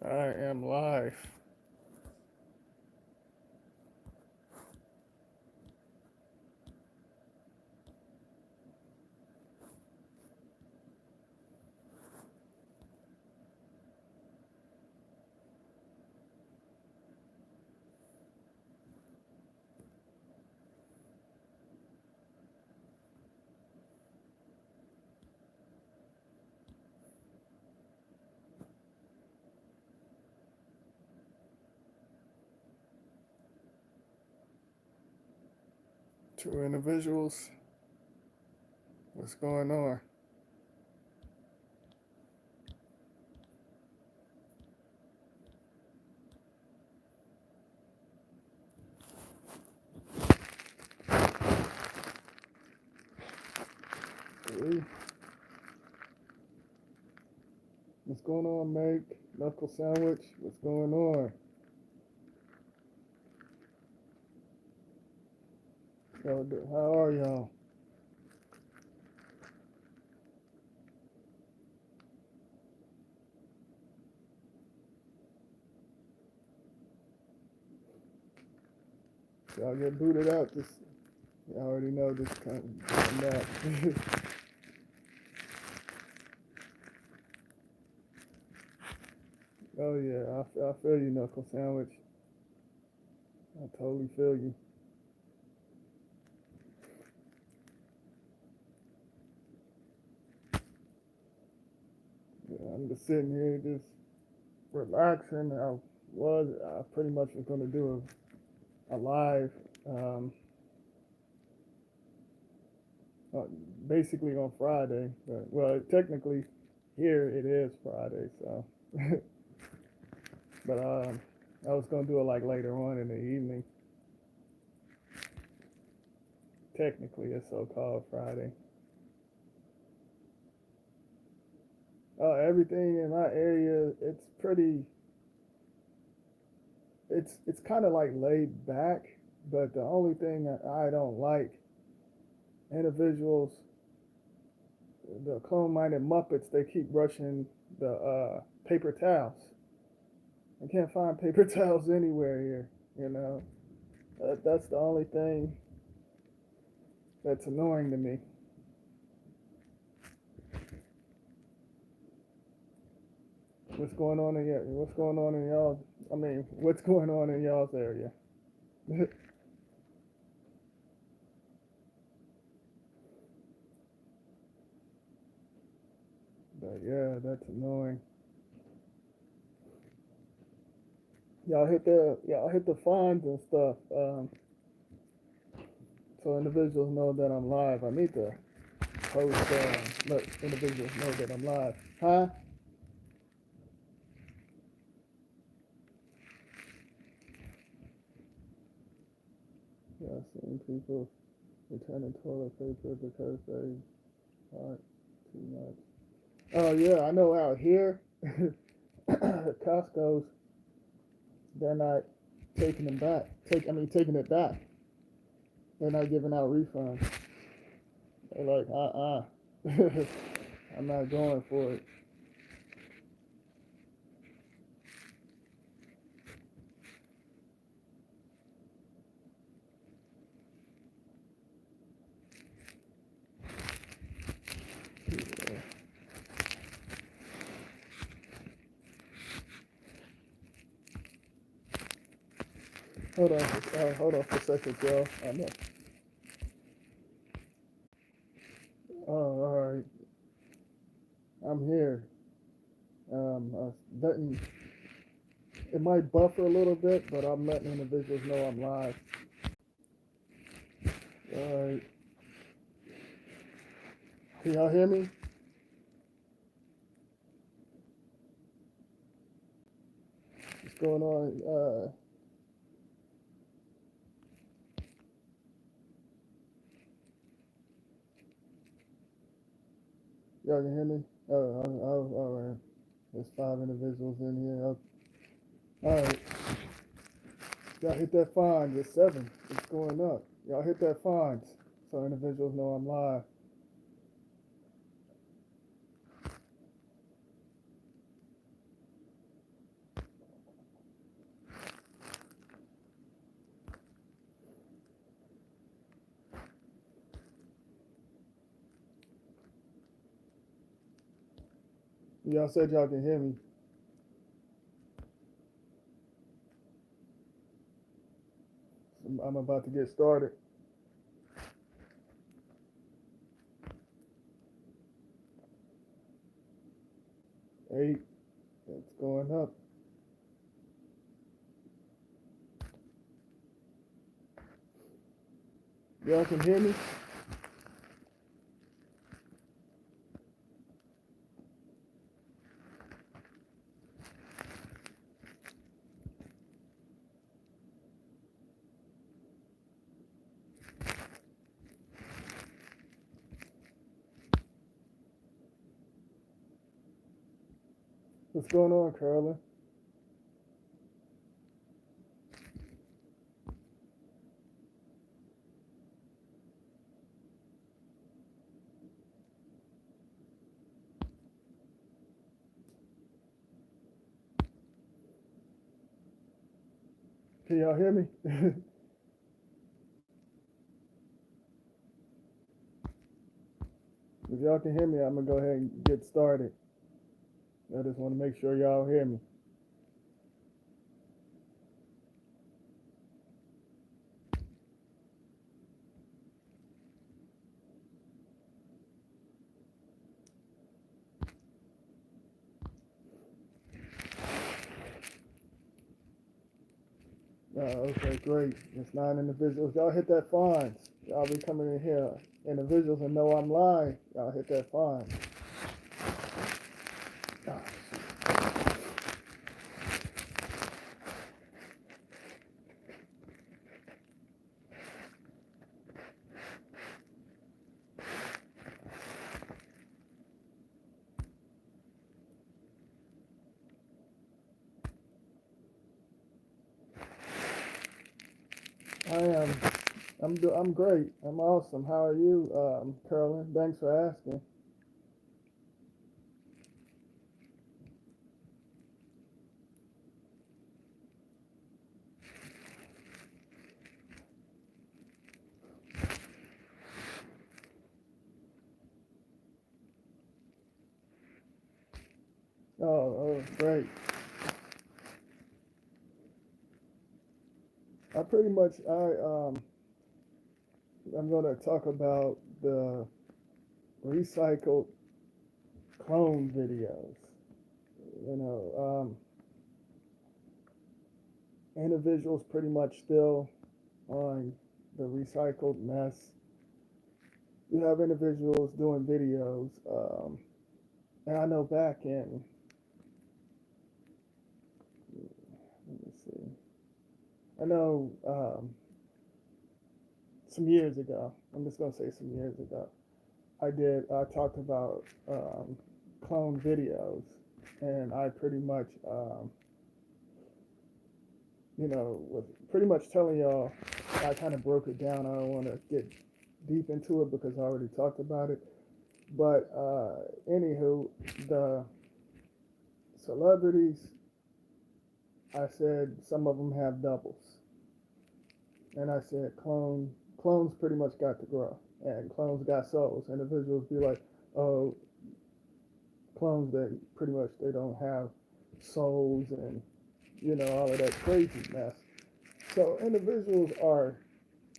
I am live. Two individuals. What's going on? Three. What's going on, Meg? Knuckle sandwich. What's going on? How are y'all? Y'all get booted out. This, you already know this kind of that. Oh yeah, I feel you, knuckle sandwich. I totally feel you. Yeah, I'm just sitting here, just relaxing. I pretty much was gonna do a live, um, uh, basically on Friday. But well, technically, here it is Friday, so. But I was gonna do it like later on in the evening. Technically, it's so-called Friday. Everything in my area, it's pretty. It's kind of like laid back, but the only thing that I don't like, individuals, the clone-minded Muppets, they keep rushing the paper towels. I can't find paper towels anywhere here. You know, that's the only thing that's annoying to me. What's going on in your? What's going on in y'all? I mean, what's going on in y'all's area? But yeah, that's annoying. Y'all hit the fines and stuff, so individuals know that I'm live. I need to post, let individuals know that I'm live. Huh? Yeah, I've seen people returning toilet paper because they bought too much. Oh yeah, I know out here, Costco's, they're not taking them back. Taking it back. They're not giving out refunds. They're like, I'm not going for it. Yeah. Hold on for a second, y'all. All right. I'm here. Letting it might buffer a little bit, but I'm letting individuals know I'm live. All right. Can y'all hear me? What's going on? Y'all can hear me? All right. There's five individuals in here. All right. Y'all hit that fine. There's seven. It's going up. Y'all hit that fines so individuals know I'm live. Y'all said y'all can hear me. I'm about to get started. 8. It's going up. Y'all can hear me? What's going on, Carolyn? Can y'all hear me? If y'all can hear me, I'm gonna go ahead and get started. I just want to make sure y'all hear me. Okay, great. It's 9 individuals. Y'all hit that fine. Y'all be coming in here. Individuals and know I'm live. Y'all hit that fine. I am. I'm great. I'm awesome. How are you, Carolyn? Thanks for asking. Oh, great. I pretty much I'm gonna talk about the recycled clone videos. You know, individuals pretty much still on the recycled mess. You have individuals doing videos, and I know back in, let me see, I know some years ago. I'm just gonna say some years ago. I talked about clone videos, and I pretty much was pretty much telling y'all. I kind of broke it down. I don't want to get deep into it because I already talked about it. But anywho, the celebrities, I said some of them have doubles, and I said clones pretty much got to grow, and clones got souls. Individuals be like, oh, clones that pretty much they don't have souls, and all of that crazy mess. So individuals are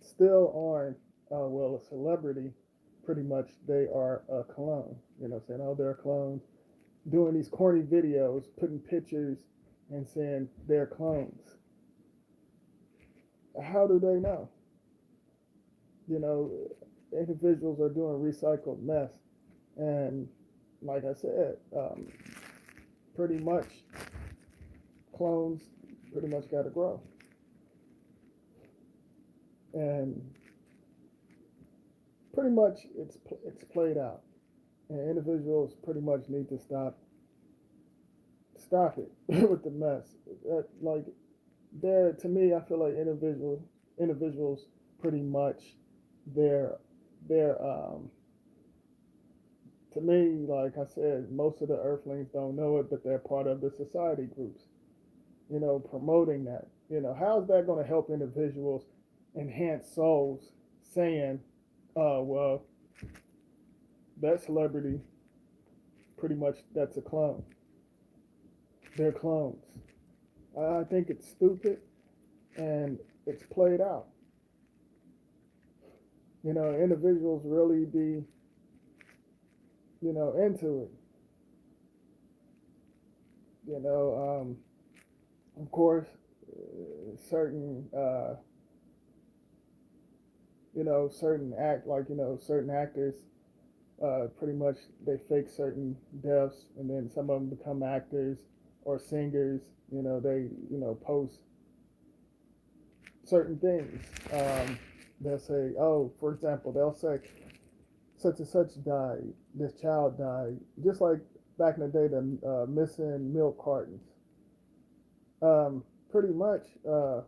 still on, well, a celebrity, pretty much they are a clone. Saying, oh, they're clones, doing these corny videos, putting pictures and saying they're clones. How do they know? You know, individuals are doing recycled mess. And like I said, pretty much clones pretty much got to grow. And pretty much it's played out. And individuals pretty much need to stop it with the mess. Like there, to me, I feel like individuals pretty much they're to me, like I said, most of the earthlings don't know it, but they're part of the society groups, promoting that. How's that going to help individuals enhance souls saying, oh, well, that celebrity pretty much that's a clone. They're clones. I think it's stupid and it's played out. Individuals really be, into it. Of course, certain, certain actors, pretty much they fake certain deaths, and then some of them become actors or singers. They, post certain things. They'll say, oh, for example, they'll say such and such died, this child died, just like back in the day, the missing milk cartons. Pretty much,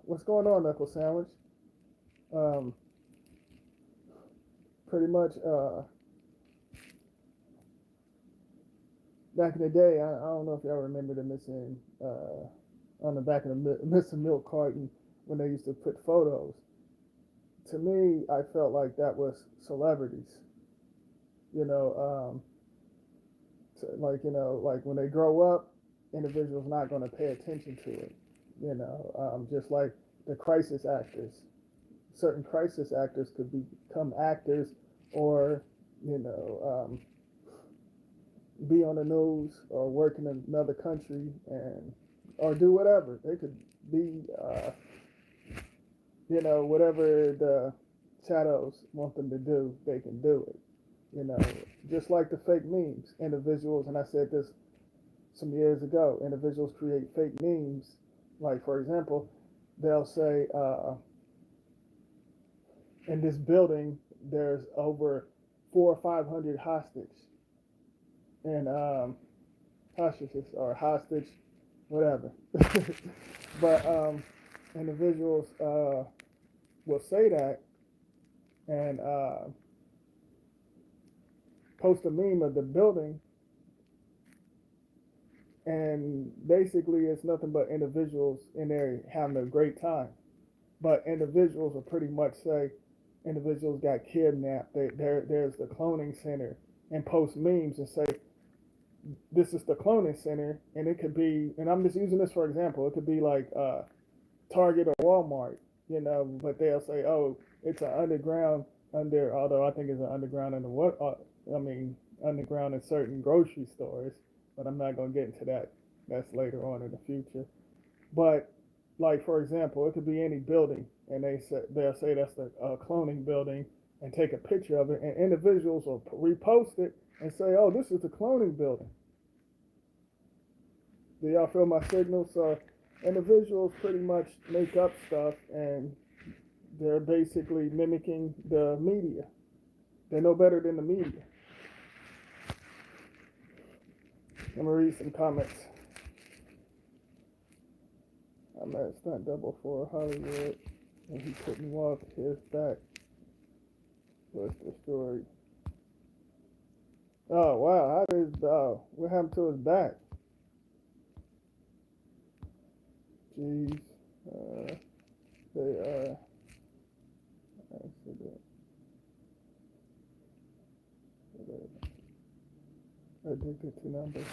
what's going on, Knuckle Sandwich? Um, Pretty much, back in the day, I don't know if y'all remember the missing, on the back of the missing milk carton when they used to put photos. To me, I felt like that was celebrities. You know, like when they grow up, individuals not going to pay attention to it. Just like the crisis actors. Certain crisis actors could become actors, or be on the news or work in another country and or do whatever. They could be, whatever the shadows want them to do, they can do it. Just like the fake memes, individuals, and I said this some years ago, individuals create fake memes. Like, for example, they'll say, in this building, there's over 400 or 500 hostage. And hostages or hostage, whatever. But individuals will say that and post a meme of the building, and basically it's nothing but individuals in there having a great time. But individuals will pretty much say individuals got kidnapped. There's the cloning center, and post memes and say this is the cloning center, and it could be, and I'm just using this for example, it could be like Target or Walmart, but they'll say, oh, it's an underground although I think it's an underground under what, underground in certain grocery stores, but I'm not going to get into that. That's later on in the future. But like, for example, it could be any building, and they'll say that's the cloning building and take a picture of it, and individuals will repost it and say, oh, this is the cloning building. Do y'all feel my signal? So individuals pretty much make up stuff, and they're basically mimicking the media. They're no better than the media. I'm going to read some comments. I'm at stunt double for Hollywood, and he couldn't walk. His back was destroyed. Oh, wow. What happened to his back? Jeez. They are accident. Addicted to numbers.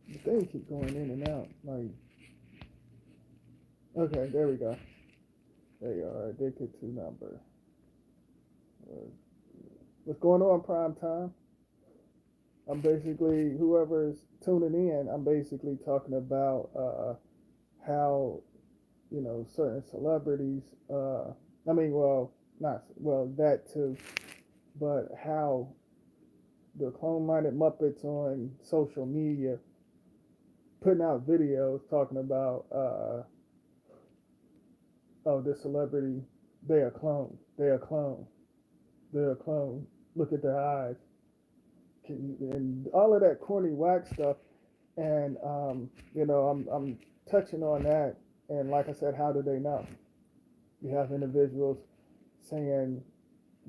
The things keep going in and out. Like, okay, there we go. They are addicted to number. What's going on, prime time? I'm basically, whoever's tuning in, I'm basically talking about how, certain celebrities, that too, but how the clone-minded Muppets on social media putting out videos talking about, this celebrity, they're a clone, they're a clone, they're a clone, look at their eyes, and all of that corny whack stuff. And I'm touching on that, and like I said, how do they know? You have individuals saying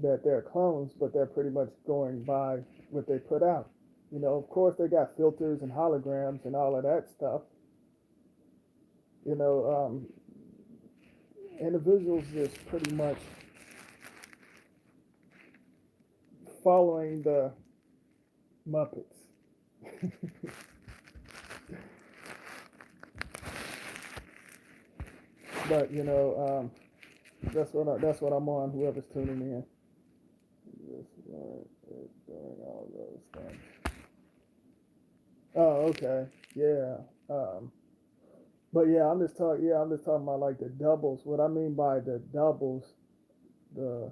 that they're clones, but they're pretty much going by what they put out. Of course they got filters and holograms and all of that stuff. Individuals just pretty much following the Muppets. But that's what I'm on. Whoever's tuning in, just doing all those things. Oh, okay, yeah. Um, but yeah, I'm just talking. Yeah, I'm just talking about like the doubles. What I mean by the doubles, the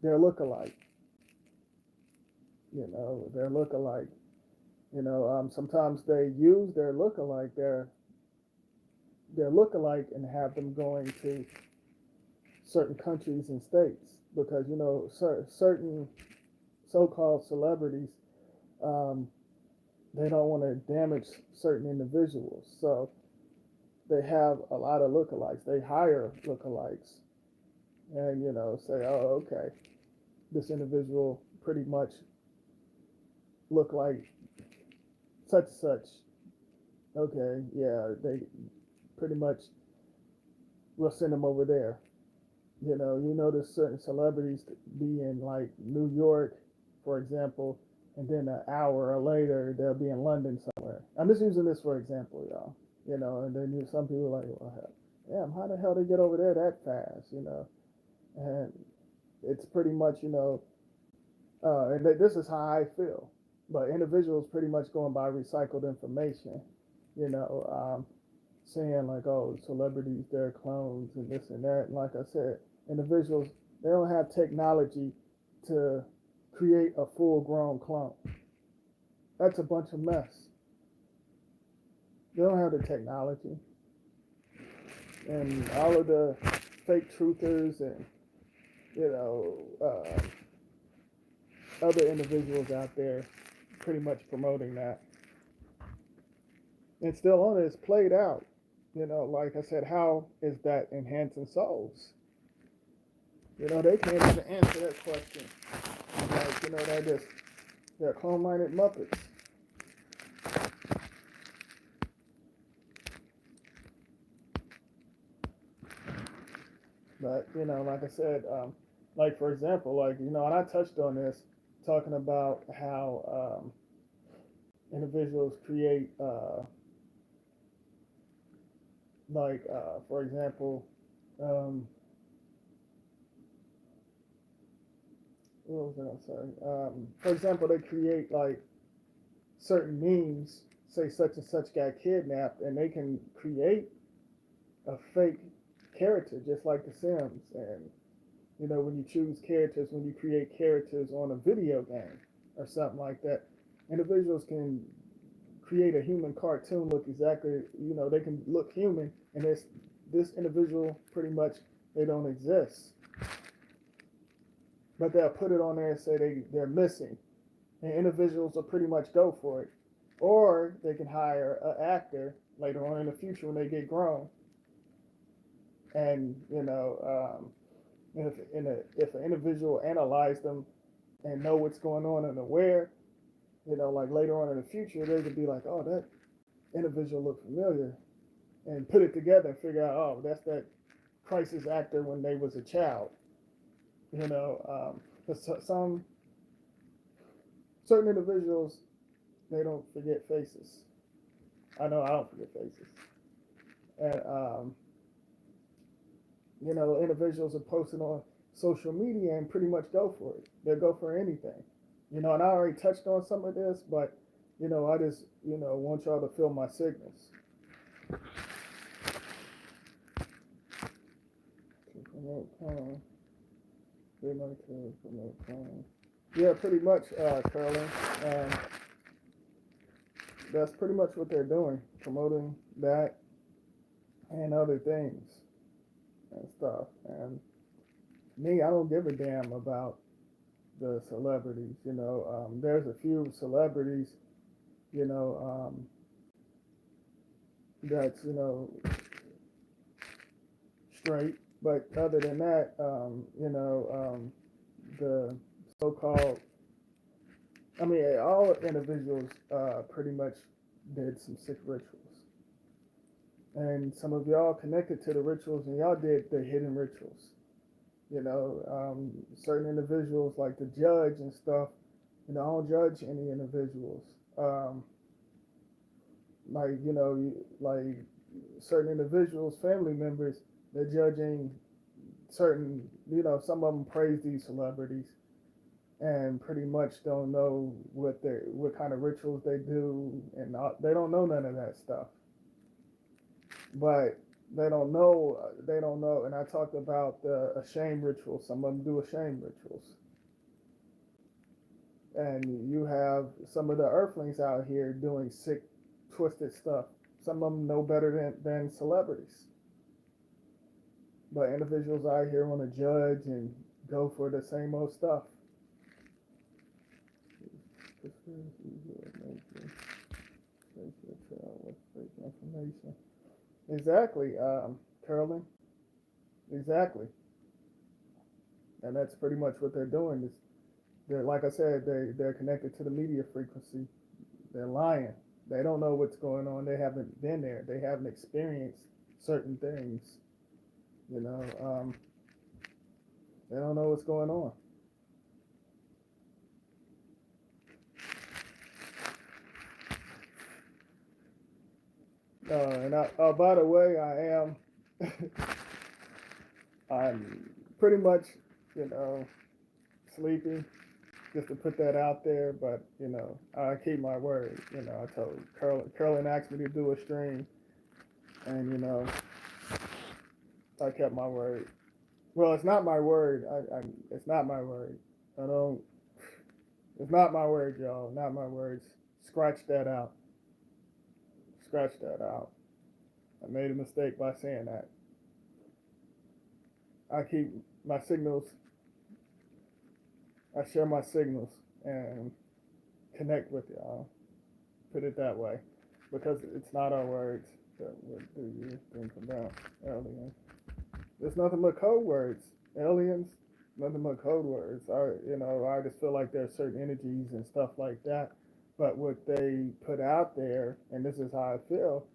they're lookalike. They're lookalike. Sometimes they use their lookalike and have them going to certain countries and states because certain so-called celebrities, um, they don't want to damage certain individuals, so they have a lot of lookalikes. They hire lookalikes, and say, oh, okay, this individual pretty much look like such and such. Okay, yeah, they pretty much will send them over there. You notice certain celebrities be in like New York, for example, and then an hour later they'll be in London somewhere. I'm just using this for example, y'all. And then some people are like, well, damn, how the hell they get over there that fast? And it's pretty much, and this is how I feel. But individuals pretty much going by recycled information, you know, um, saying like, oh, celebrities, they're clones and this and that. And like I said, individuals, they don't have technology to create a full grown clone. That's a bunch of mess. They don't have the technology. And all of the fake truthers and, you know, other individuals out there pretty much promoting that. And still on it, it's played out. Like I said, how is that enhancing souls? They can't even answer that question. Like, they're clone-minded Muppets. But, like I said, like for example, like, and I touched on this, talking about how individuals create, for example, um, what was I going to say? For example, they create like certain memes, say such and such got kidnapped, and they can create a fake character just like The Sims. And when you choose characters, when you create characters on a video game or something like that, individuals can create a human cartoon look exactly, they can look human, and this individual pretty much, they don't exist. But they'll put it on there and say they're missing. And individuals will pretty much go for it. Or they can hire an actor later on in the future when they get grown. And, if an individual analyze them and know what's going on and aware, like later on in the future, they could be like, oh, that individual looked familiar, and put it together and figure out, oh, that's that crisis actor when they was a child. Some certain individuals, they don't forget faces. I know I don't forget faces. And, individuals are posting on social media and pretty much go for it. They'll go for anything. And I already touched on some of this, but, I just, want y'all to feel my signals. Yeah, pretty much, Carolyn. That's pretty much what they're doing, promoting that and other things and stuff. And me, I don't give a damn about the celebrities. There's a few celebrities, that's straight. But other than that, the so-called, I mean, all individuals pretty much did some sick rituals. And some of y'all connected to the rituals, and y'all did the hidden rituals. Certain individuals like the judge and stuff, I don't judge any individuals. Um, like certain individuals, family members, they're judging certain, some of them praise these celebrities and pretty much don't know what kind of rituals they do, and they don't know none of that stuff. But they don't know. And I talked about a shame ritual. Some of them do a shame rituals, and you have some of the earthlings out here doing sick, twisted stuff. Some of them know better than celebrities. But individuals out here want to judge and go for the same old stuff. Information. Exactly, Carolyn. Exactly, and that's pretty much what they're doing. Is they're, like I said, they're connected to the media frequency. They're lying. They don't know what's going on. They haven't been there. They haven't experienced certain things. They don't know what's going on. By the way, I'm pretty much, sleepy. Just to put that out there, but I keep my word. I told Curlin asked me to do a stream, and I kept my word. Well, it's not my word. It's not my word. I don't. It's not my word, y'all. Not my words. Scratch that out. Scratch that out. I made a mistake by saying that. I keep my signals. I share my signals and connect with y'all. Put it that way, because it's not our words that would do you think about aliens. There's nothing but code words. Aliens, nothing but code words. I just feel like there's certain energies and stuff like that. But what they put out there, and this is how I feel,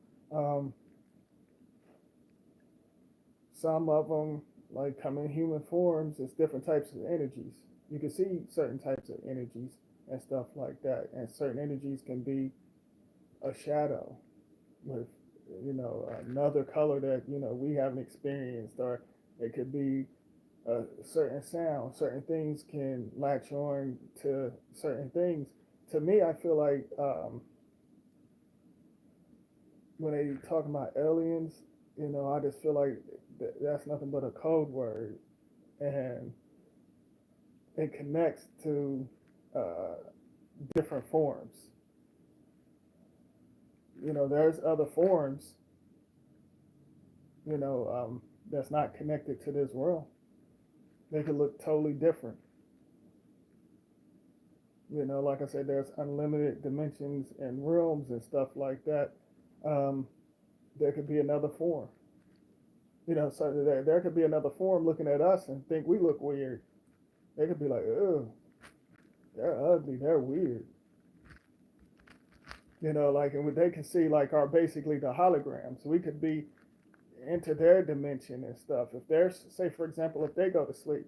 some of them like come in human forms as different types of energies. You can see certain types of energies and stuff like that, and certain energies can be a shadow with another color that we haven't experienced, or it could be a certain sound. Certain things can latch on to certain things. To me, I feel like when they talk about aliens, I just feel like that's nothing but a code word, and it connects to uh, different forms. There's other forms, that's not connected to this world. They could look totally different. Like I said, there's unlimited dimensions and realms and stuff like that. Um, there could be another form. So there could be another form looking at us and think we look weird. They could be like, oh, they're ugly, they're weird. And they can see like our basically the holograms. We could be into their dimension and stuff. If there's, say, for example, if they go to sleep,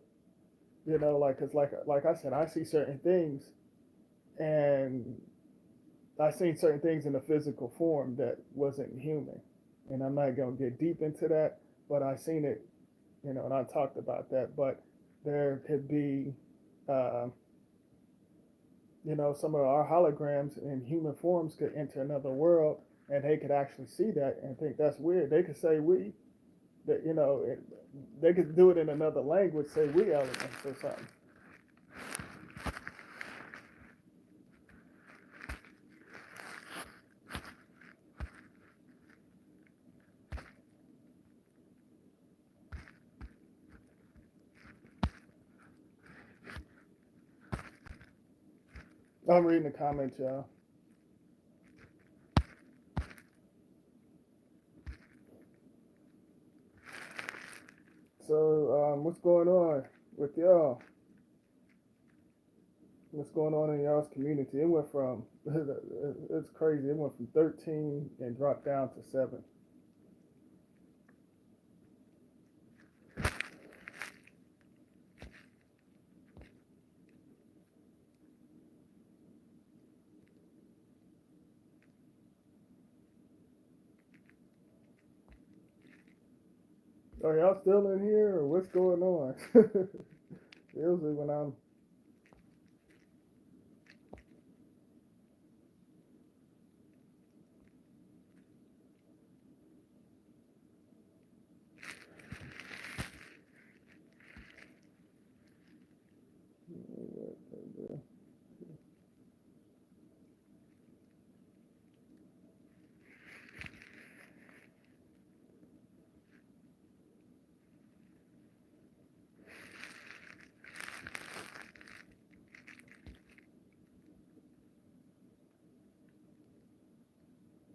like I said, I see certain things, and I seen certain things in a physical form that wasn't human, and I'm not gonna get deep into that, but I seen it, and I talked about that. But there could be, uh, some of our holograms in human forms could enter another world, and they could actually see that and think that's weird. They could say that they could do it in another language, say we aliens or something. I'm reading the comments, y'all. So, what's going on with y'all? What's going on in y'all's community? It went from, it's crazy. It went from 13 and dropped down to 7. Are y'all still in here, or what's going on? Usually when I'm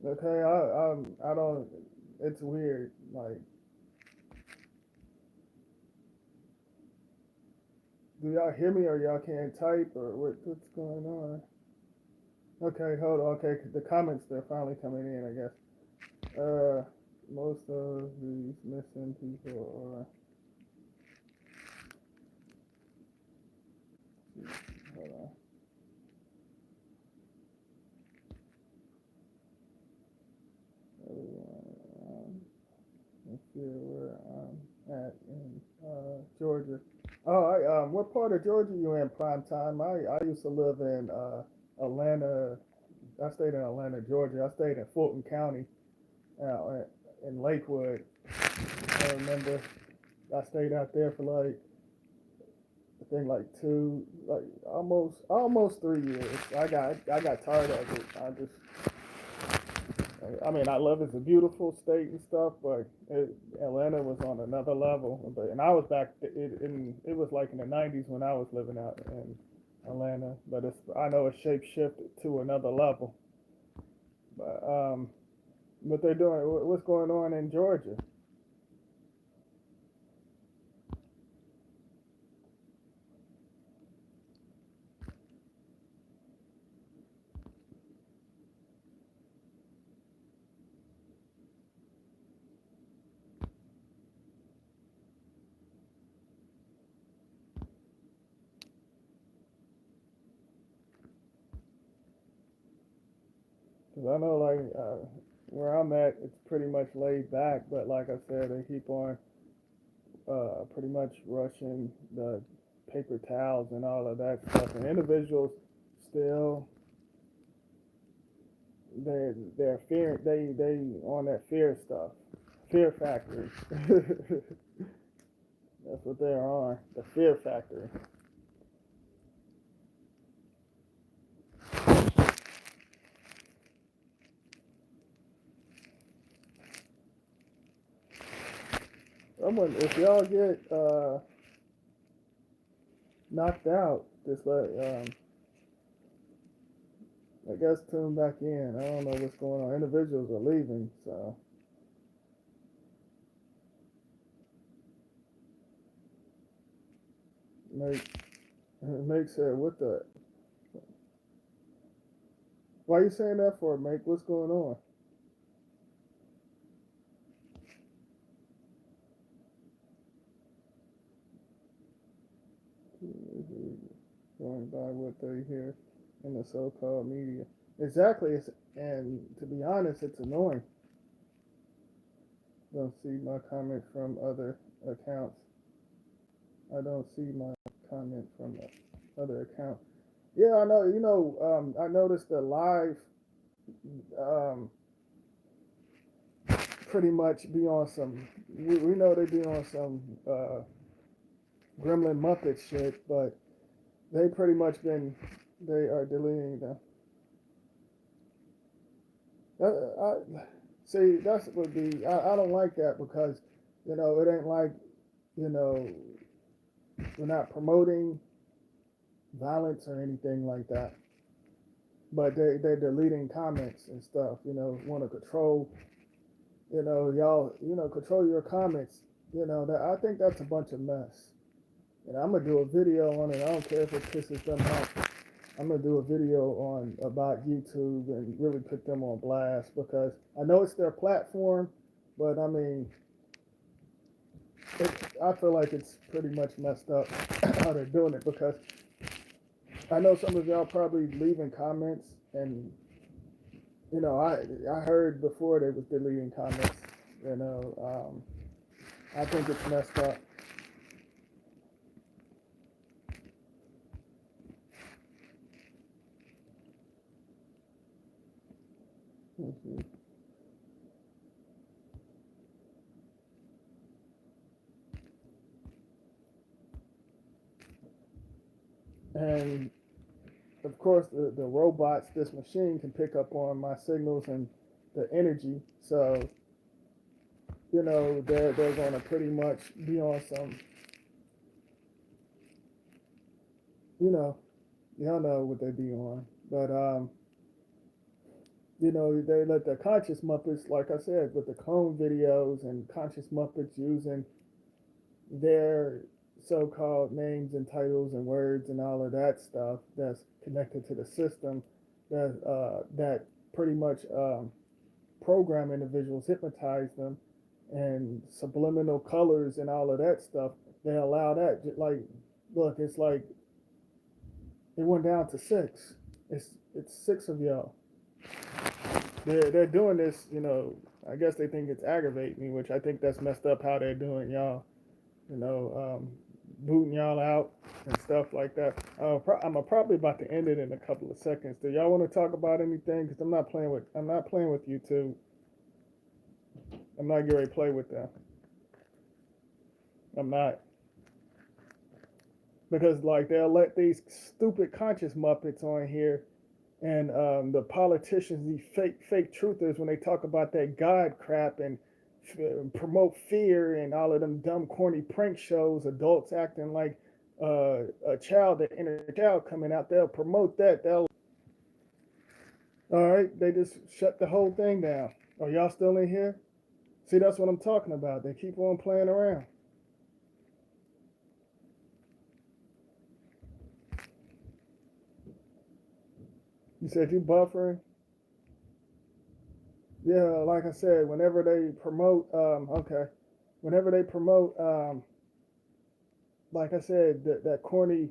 okay, I don't. It's weird. Like, do y'all hear me, or y'all can't type, or what's going on? Okay, hold on. Okay, the comments they're finally coming in, I guess. Most of these missing people are. Hold on. Let's see where I'm at in Georgia. Oh, what part of Georgia you in prime time? I used to live in Atlanta. I stayed in Atlanta, Georgia. I stayed in Fulton County, in Lakewood. I remember I stayed out there for like I think like almost 3 years. I got tired of it. I mean, I love it's a beautiful state and stuff, but Atlanta was on another level. And I was back it was like in the '90s when I was living out in Atlanta. But I know it's shape shifted to another level. But what they're doing, what's going on in Georgia? Because I know like where I'm at, it's pretty much laid back. But like I said, they keep on pretty much rushing the paper towels and all of that stuff. And individuals still they're fear they on that fear stuff, fear factory. That's what they're on, the fear factory. Someone, if y'all get knocked out, just let I guess tune back in. I don't know what's going on. Individuals are leaving, so make make sure what the why are you saying that for, Make? What's going on? Going by what they hear in the so-called media. Exactly, and to be honest, it's annoying. Don't see my comment from other accounts. I don't see my comment from other accounts. Yeah, I know. I noticed the live um, pretty much be on some. We know they be on some Gremlin Muppet shit, but they pretty much been. They are deleting them. See, that's would be. I don't like that because, it ain't like, you know, we're not promoting violence or anything like that. But they're deleting comments and stuff. Want to control. Y'all. Control your comments. That I think that's a bunch of mess. And I'm gonna do a video on it. I don't care if it pisses them off. I'm gonna do a video on about YouTube and really put them on blast because I know it's their platform, but I mean, I feel like it's pretty much messed up how they're doing it because I know some of y'all probably leaving comments and I heard before they was deleting comments, you know, I think it's messed up. And of course, the robots, this machine can pick up on my signals and the energy. So, they're going to pretty much be on some, you know, y'all know what they be on. But, they let the conscious Muppets, like I said, with the clone videos and conscious Muppets using their so-called names and titles and words and all of that stuff that's connected to the system that pretty much program individuals, hypnotize them, and subliminal colors and all of that stuff. They allow that. Like, look, it's like it went down to six. It's six of y'all. They're doing this. I guess they think it's aggravating me, which I think that's messed up how they're doing y'all. You know, booting y'all out and stuff like that. I'm probably about to end it in a couple of seconds. Do y'all want to talk about anything? Because I'm not playing with you two. I'm not getting ready to play with them. I'm not. Because like they'll let these stupid conscious Muppets on here, and the politicians, these fake truthers, when they talk about that God crap and promote fear and all of them dumb corny prank shows, adults acting like a child, the inner child coming out, they'll promote that. All right, they just shut the whole thing down. Are y'all still in here? See, that's what I'm talking about. They keep on playing around. You said you buffering? Yeah, like I said, whenever they promote, okay, whenever they promote, like I said, that corny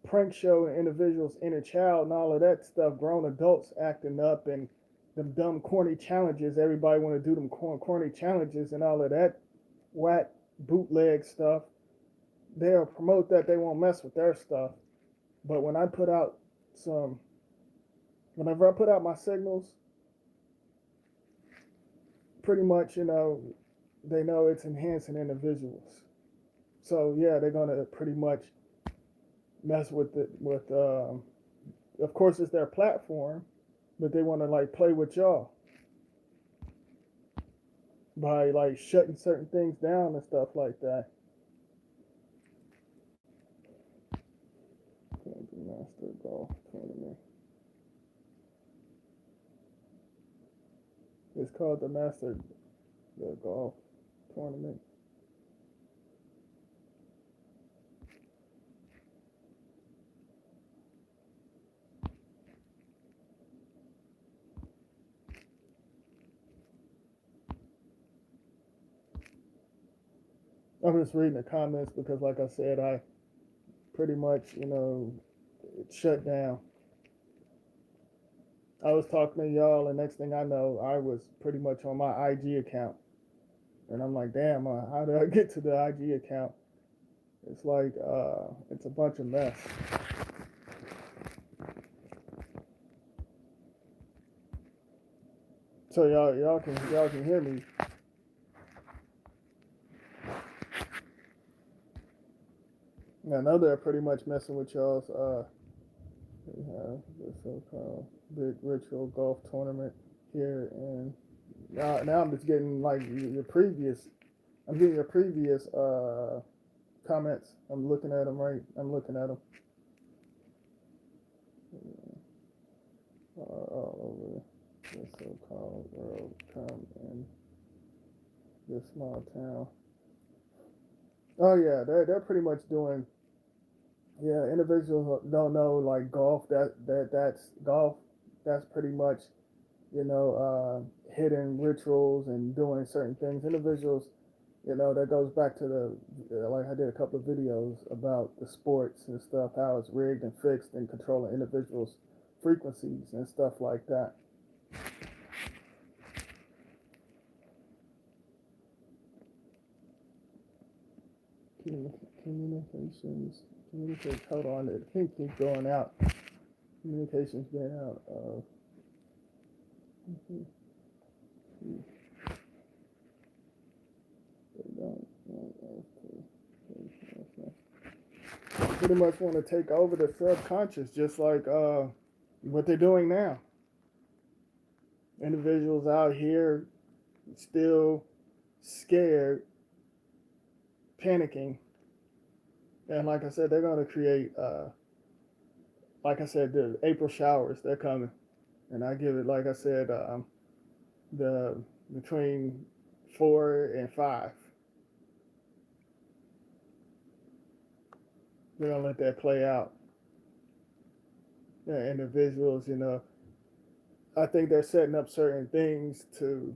prank show and individuals inner child and all of that stuff, grown adults acting up and them dumb corny challenges. Everybody want to do them corny challenges and all of that whack bootleg stuff. They'll promote that. They won't mess with their stuff. But when I put out some, whenever I put out my signals, pretty much, they know it's enhancing individuals. So yeah, they're gonna pretty much mess with it. Of course, it's their platform, but they want to like play with y'all by like shutting certain things down and stuff like that. Master Golf Tournament. It's called the Golf Tournament. I'm just reading the comments because, like I said, I pretty much, it shut down. I was talking to y'all, and next thing I know, I was pretty much on my IG account. And I'm like, damn, how did I get to the IG account? It's like, it's a bunch of mess. So y'all can hear me. I know they're pretty much messing with y'all's. We have the so-called big ritual golf tournament here, and now I'm just getting like your previous. I'm getting your previous comments. I'm looking at them right. I'm looking at them. All over the so-called world come in this small town. Oh yeah, they're pretty much doing. Yeah, individuals don't know like golf. That's golf. That's pretty much hidden rituals and doing certain things. Individuals, that goes back to like I did a couple of videos about the sports and stuff, how it's rigged and fixed and controlling individuals' frequencies and stuff like that. Communications. Hold on. It can't keep going out. Communications being out. Pretty much want to take over the subconscious, just like what they're doing now. Individuals out here still scared, panicking, and like I said, they're going to create, like I said, the April showers. They're coming, and I give it, like I said, the between 4 and 5. We're gonna let that play out. Yeah, individuals, I think they're setting up certain things to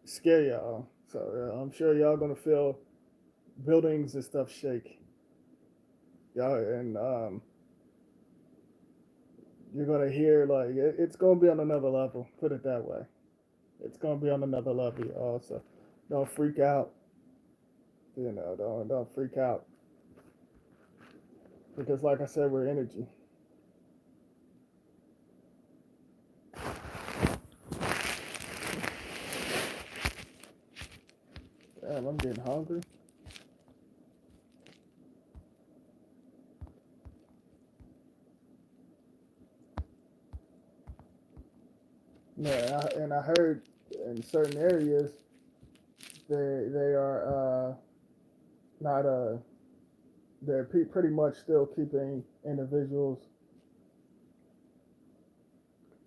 scare y'all. So I'm sure y'all gonna feel buildings and stuff shake. Y'all, and you're gonna hear like it's gonna be on another level. Put it that way. It's gonna be on another level, y'all. So don't freak out. Don't freak out because, like I said, we're energy. Damn, I'm getting hungry. Yeah, and I heard in certain areas they are not they're pretty much still keeping individuals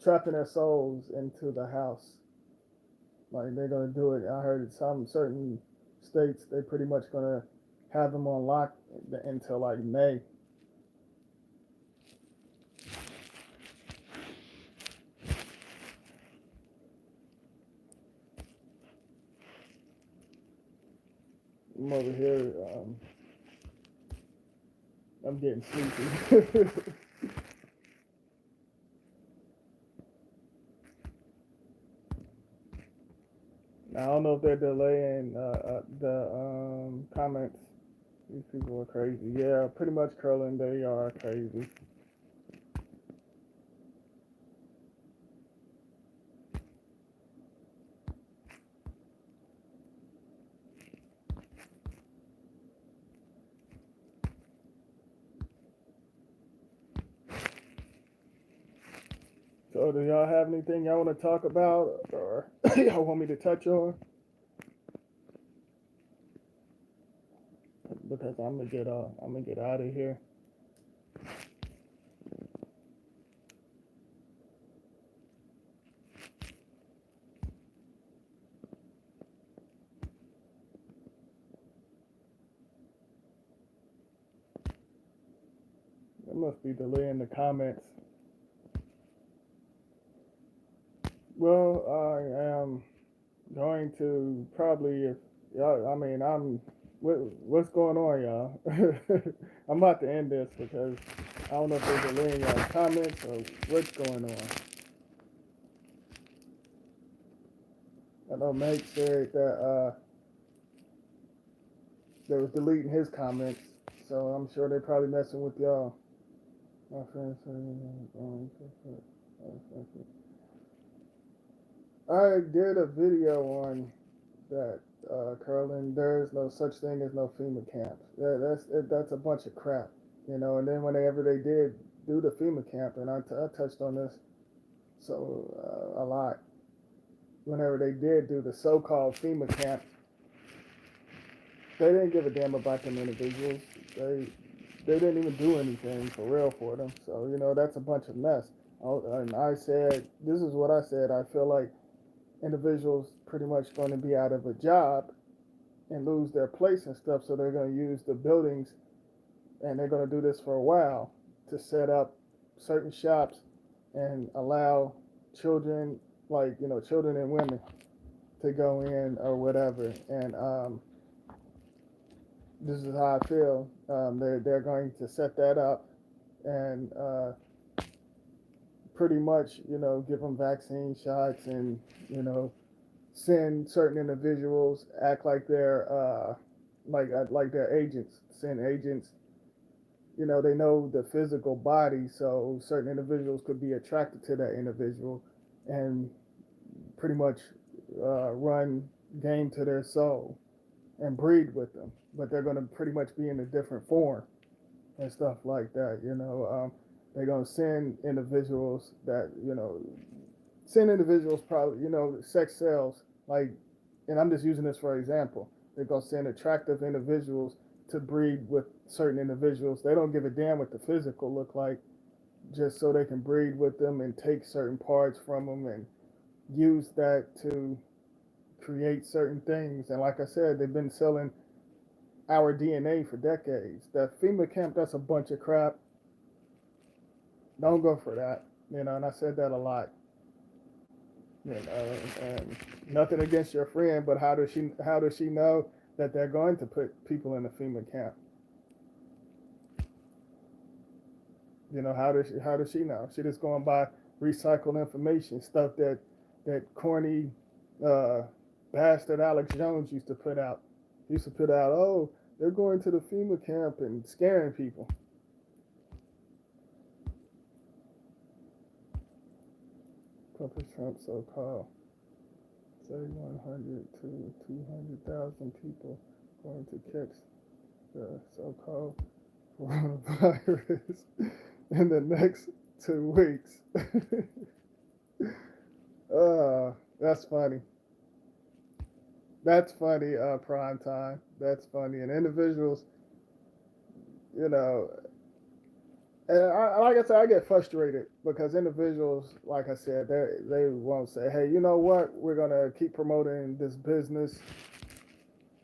trapping their souls into the house. Like they're gonna do it. I heard in some certain states they pretty much gonna have them on lock until like May. I'm over here. I'm getting sleepy. I don't know if they're delaying the comments. These people are crazy. Yeah, pretty much, Curlin. They are crazy. So, do y'all have anything y'all want to talk about, or y'all want me to touch on? Because I'm gonna get out of here. It must be delaying the comments. Well, I am going to probably, if y'all, I mean, what's going on, y'all? I'm about to end this because I don't know if they're delaying y'all comments or what's going on. I know Meg said that they was deleting his comments, so I'm sure they're probably messing with y'all. My friend said, I did a video on that, Curlin. There is no such thing as no FEMA camps. That's a bunch of crap, And then whenever they did do the FEMA camp, and I touched on this so a lot. Whenever they did do the so-called FEMA camp, they didn't give a damn about them individuals. They didn't even do anything for real for them. So that's a bunch of mess. And I said, this is what I said. I feel like individuals pretty much going to be out of a job and lose their place and stuff, so they're going to use the buildings, and they're going to do this for a while to set up certain shops and allow children, like children and women, to go in or whatever. And this is how I feel. They're going to set that up and pretty much give them vaccine shots and send certain individuals, act like they're like their agents, send agents. They know the physical body, so certain individuals could be attracted to that individual, and pretty much run game to their soul and breed with them. But they're going to pretty much be in a different form and stuff like that. They're going to send individuals probably, sex sells, like, and I'm just using this for example. They're going to send attractive individuals to breed with certain individuals. They don't give a damn what the physical look like, just so they can breed with them and take certain parts from them and use that to create certain things. And like I said, they've been selling our DNA for decades. That FEMA camp, that's a bunch of crap. Don't go for that. And I said that a lot. And nothing against your friend, but how does she know that they're going to put people in the FEMA camp? How does she know? She just going by recycled information, stuff that corny bastard Alex Jones used to put out. He used to put out, oh, they're going to the FEMA camp and scaring people. Puppet Trump so-called 3,100 to 200,000 people going to catch the so-called coronavirus in the next 2 weeks. That's funny. That's funny, prime time. That's funny. And individuals, you know, and like I said, I get frustrated because individuals, like I said, they won't say, hey, you know what? We're going to keep promoting this business.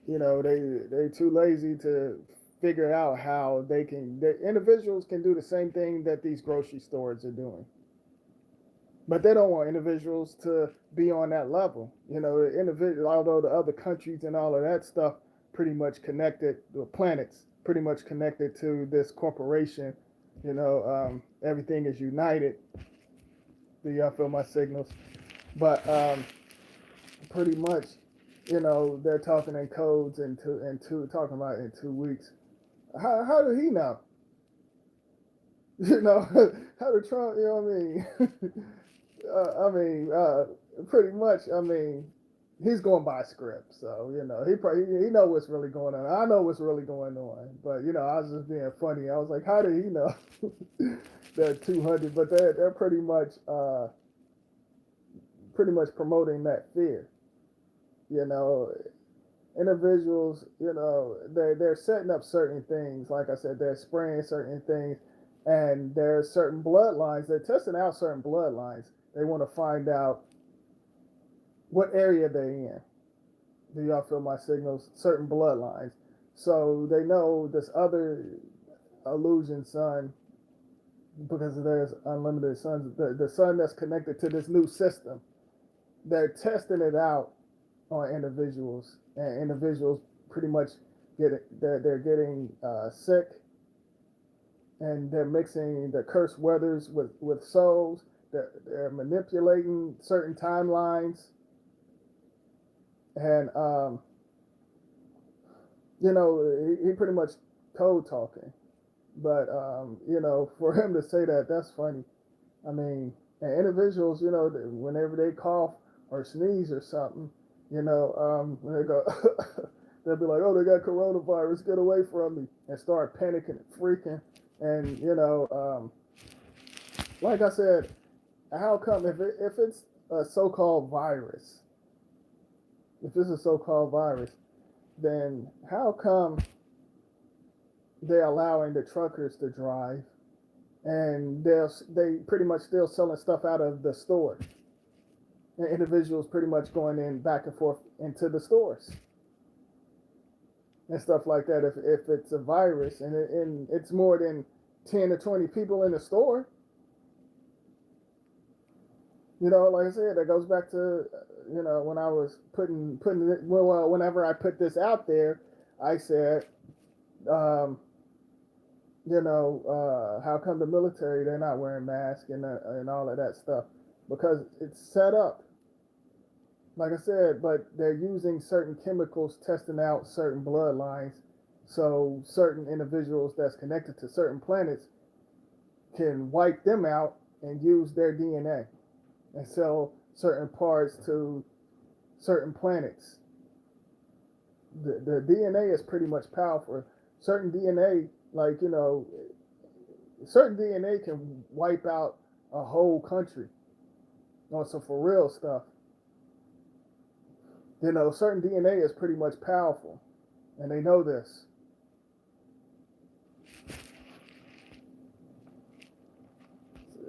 They too lazy to figure out how individuals can do the same thing that these grocery stores are doing. But they don't want individuals to be on that level. Although the other countries and all of that stuff pretty much connected, the planets pretty much connected to this corporation. Everything is united. Do y'all feel my signals? But pretty much, they're talking in codes and talking about in 2 weeks. How did he know? How did Trump? Pretty much. He's going by script, so he know what's really going on. I know what's really going on, but I was just being funny. I was like, how did he know that 200? But they're pretty much promoting that fear. Individuals, they're setting up certain things. Like I said, they're spraying certain things, and there's certain bloodlines. They're testing out certain bloodlines. They want to find out what area they're in. Do y'all feel my signals? Certain bloodlines. So they know this other illusion sun, because there's unlimited suns, the sun that's connected to this new system. They're testing it out on individuals, and individuals pretty much they're getting sick, and they're mixing the cursed weathers with souls. They're manipulating certain timelines. And he pretty much code talking, but for him to say that, that's funny. And individuals, whenever they cough or sneeze or something, when they go, they'll be like, oh, they got coronavirus, get away from me, and start panicking and freaking. And like I said, how come if it's a so-called virus? If this is a so-called virus, then how come they're allowing the truckers to drive, and they pretty much still selling stuff out of the store, and individuals pretty much going in back and forth into the stores and stuff like that? If it's a virus and it's more than 10 to 20 people in the store, like I said, that goes back to, when I was putting it, whenever I put this out there, I said, how come the military, they're not wearing masks and all of that stuff? Because it's set up. like I said, but they're using certain chemicals, testing out certain bloodlines, so certain individuals that's connected to certain planets can wipe them out and use their DNA and sell certain parts to certain planets. The DNA is pretty much powerful. Certain DNA, like, certain DNA can wipe out a whole country on some for real stuff. Certain DNA is pretty much powerful, and they know this.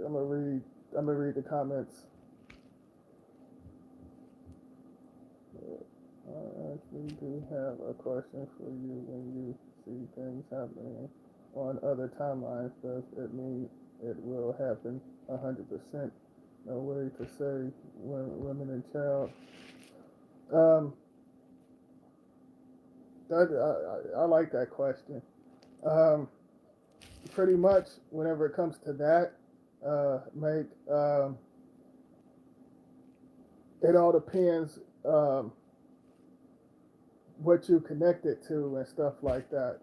I'm gonna read. I'm gonna read the comments. I actually do have a question for you. When you see things happening on other timelines, does it mean it will happen 100%? No way to say when women and child. Um, I like that question. Um, Pretty much, whenever it comes to that, make it all depends what you connect it to and stuff like that.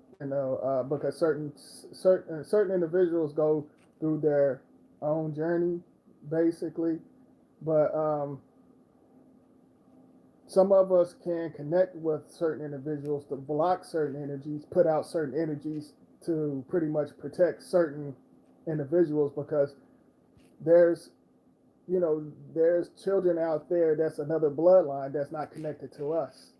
Because certain individuals go through their own journey, basically, but some of us can connect with certain individuals to block certain energies, put out certain energies to pretty much protect certain individuals because there's there's children out there that's another bloodline that's not connected to us,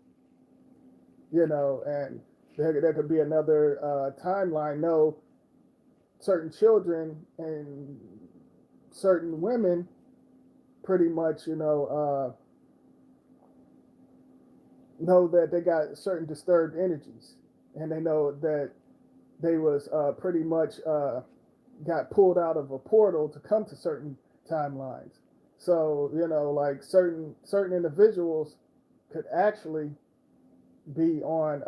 and there could be another timeline. No, certain children and certain women pretty much, know that they got certain disturbed energies, and they know that they was pretty much got pulled out of a portal to come to certain timelines. So like certain individuals could actually be on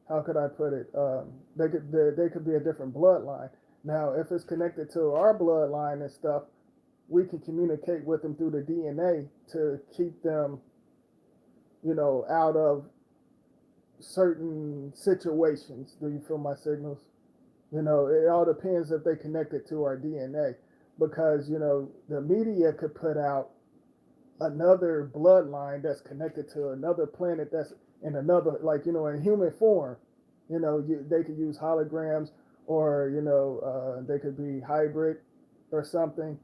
how could I put it? They could be a different bloodline. Now, if it's connected to our bloodline and stuff, we can communicate with them through the DNA to keep them, out of certain situations. Do you feel my signals? It all depends if they connect it to our DNA, because the media could put out another bloodline that's connected to another planet that's in another, like in human form. They could use holograms, or they could be hybrid or something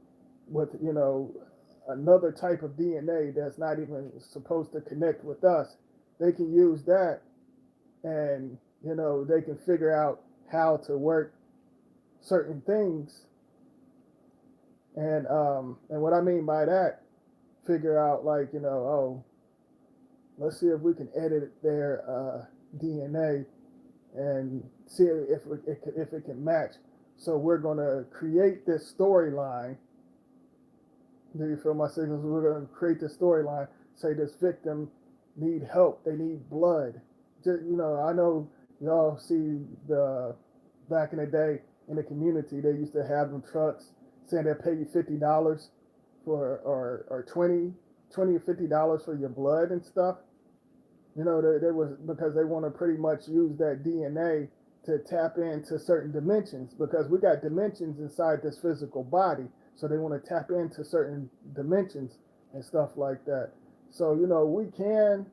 with another type of DNA that's not even supposed to connect with us. They can use that, and they can figure out how to work certain things. And what I mean by that, figure out, like, oh, let's see if we can edit their DNA and see if it can match. So we're gonna create this storyline. Do you feel my signals? We're gonna create this storyline. Say this victim need help. They need blood. Just, I know y'all see the back in the day in the community, they used to have them trucks saying they'll pay you $50 for or 20 or $50 for your blood and stuff. There was, because they want to pretty much use that DNA to tap into certain dimensions, because we got dimensions inside this physical body. So they want to tap into certain dimensions and stuff like that. So, we can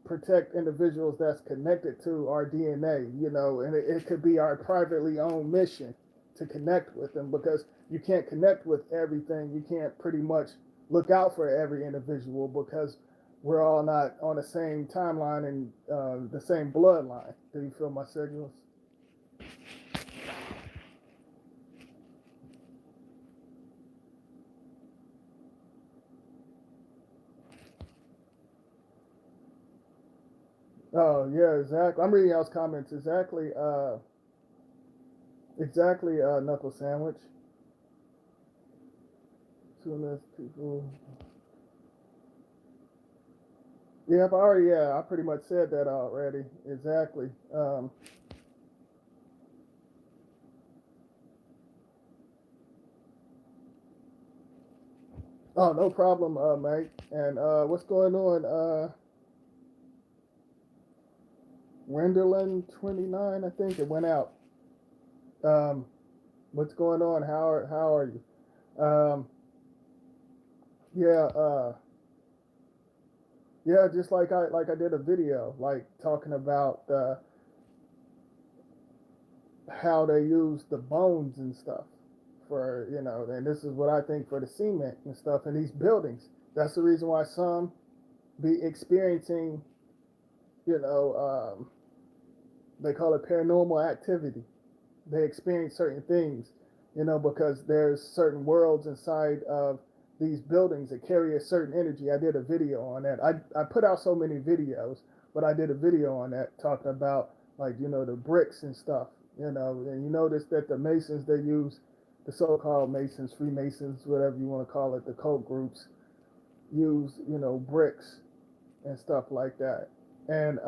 protect individuals that's connected to our DNA, and it could be our privately owned mission to connect with them, because you can't connect with everything. You can't pretty much look out for every individual, because we're all not on the same timeline and the same bloodline. Do you feel my signals? Oh yeah, exactly. I'm reading y'all's comments. Exactly. Knuckle sandwich. Soon as people. Yeah, I pretty much said that already. Exactly. Oh, no problem, mate. And what's going on? Wenderland 29, I think it went out. Um, what's going on? How are you? Yeah, yeah. Just like I did a video like talking about how they use the bones and stuff for and this is what I think for the cement and stuff in these buildings. That's the reason why some be experiencing you know they call it paranormal activity. They experience certain things, because there's certain worlds inside of these buildings that carry a certain energy. I did a video on that. I put out so many videos, but I did a video on that talking about like the bricks and stuff. And you notice that the Masons they use the so-called Masons, Freemasons, whatever you want to call it, the cult groups use bricks and stuff like that. And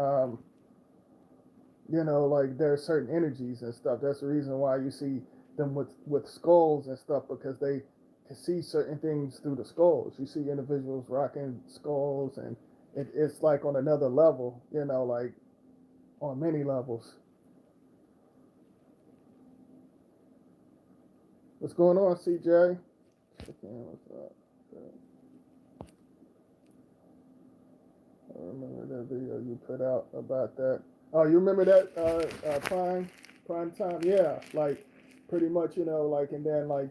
like there are certain energies and stuff. That's the reason why you see them with skulls and stuff because they can see certain things through the skulls. You see individuals rocking skulls, and it's like on another level, like on many levels. What's going on, CJ? What's up? I remember that video you put out about that. Oh, you remember that prime time? Yeah, like pretty much, like and then like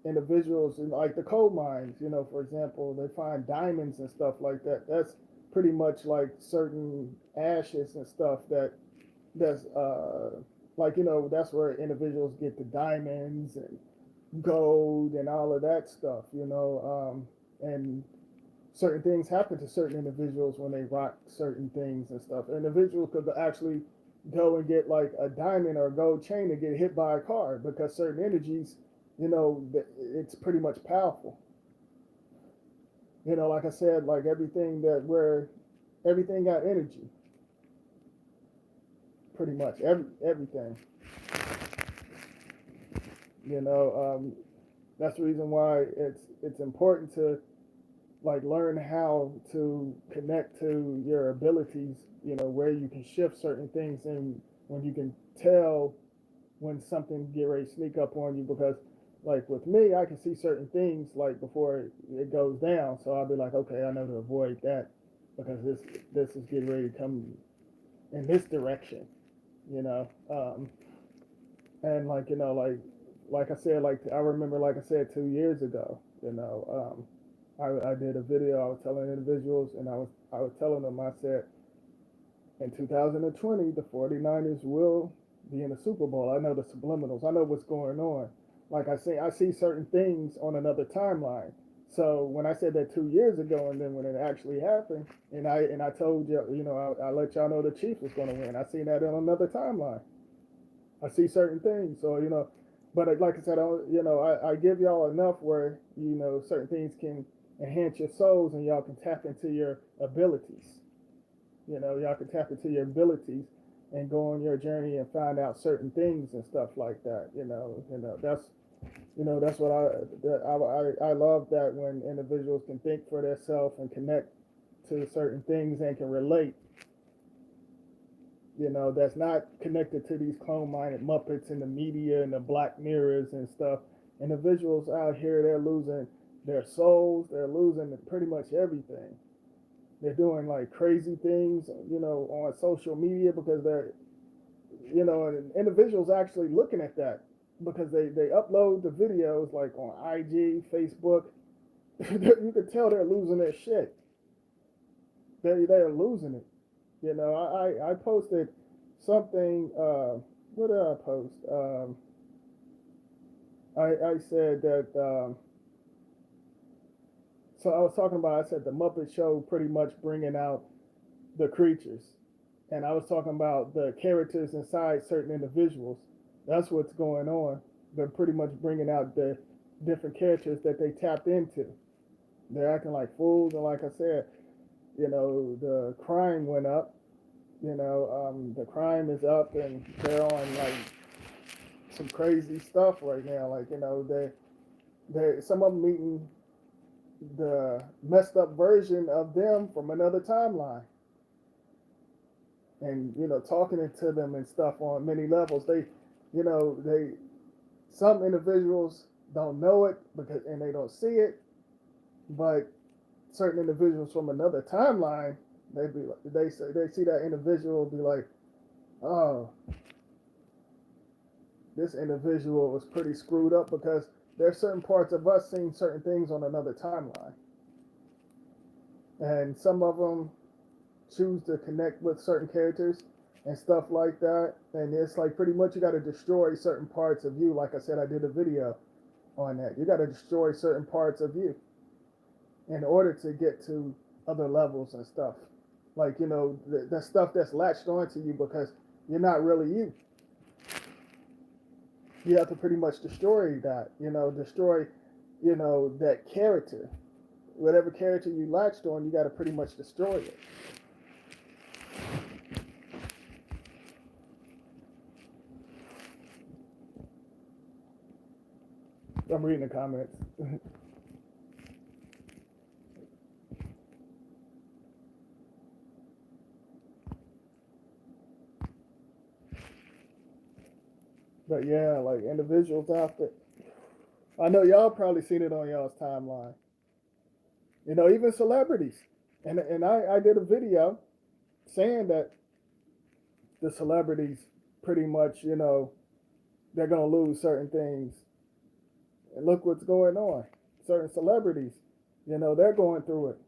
individuals in like the coal mines, for example, they find diamonds and stuff like that. That's pretty much like certain ashes and stuff that's like that's where individuals get the diamonds and gold and all of that stuff, and certain things happen to certain individuals when they rock certain things and stuff. Individuals could actually go and get like a diamond or a gold chain and get hit by a car because certain energies, it's pretty much powerful. Like I said, like everything that where everything got energy, pretty much everything. You know, that's the reason why it's important to like learn how to connect to your abilities, where you can shift certain things and when you can tell when something get ready to sneak up on you because like with me I can see certain things like before it goes down, so I'll be like, okay, I know to avoid that because this is getting ready to come in this direction, you know and like like I said, like I remember, like I said 2 years ago, I did a video. I was telling individuals, and I was telling them. I said, in 2020, the 49ers will be in the Super Bowl. I know the subliminals. I know what's going on. Like I see certain things on another timeline. So when I said that 2 years ago, and then when it actually happened, and I told you, I let y'all know the Chiefs was going to win. I seen that on another timeline. I see certain things. So but like I said, I give y'all enough where certain things can enhance your souls, and y'all can tap into your abilities. Y'all can tap into your abilities and go on your journey and find out certain things and stuff like that. That's what I love that when individuals can think for themselves and connect to certain things and can relate. That's not connected to these clone-minded Muppets in the media and the Black Mirrors and stuff. Individuals out here, they're losing their souls. They're losing pretty much everything. They're doing like crazy things, on social media because and individuals actually looking at that because they upload the videos like on IG, Facebook. You can tell they're losing their shit. They're losing it. I posted something. What did I post? I said that. So I was talking about. I said the Muppet Show pretty much bringing out the creatures, and I was talking about the characters inside certain individuals. That's what's going on. They're pretty much bringing out the different characters that they tapped into. They're acting like fools, and like I said, the crime went up. The crime is up, and they're on like some crazy stuff right now. Like they some of them meeting the messed up version of them from another timeline, and talking to them and stuff on many levels. They some individuals don't know it because and they don't see it, but certain individuals from another timeline, they see that individual be like, oh, this individual was pretty screwed up because there's certain parts of us seeing certain things on another timeline, and some of them choose to connect with certain characters and stuff like that. And it's like pretty much you got to destroy certain parts of you. Like I said, I did a video on that. You got to destroy certain parts of you in order to get to other levels and stuff. Like, the stuff that's latched onto you because you're not really you. You have to pretty much destroy that, destroy, that character. Whatever character you latched on, you got to pretty much destroy it. I'm reading the comments. But yeah, like individuals out there. I know y'all probably seen it on y'all's timeline. Even celebrities. And I did a video saying that the celebrities pretty much, they're gonna lose certain things. And look what's going on. Certain celebrities, they're going through it.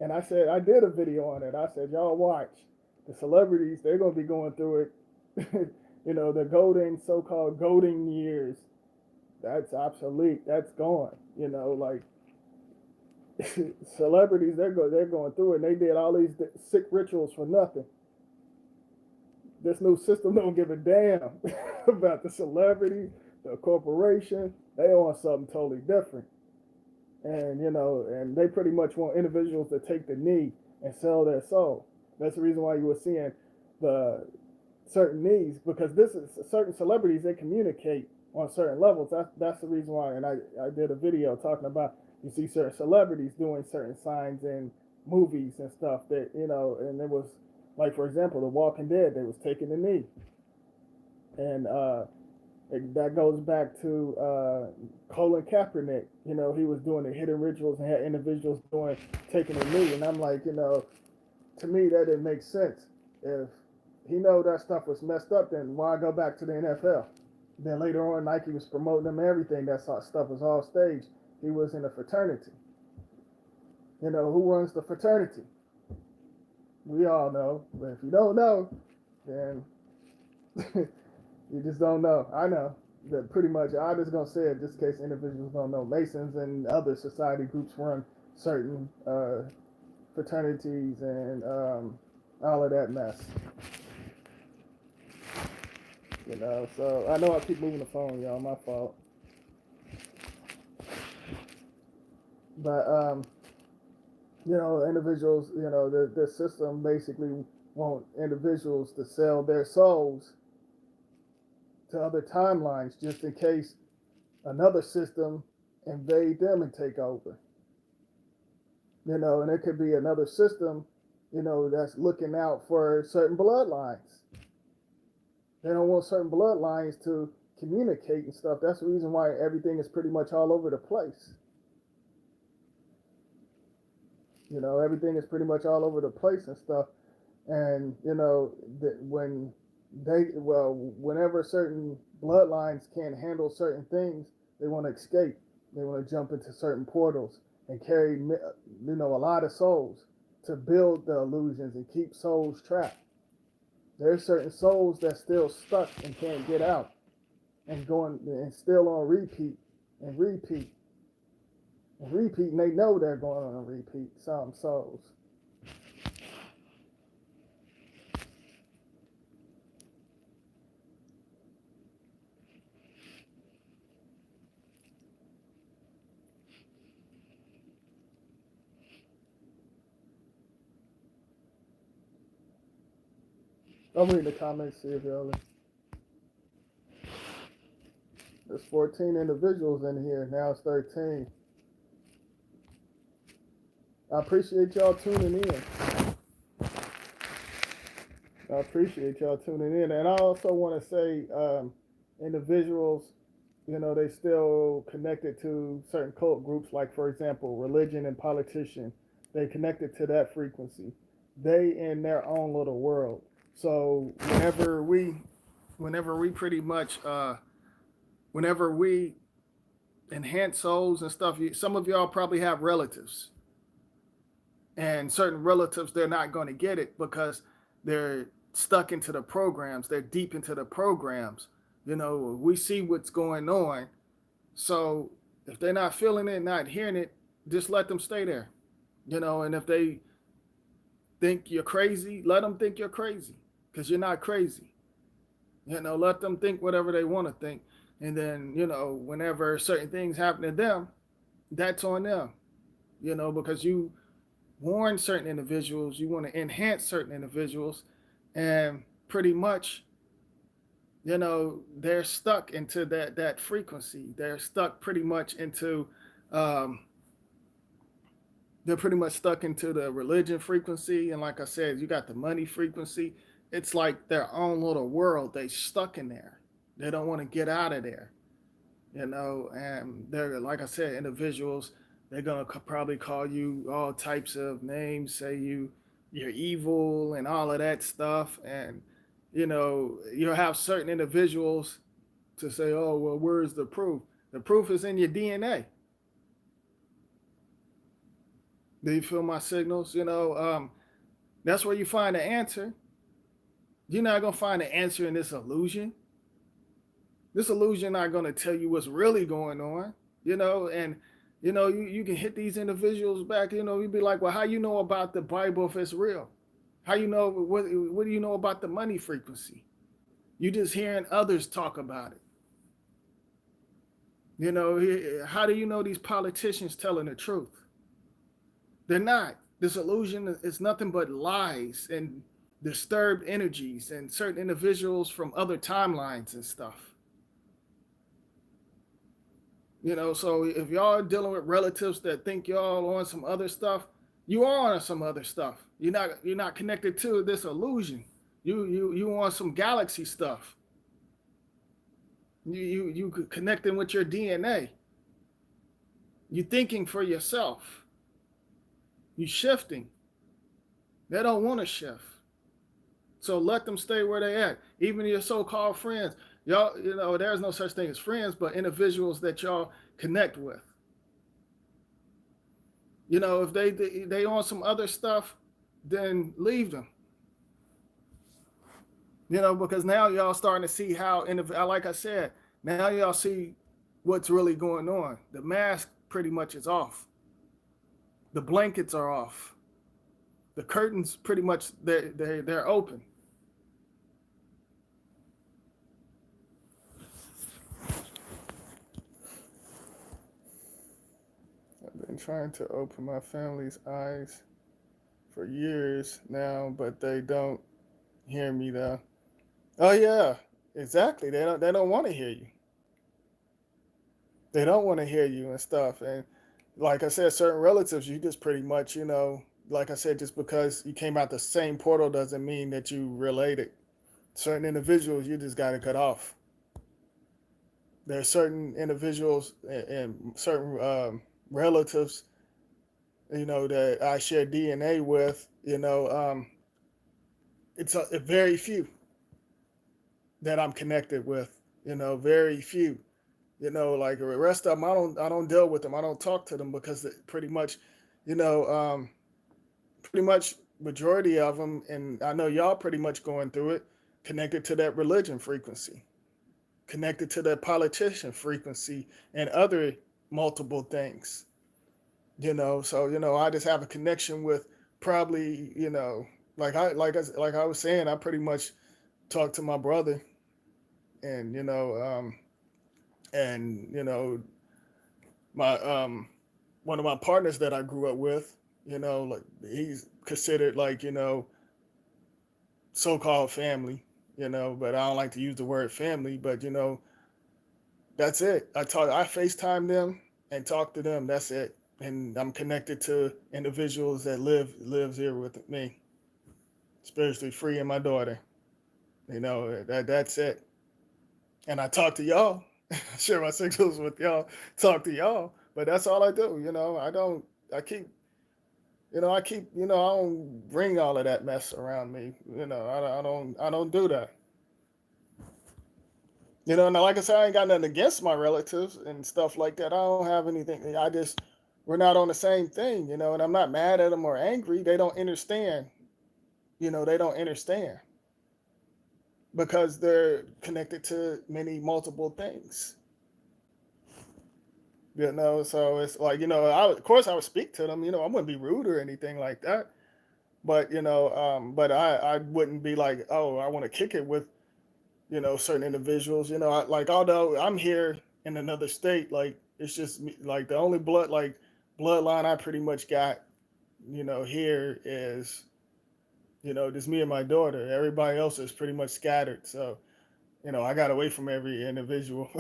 And I said I did a video on it. I said, y'all watch. The celebrities, they're gonna be going through it. The so-called golden years, that's obsolete. That's gone. Like celebrities, they're going through it. And they did all these sick rituals for nothing. This new system don't give a damn about the celebrity, the corporation. They want something totally different. And and they pretty much want individuals to take the knee and sell their soul. That's the reason why you were seeing the certain needs, because this is certain celebrities, they communicate on certain levels. That's the reason why. And I did a video talking about, you see certain celebrities doing certain signs in movies and stuff that and it was like, for example, The Walking Dead, they was taking the knee, and that goes back to Colin Kaepernick. He was doing the hidden rituals and had individuals taking the knee, and I'm like, to me that didn't make sense. If he know that stuff was messed up, then why go back to the NFL? Then later on, Nike was promoting them and everything. That stuff was all staged. He was in a fraternity. Who runs the fraternity? We all know. But if you don't know, then you just don't know. I know that pretty much. I'm just gonna say it just in case individuals don't know. Masons and other society groups run certain fraternities and all of that mess. So I know I keep moving the phone, y'all. My fault. But individuals, the system basically want individuals to sell their souls to other timelines just in case another system invade them and take over. And it could be another system, that's looking out for certain bloodlines. They don't want certain bloodlines to communicate and stuff. That's the reason why everything is pretty much all over the place. Everything is pretty much all over the place and stuff. And, whenever certain bloodlines can't handle certain things, they want to escape. They want to jump into certain portals and carry, a lot of souls to build the illusions and keep souls trapped. There's certain souls that's still stuck and can't get out and going and still on repeat and repeat and repeat, and they know they're going on a repeat. Some souls. I'm reading the comments, see if y'all. There's 14 individuals in here. Now it's 13. I appreciate y'all tuning in. I appreciate y'all tuning in. And I also want to say, individuals, they still connected to certain cult groups, like, for example, religion and politician. They connected to that frequency. They in their own little world. So whenever we pretty much, whenever we enhance souls and stuff, some of y'all probably have relatives, and certain relatives, they're not going to get it because they're stuck into the programs. They're deep into the programs. We see what's going on. So if they're not feeling it, not hearing it, just let them stay there. And if they think you're crazy, let them think you're crazy, because you're not crazy. Let them think whatever they want to think. And then, whenever certain things happen to them, that's on them, because you warn certain individuals, you want to enhance certain individuals, and pretty much, they're stuck into that frequency. They're stuck pretty much into, they're pretty much stuck into the religion frequency. And like I said, you got the money frequency. It's like their own little world. They stuck in there. They don't want to get out of there, and they're, like I said, individuals. They're gonna probably call you all types of names, say you're evil and all of that stuff. And you'll have certain individuals to say, oh, well, where's the proof? The proof is in your DNA. Do you feel my signals? That's where you find the answer. You're not gonna find the answer in this illusion. This illusion not gonna tell you what's really going on. And you can hit these individuals back. You'd be like, well, how you know about the Bible if it's real? How you know, what do you know about the money frequency? You just hearing others talk about it. How do you know these politicians telling the truth? They're not. This illusion is nothing but lies and disturbed energies and certain individuals from other timelines and stuff. So if y'all are dealing with relatives that think y'all on some other stuff, you are on some other stuff. You're not connected to this illusion. You on some galaxy stuff. You connecting with your DNA. You thinking for yourself. You shifting. They don't want to shift. So let them stay where they at. Even your so-called friends. Y'all, there's no such thing as friends, but individuals that y'all connect with. If they on some other stuff, then leave them. Because now y'all starting to see how, like I said, now y'all see what's really going on. The mask pretty much is off. The blankets are off. The curtains pretty much they're open. I've been trying to open my family's eyes for years now, but they don't hear me though. Oh yeah, exactly. They don't want to hear you. They don't want to hear you and stuff. And like I said, certain relatives, you just pretty much, like I said, just because you came out the same portal doesn't mean that you related. Certain individuals, you just got to cut off. There are certain individuals and certain relatives, that I share DNA with. It's a very few that I'm connected with. Very few. Like the rest of them, I don't deal with them. I don't talk to them because pretty much, pretty much majority of them, and I know y'all pretty much going through it, connected to that religion frequency, connected to that politician frequency, and other multiple things. So I just have a connection with probably, like I was saying, I pretty much talk to my brother, and and my one of my partners that I grew up with, like he's considered like, so-called family, but I don't like to use the word family, but that's it. I FaceTime them and talk to them. That's it. and I'm connected to individuals that lives here with me, spiritually free, and my daughter. That's it. And I talk to y'all, share my signals with y'all, talk to y'all. But that's all I do. I don't. I keep. I keep. I don't bring all of that mess around me. I don't. I don't do that. And like I said, I ain't got nothing against my relatives and stuff like that. I don't have anything. I just we're not on the same thing. And I'm not mad at them or angry. They don't understand. They don't understand because they're connected to many multiple things. So it's like of course I would speak to them. I wouldn't be rude or anything like that. But but I wouldn't be like, oh, I want to kick it with certain individuals. Like although I'm here in another state, like it's just like the only bloodline I pretty much got here is just me and my daughter. Everybody else is pretty much scattered. So I got away from every individual.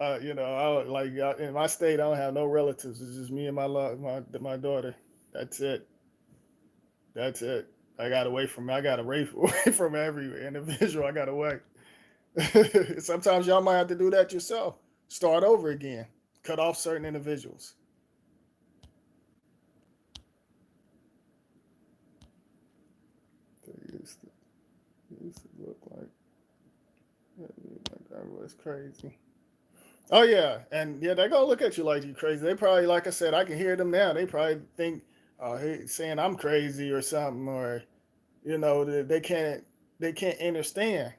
In my state, I don't have no relatives. It's just me and my daughter. That's it. That's it. I got away from every individual. I got away. Sometimes y'all might have to do that yourself. Start over again. Cut off certain individuals. They used to look like that was crazy. Oh yeah, and yeah, they're gonna look at you like you crazy. They probably, like I said, I can hear them now. They probably think, hey, saying I'm crazy or something, or they can't understand.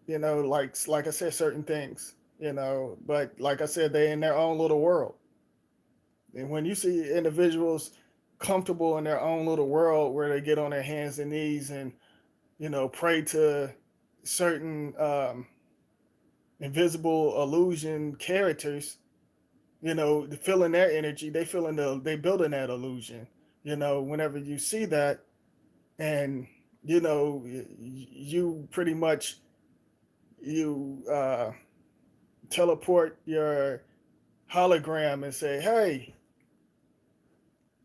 Like I said, certain things. But like I said, they in their own little world. And when you see individuals comfortable in their own little world, where they get on their hands and knees and pray to certain invisible illusion characters, feeling their energy, they building that illusion. Whenever you see that, and you pretty much you teleport your hologram and say, hey,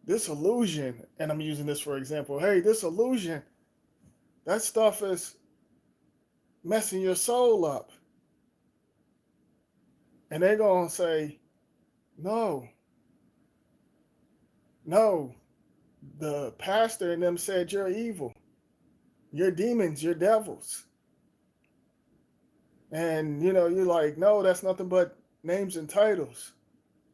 this illusion, and I'm using this for example, hey, this illusion, that stuff is messing your soul up. And they're gonna say, no, no, the pastor and them said you're evil, you're demons, you're devils. And you're like, no, that's nothing but names and titles.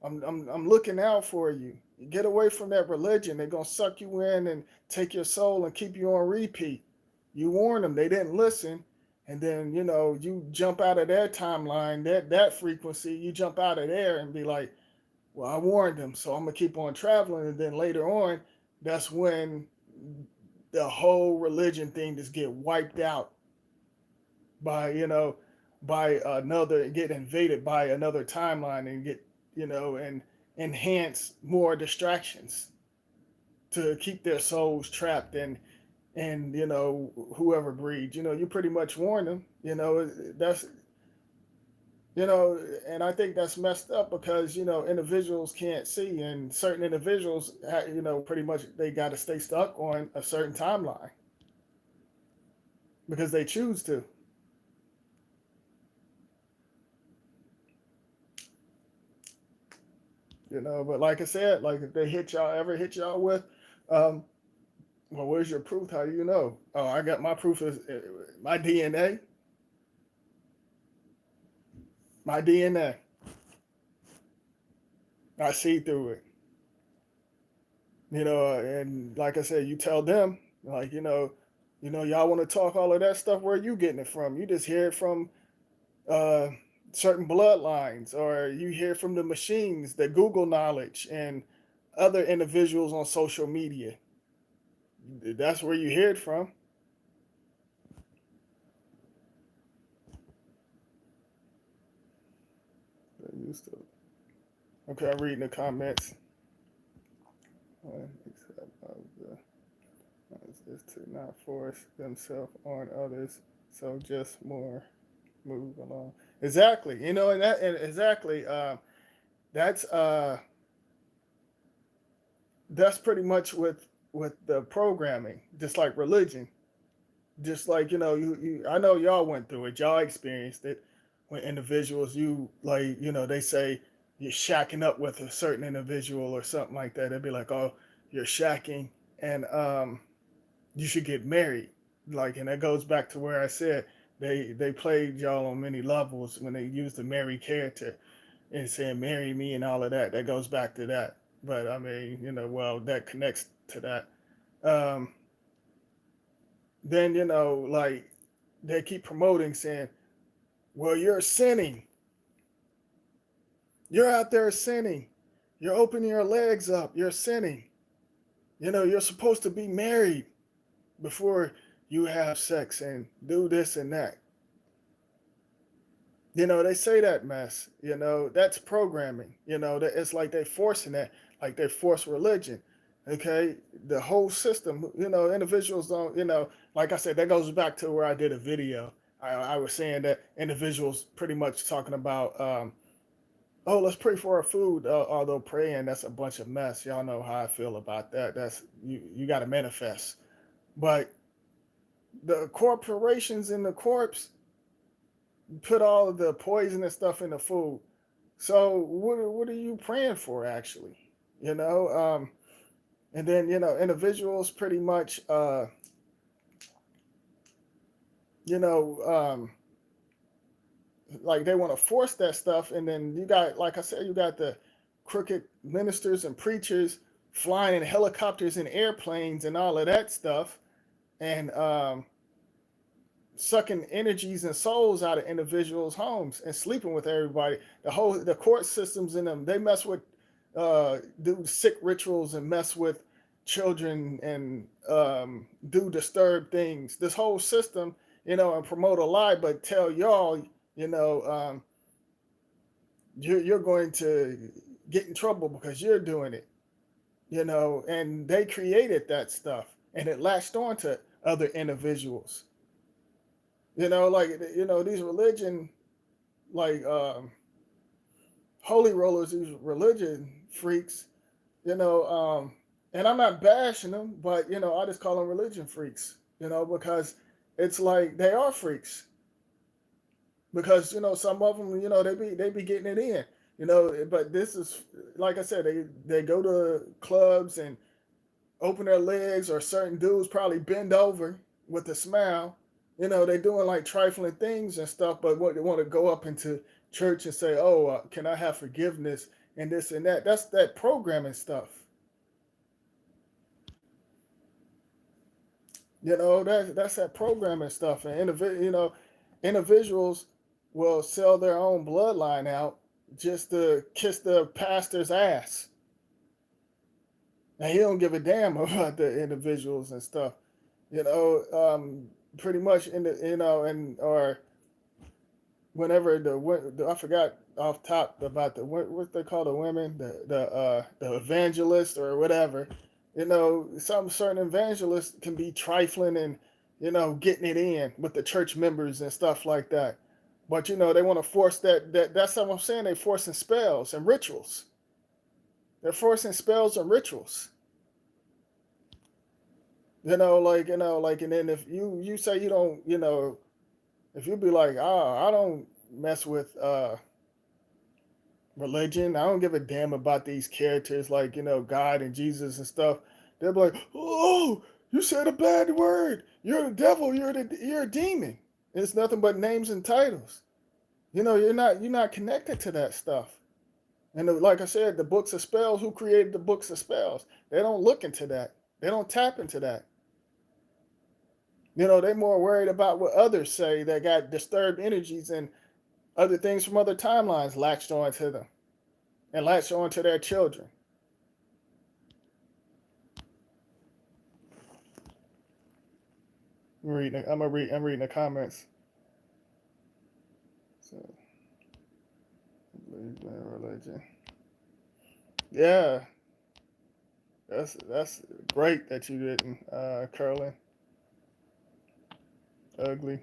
I'm looking out for you. You get away from that religion. They're gonna suck you in and take your soul and keep you on repeat. You warn them, they didn't listen, and then you jump out of their timeline, that frequency. You jump out of there and be like, well, I warned them, so I'm gonna keep on traveling. And then later on, that's when the whole religion thing just get wiped out by get invaded by another timeline and get and enhance more distractions to keep their souls trapped and whoever breeds. You pretty much warn them. That's and I think that's messed up because individuals can't see, and certain individuals pretty much they got to stay stuck on a certain timeline because they choose to. But like I said, like if they hit y'all with, um, well, where's your proof? How do you know? Oh, I got my proof is my DNA. My DNA. I see through it. And like I said, you tell them, like, y'all want to talk all of that stuff. Where are you getting it from? You just hear it from uh, certain bloodlines, or you hear from the machines, the Google knowledge, and other individuals on social media. That's where you hear it from. They used to. Okay, I'm reading the comments. Except of the is to not force themselves on others, so just more move along. Exactly, and exactly. That's that's pretty much with the programming, just like religion. Just like, I know y'all went through it, y'all experienced it. When individuals, they say you're shacking up with a certain individual or something like that, they'd be like, oh, you're shacking, and you should get married. Like, and that goes back to where I said they played y'all on many levels when they used the Mary character and saying marry me and all of that. That goes back to that. But I mean, well, that connects to that. um then, like, they keep promoting, saying, well, you're sinning, you're out there sinning, you're opening your legs up, you're sinning, you're supposed to be married before you have sex and do this and that. They say that mess, that's programming, that it's like they forcing that, like they force religion. Okay. The whole system, individuals don't, like I said, that goes back to where I did a video. I was saying that individuals pretty much talking about, oh, let's pray for our food. Although praying, that's a bunch of mess. Y'all know how I feel about that. That's you got to manifest. But the corporations in the corpse put all of the poisonous stuff in the food. So what are you praying for, actually? You know, and then, individuals pretty much, you know, like they want to force that stuff, and then you got, like I said, you got the crooked ministers and preachers flying in helicopters and airplanes and all of that stuff, and sucking energies and souls out of individuals' homes and sleeping with everybody. The court systems in them, they mess with, do sick rituals and mess with children, and do disturbed things. This whole system, and promote a lie, but tell y'all, you know, you're going to get in trouble because you're doing it. And they created that stuff, and it latched on to other individuals. Like, these religion, like, holy rollers, these religion freaks, you know, and I'm not bashing them, but I just call them religion freaks, because it's like they are freaks. Because some of them, they be getting it in, but this is, like I said, they go to clubs and open their legs, or certain dudes probably bend over with a smile. They doing like trifling things and stuff, but what they want to go up into church and say, "Oh, can I have forgiveness?" and this and that. That's that programming stuff. That's that programming stuff. And individuals will sell their own bloodline out just to kiss the pastor's ass, and he don't give a damn about the individuals and stuff. Pretty much in the, and or whenever I forgot off top about what they call the women, the evangelists or whatever. Some certain evangelists can be trifling and getting it in with the church members and stuff like that. But they want to force that's what I'm saying. They're forcing spells and rituals. They're forcing spells and rituals. Like, and then if you say you don't, if you be like, oh, I don't mess with religion, I don't give a damn about these characters like, God and Jesus and stuff. They'll be like, oh, you said a bad word. You're the devil. You're a demon. It's nothing but names and titles. You're not connected to that stuff. And like I said, the books of spells. Who created the books of spells? They don't look into that. They don't tap into that. They're more worried about what others say that got disturbed energies and other things from other timelines latched onto them and latched onto their children. I'm reading the comments. So, religion. Yeah, that's great that you didn't, Curlin. Ugly.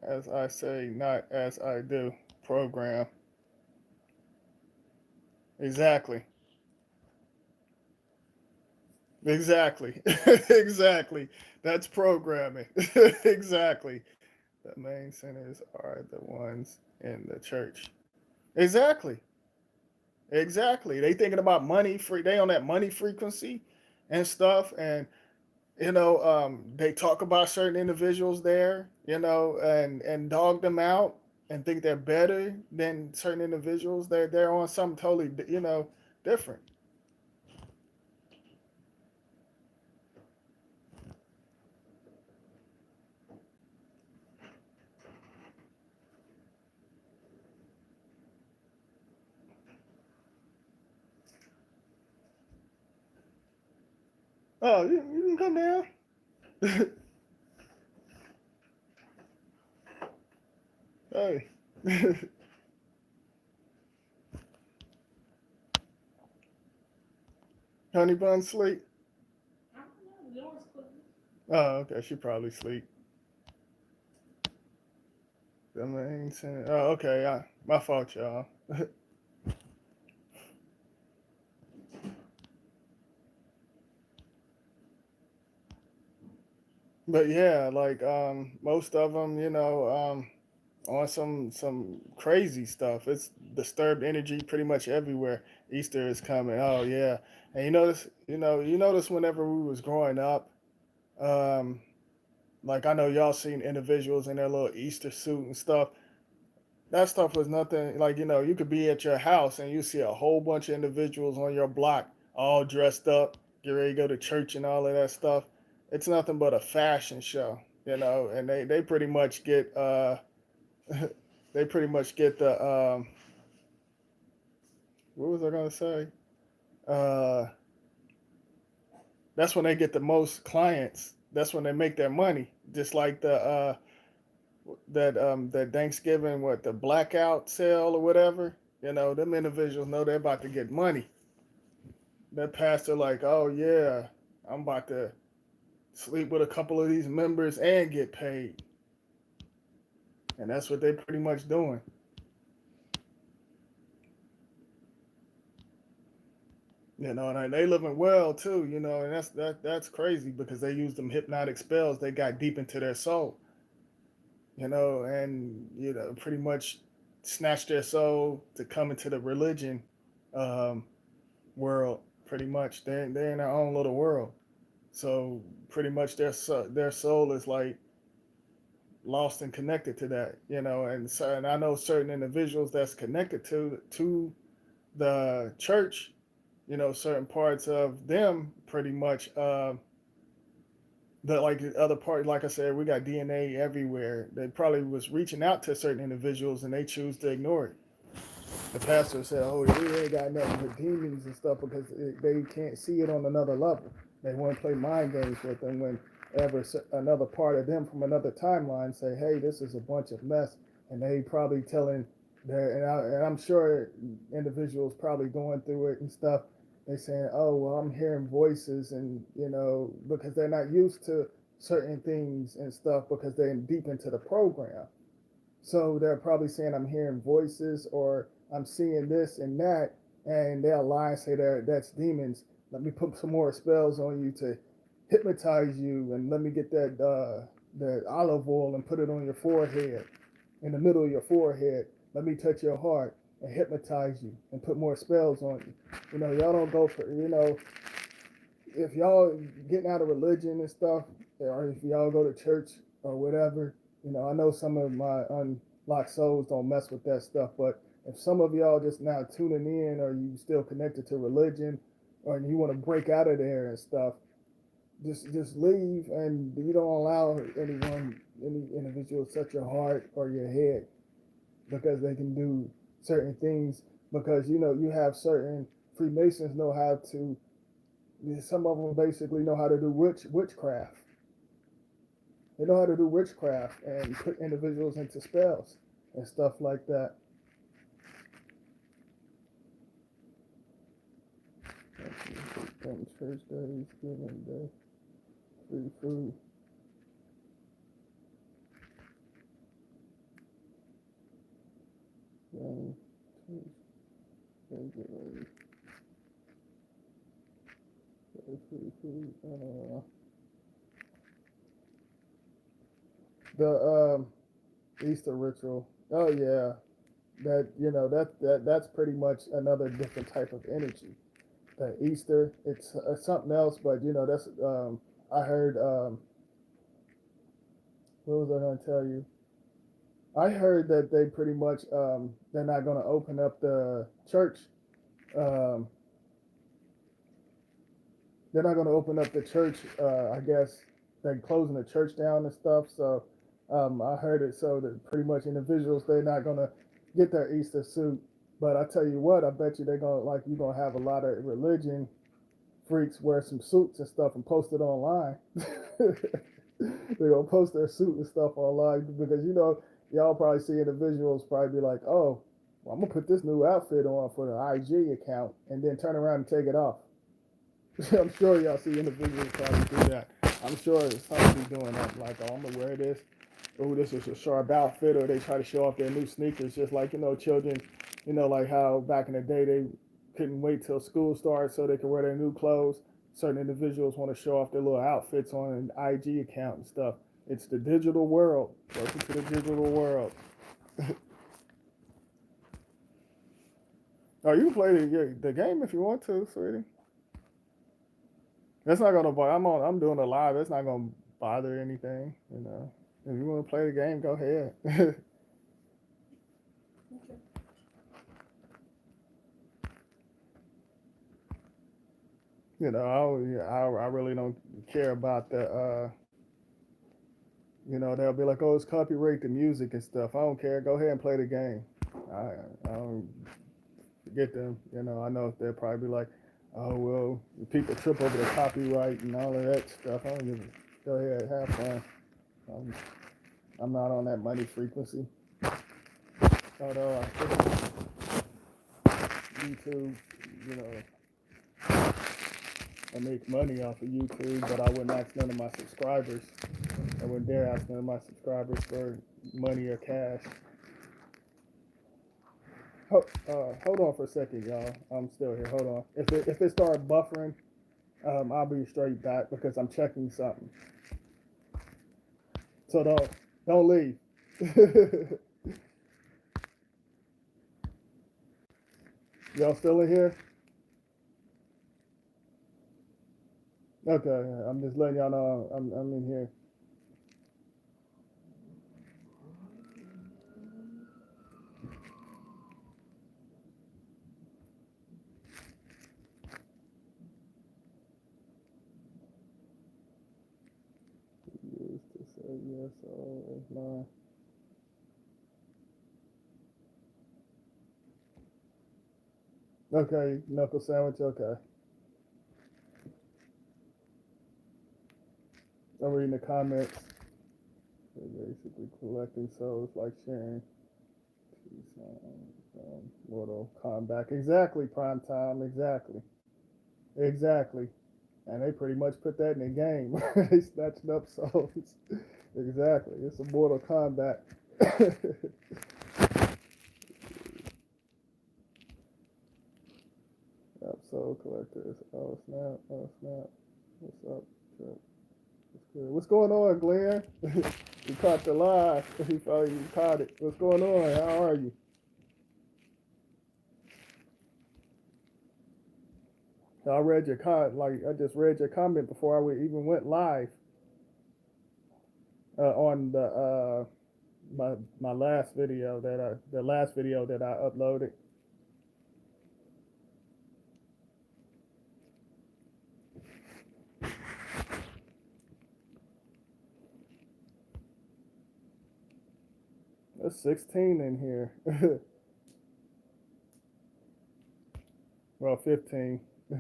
As I say, not as I do. Program. Exactly. Exactly. Exactly. That's programming. Exactly. The main sinners are the ones in the church. Exactly. Exactly. They thinking about money free. They on that money frequency and stuff. And they talk about certain individuals there, and dog them out and think they're better than certain individuals. They're on something totally, different. Oh, you can come down. Hey. Honey bun sleep. Oh, okay. She probably sleep. The main center. Oh, okay. My fault, y'all. But yeah, like most of them, on some crazy stuff. It's disturbed energy pretty much everywhere. Easter is coming. Oh yeah, and you notice whenever we was growing up, um, like I know y'all seen individuals in their little Easter suit and stuff. That stuff was nothing like you could be at your house and you see a whole bunch of individuals on your block all dressed up, get ready to go to church and all of that stuff. It's nothing but a fashion show, and they pretty much get they pretty much get the what was I gonna say? Uh, that's when they get the most clients. That's when they make their money. Just like that Thanksgiving, what, the blackout sale or whatever. Them individuals know they're about to get money. That pastor like, oh yeah, I'm about to sleep with a couple of these members and get paid, and that's what they're pretty much doing. And they living well too. And that's crazy because they use them hypnotic spells. They got deep into their soul. And pretty much snatch their soul to come into the religion um, world. Pretty much, they're in their own little world. So pretty much their soul is like lost and connected to that. And I know certain individuals that's connected to the church. Certain parts of them pretty much. The like the other part, like I said, we got DNA everywhere. They probably was reaching out to certain individuals and they choose to ignore it. The pastor said, "Oh, we ain't got nothing with demons and stuff because they can't see it on another level. They want to play mind games with them whenever another part of them from another timeline say, hey, this is a bunch of mess,' and they probably telling and I'm sure individuals probably going through it and stuff. They saying, oh, well, I'm hearing voices, and because they're not used to certain things and stuff because they're deep into the program. So they're probably saying I'm hearing voices or I'm seeing this and that, and they'll lie and say that's demons. Let me put some more spells on you to hypnotize you, and let me get that olive oil and put it on your forehead, in the middle of your forehead. Let me touch your heart and hypnotize you and put more spells on you. Y'all don't go for if y'all getting out of religion and stuff, or if y'all go to church or whatever, I know some of my unlocked souls don't mess with that stuff, but if some of y'all just now tuning in, or you still connected to religion, or you want to break out of there and stuff, just leave, and you don't allow any individual to touch your heart or your head because they can do certain things. Because you have certain Freemasons know how to. Some of them basically know how to do witchcraft. They know how to do witchcraft and put individuals into spells and stuff like that. Church days, giving day, free food. The Easter ritual. Oh yeah, that's pretty much another different type of energy. The Easter, it's something else, but that's I heard. What was I going to tell you? I heard that they pretty much they're not going to open up the church. Um, they're not going to open up the church. I guess they're closing the church down and stuff. So I heard it so that pretty much individuals they're not going to get their Easter suit. But I tell you what, I bet you they're gonna like you're gonna have a lot of religion freaks wear some suits and stuff and post it online. They're gonna post their suit and stuff online because y'all probably see individuals probably be like, oh, well, I'm gonna put this new outfit on for the IG account and then turn around and take it off. I'm sure y'all see individuals probably do that. I'm sure somebody doing that, like, oh, I'm gonna wear this. Oh, this is a sharp outfit, or they try to show off their new sneakers, just like children. Like how back in the day they couldn't wait till school starts so they could wear their new clothes. Certain individuals want to show off their little outfits on an IG account and stuff. It's the digital world. Welcome to the digital world. Oh, you can play the game if you want to, sweetie. That's not gonna bother. I'm doing a live. It's not gonna bother anything. If you want to play the game, go ahead. Okay. I really don't care about they'll be like, oh, it's copyright the music and stuff. I don't care. Go ahead and play the game. I don't get them. I know if they'll probably be like, oh, well, people trip over the copyright and all of that stuff. I don't give a, go ahead, have fun. I'm not on that money frequency. Although I think YouTube, I make money off of YouTube, but I wouldn't ask none of my subscribers. I wouldn't dare ask none of my subscribers for money or cash. Hold on for a second, y'all. I'm still here. Hold on. If it starts buffering, I'll be straight back because I'm checking something. So don't leave. Y'all still in here? Okay, I'm just letting y'all know I'm in here. Used to say yes, always lie. Okay, knuckle sandwich. Okay, I'm reading the comments. They're basically collecting souls like sharing. Mortal Kombat. Exactly, prime time. Exactly. And they pretty much put that in the game. They snatched up souls. Exactly. It's a Mortal Kombat. Yep, soul collectors. Oh snap. Oh snap. What's up? What's good? What's going on, Glenn? You caught the live. He probably caught it. What's going on? How are you? I read your I just read your comment before I even went live on the my last video the last video that I uploaded. There's 16 in here. Well, 15. I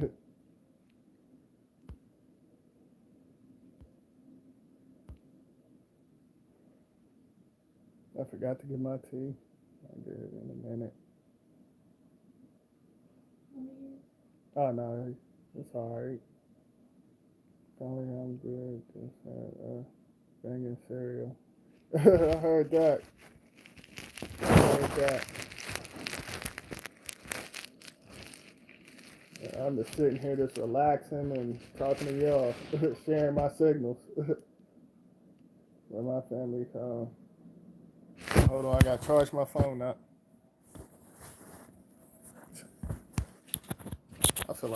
forgot to get my tea. I'll get it in a minute. Oh no, it's alright. Probably I'm good. Just had banging cereal. I heard that. I heard that. I'm just sitting here just relaxing and talking to y'all, sharing my signals with my family. Hold on, I gotta charge my phone up. I feel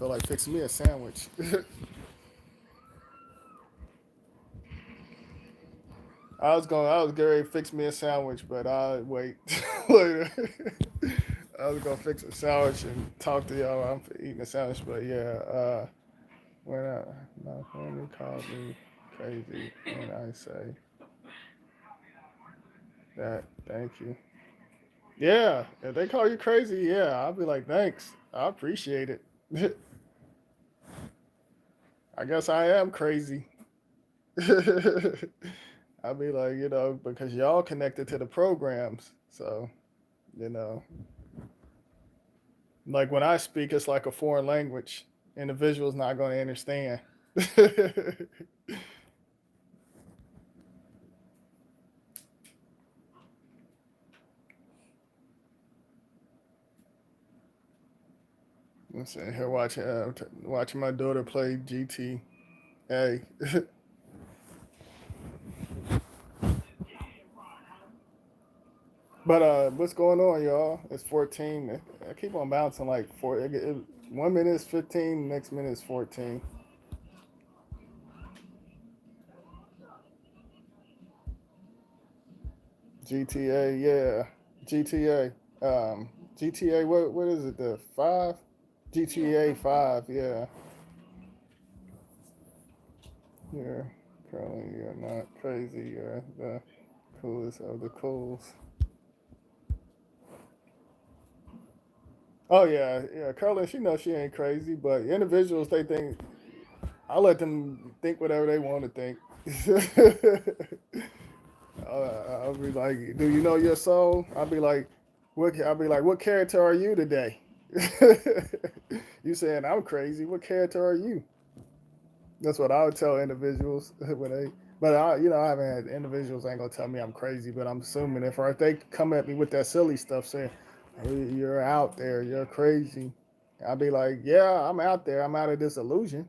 like fixing me a sandwich. I was getting ready to fix me a sandwich, but I'll wait later. I was gonna fix a sandwich and talk to y'all while I'm eating a sandwich, but yeah, when my family calls me crazy and I say that, thank you. Yeah, if they call you crazy, yeah, I'll be like, thanks, I appreciate it. I guess I am crazy. I'll be like, because y'all connected to the programs, so you know, like when I speak, it's like a foreign language. Individual's not going to understand. I'm sitting here watching my daughter play GTA. But what's going on, y'all? It's 14. I keep on bouncing like 1 minute is 15, next minute is 14. GTA, yeah, GTA. GTA. What is it? The five? GTA 5. Yeah, yeah. Probably you're not crazy. You're the coolest of the cools. Oh yeah, yeah. Carla, she knows she ain't crazy, but individuals they think I let them think whatever they want to think. I'll be like, "Do you know your soul?" I'll be like, "What?" I'll be like, "What character are you today?" You saying I'm crazy? What character are you? That's what I would tell individuals when they. But I haven't had individuals ain't gonna tell me I'm crazy. But I'm assuming if they come at me with that silly stuff, saying you're out there, you're crazy, I'll be like, yeah, I'm out there. I'm out of this illusion.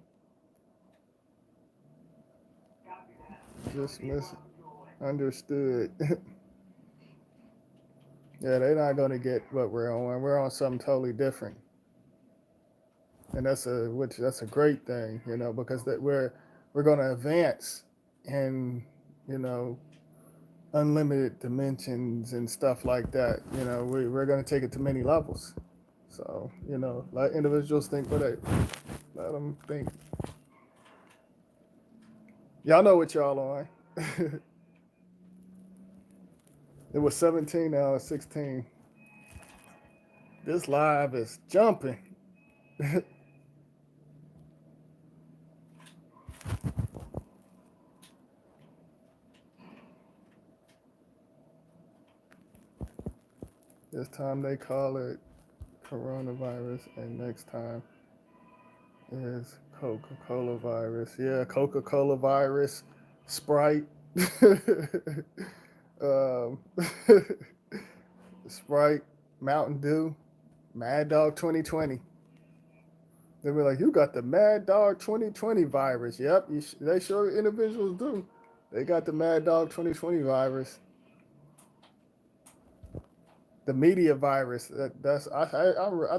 Just misunderstood. Yeah, they're not gonna get what we're on. We're on something totally different, and that's a great thing, because that we're gonna advance and you know unlimited dimensions and stuff like that. We're gonna take it to many levels. So let individuals think what they let them think. Y'all know what y'all on. It was 17, now it's 16. This live is jumping. This time they call it coronavirus, and next time is Coca-Cola virus. Yeah, Coca-Cola virus, Sprite, um, Sprite, Mountain Dew, Mad Dog 2020. They were like, "You got the Mad Dog 2020 virus." Yep, they sure individuals do. They got the Mad Dog 2020 virus. The media virus. That's I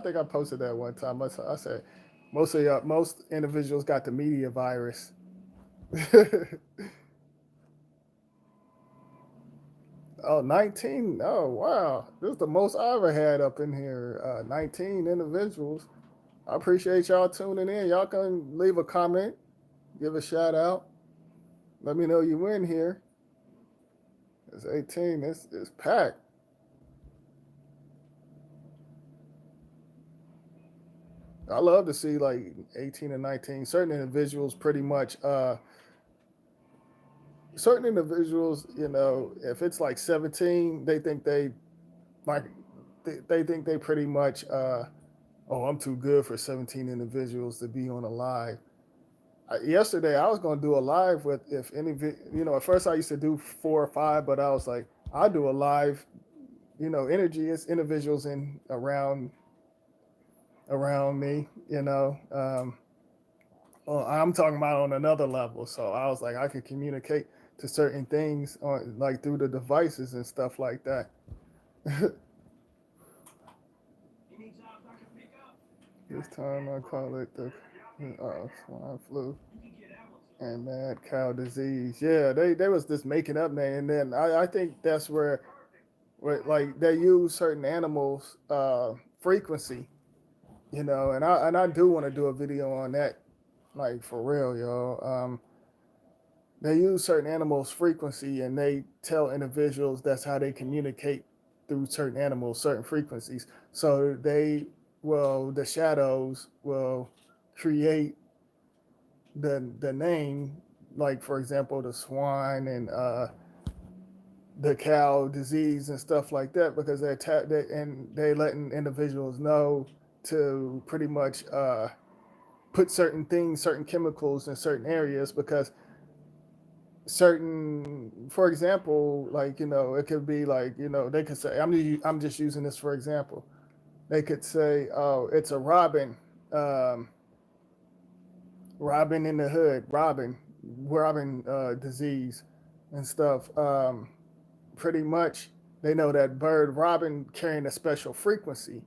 think I posted that one time. I said most individuals got the media virus. Oh, 19. Oh, wow. This is the most I ever had up in here. 19 individuals. I appreciate y'all tuning in. Y'all can leave a comment, give a shout out. Let me know you in here. It's 18. It's packed. I love to see like 18 and 19. Certain individuals, if it's like 17, they think like they think they pretty much oh, I'm too good for 17 individuals to be on a live. Yesterday I was going to do a live with if any at first I used to do 4 or 5, but I was like I'll do a live energy is individuals in around around me, you know. Well, I'm talking about on another level. So I was like, I could communicate to certain things on like through the devices and stuff like that. This time I call it the swine flu and mad cow disease. Yeah, they was just making up name, and then I think that's where like they use certain animals frequency, you know, and I do want to do a video on that, like for real, yo. They use certain animals frequency, and they tell individuals that's how they communicate through certain animals, certain frequencies. So the shadows will create the name, like for example, the swine and the cow disease and stuff like that, because and they letting individuals know to pretty much put certain things, certain chemicals in certain areas, because certain, for example, like, you know, it could be like, you know, they could say, I'm just using this for example. They could say, oh, it's a um, robin in the hood, robin disease and stuff. Pretty much, they know that bird robin carrying a special frequency,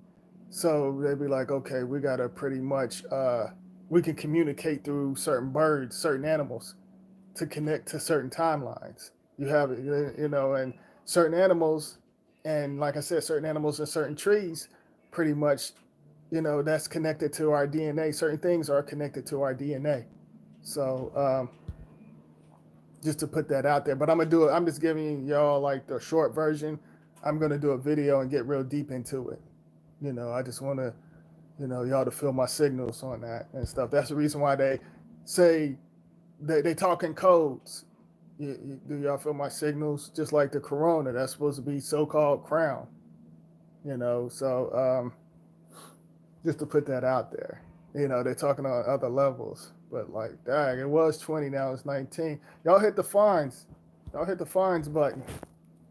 so they'd be like, okay, we gotta pretty much we can communicate through certain birds, certain animals, to connect to certain timelines. You have it, you know, and certain animals, and like I said, certain animals and certain trees, pretty much, you know, that's connected to our DNA. Certain things are connected to our DNA. So just to put that out there, but I'm gonna do it. I'm just giving y'all like the short version. I'm gonna do a video and get real deep into it. You know, I just want to, you know, y'all to feel my signals on that and stuff. That's the reason why they say they talk in codes. Do y'all feel my signals? Just like the corona, that's supposed to be so-called crown. You know, so just to put that out there. You know, they're talking on other levels, but like, dang, it was 20, now it's 19. Y'all hit the fines. Y'all hit the fines button.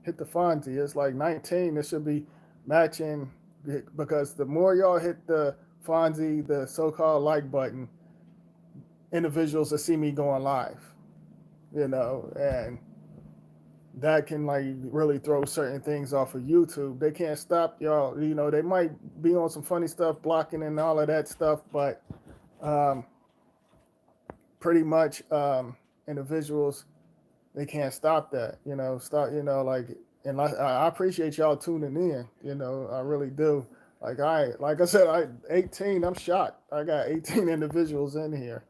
Hit the Fonzie. It's like 19. It should be matching, because the more y'all hit the Fonzie, the so-called like button, individuals will see me going live. You know, and that can like really throw certain things off of YouTube. They can't stop y'all. You know, they might be on some funny stuff, blocking and all of that stuff, but um, pretty much individuals, they can't stop that. You know, stop. You know, like, and I appreciate y'all tuning in. You know, I really do. Like I said, 18. I'm shocked. I got 18 individuals in here.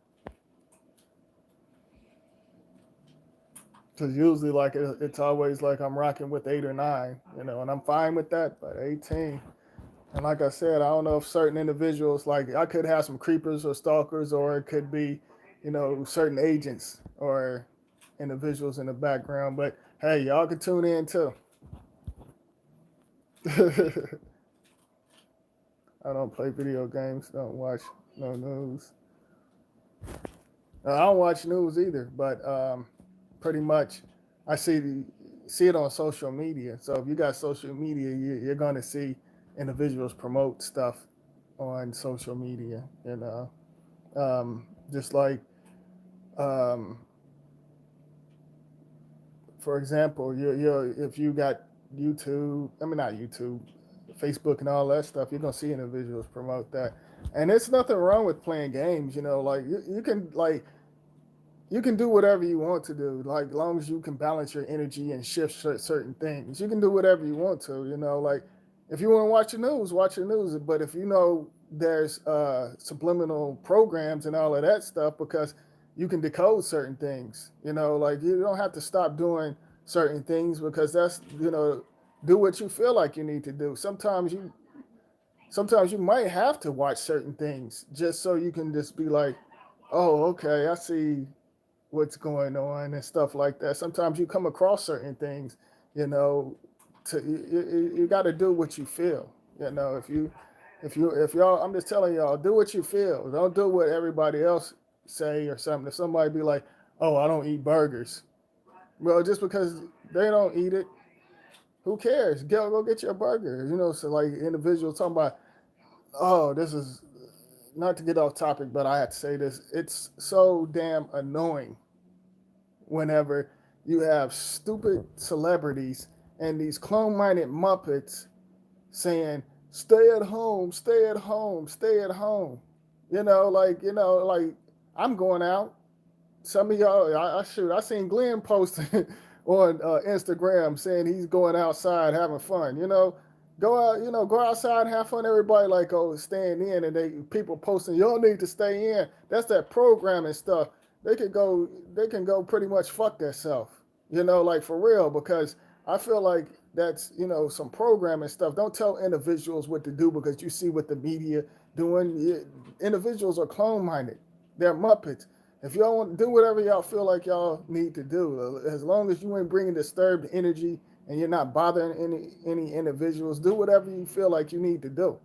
Because usually, like, it's always like I'm rocking with 8 or 9, you know, and I'm fine with that. But 18, and like I said, I don't know if certain individuals, like, I could have some creepers or stalkers, or it could be, you know, certain agents or individuals in the background. But hey, y'all can tune in too. I don't play video games. Don't watch no news. I don't watch news either, but pretty much I see it on social media. So if you got social media, you're going to see individuals promote stuff on social media. You know, just like um, for example, you if you got YouTube, I mean not YouTube, Facebook and all that stuff, you're gonna see individuals promote that. And there's nothing wrong with playing games. You know, like you can like you can do whatever you want to do, like as long as you can balance your energy and shift certain things. You can do whatever you want to, you know, like if you want to watch the news. But if you know there's subliminal programs and all of that stuff, because you can decode certain things, you know, like you don't have to stop doing certain things, because that's, you know, do what you feel like you need to do. Sometimes you might have to watch certain things just so you can just be like, oh, okay, I see what's going on and stuff like that. Sometimes you come across certain things, you know, you got to do what you feel. You know, if y'all, I'm just telling y'all, do what you feel. Don't do what everybody else say or something. If somebody be like, oh, I don't eat burgers, well, just because they don't eat it, who cares? Go get your burger. You know, so like individuals talking about, oh, this is not to get off topic, but I have to say this. It's so damn annoying whenever you have stupid celebrities and these clone-minded Muppets saying, "Stay at home, stay at home, stay at home." Like I'm going out. Some of y'all, I seen Glenn post on Instagram saying he's going outside having fun. Go out, go outside and have fun. Everybody like, oh, staying in, and they people posting, y'all need to stay in. That's that programming stuff. They can go pretty much fuck themselves. Like for real, because I feel like that's some programming stuff. Don't tell individuals what to do because you see what the media doing. Individuals are clone minded. They're Muppets. If y'all want to do whatever y'all feel like y'all need to do, as long as you ain't bringing disturbed energy and you're not bothering any individuals, do whatever you feel like you need to do.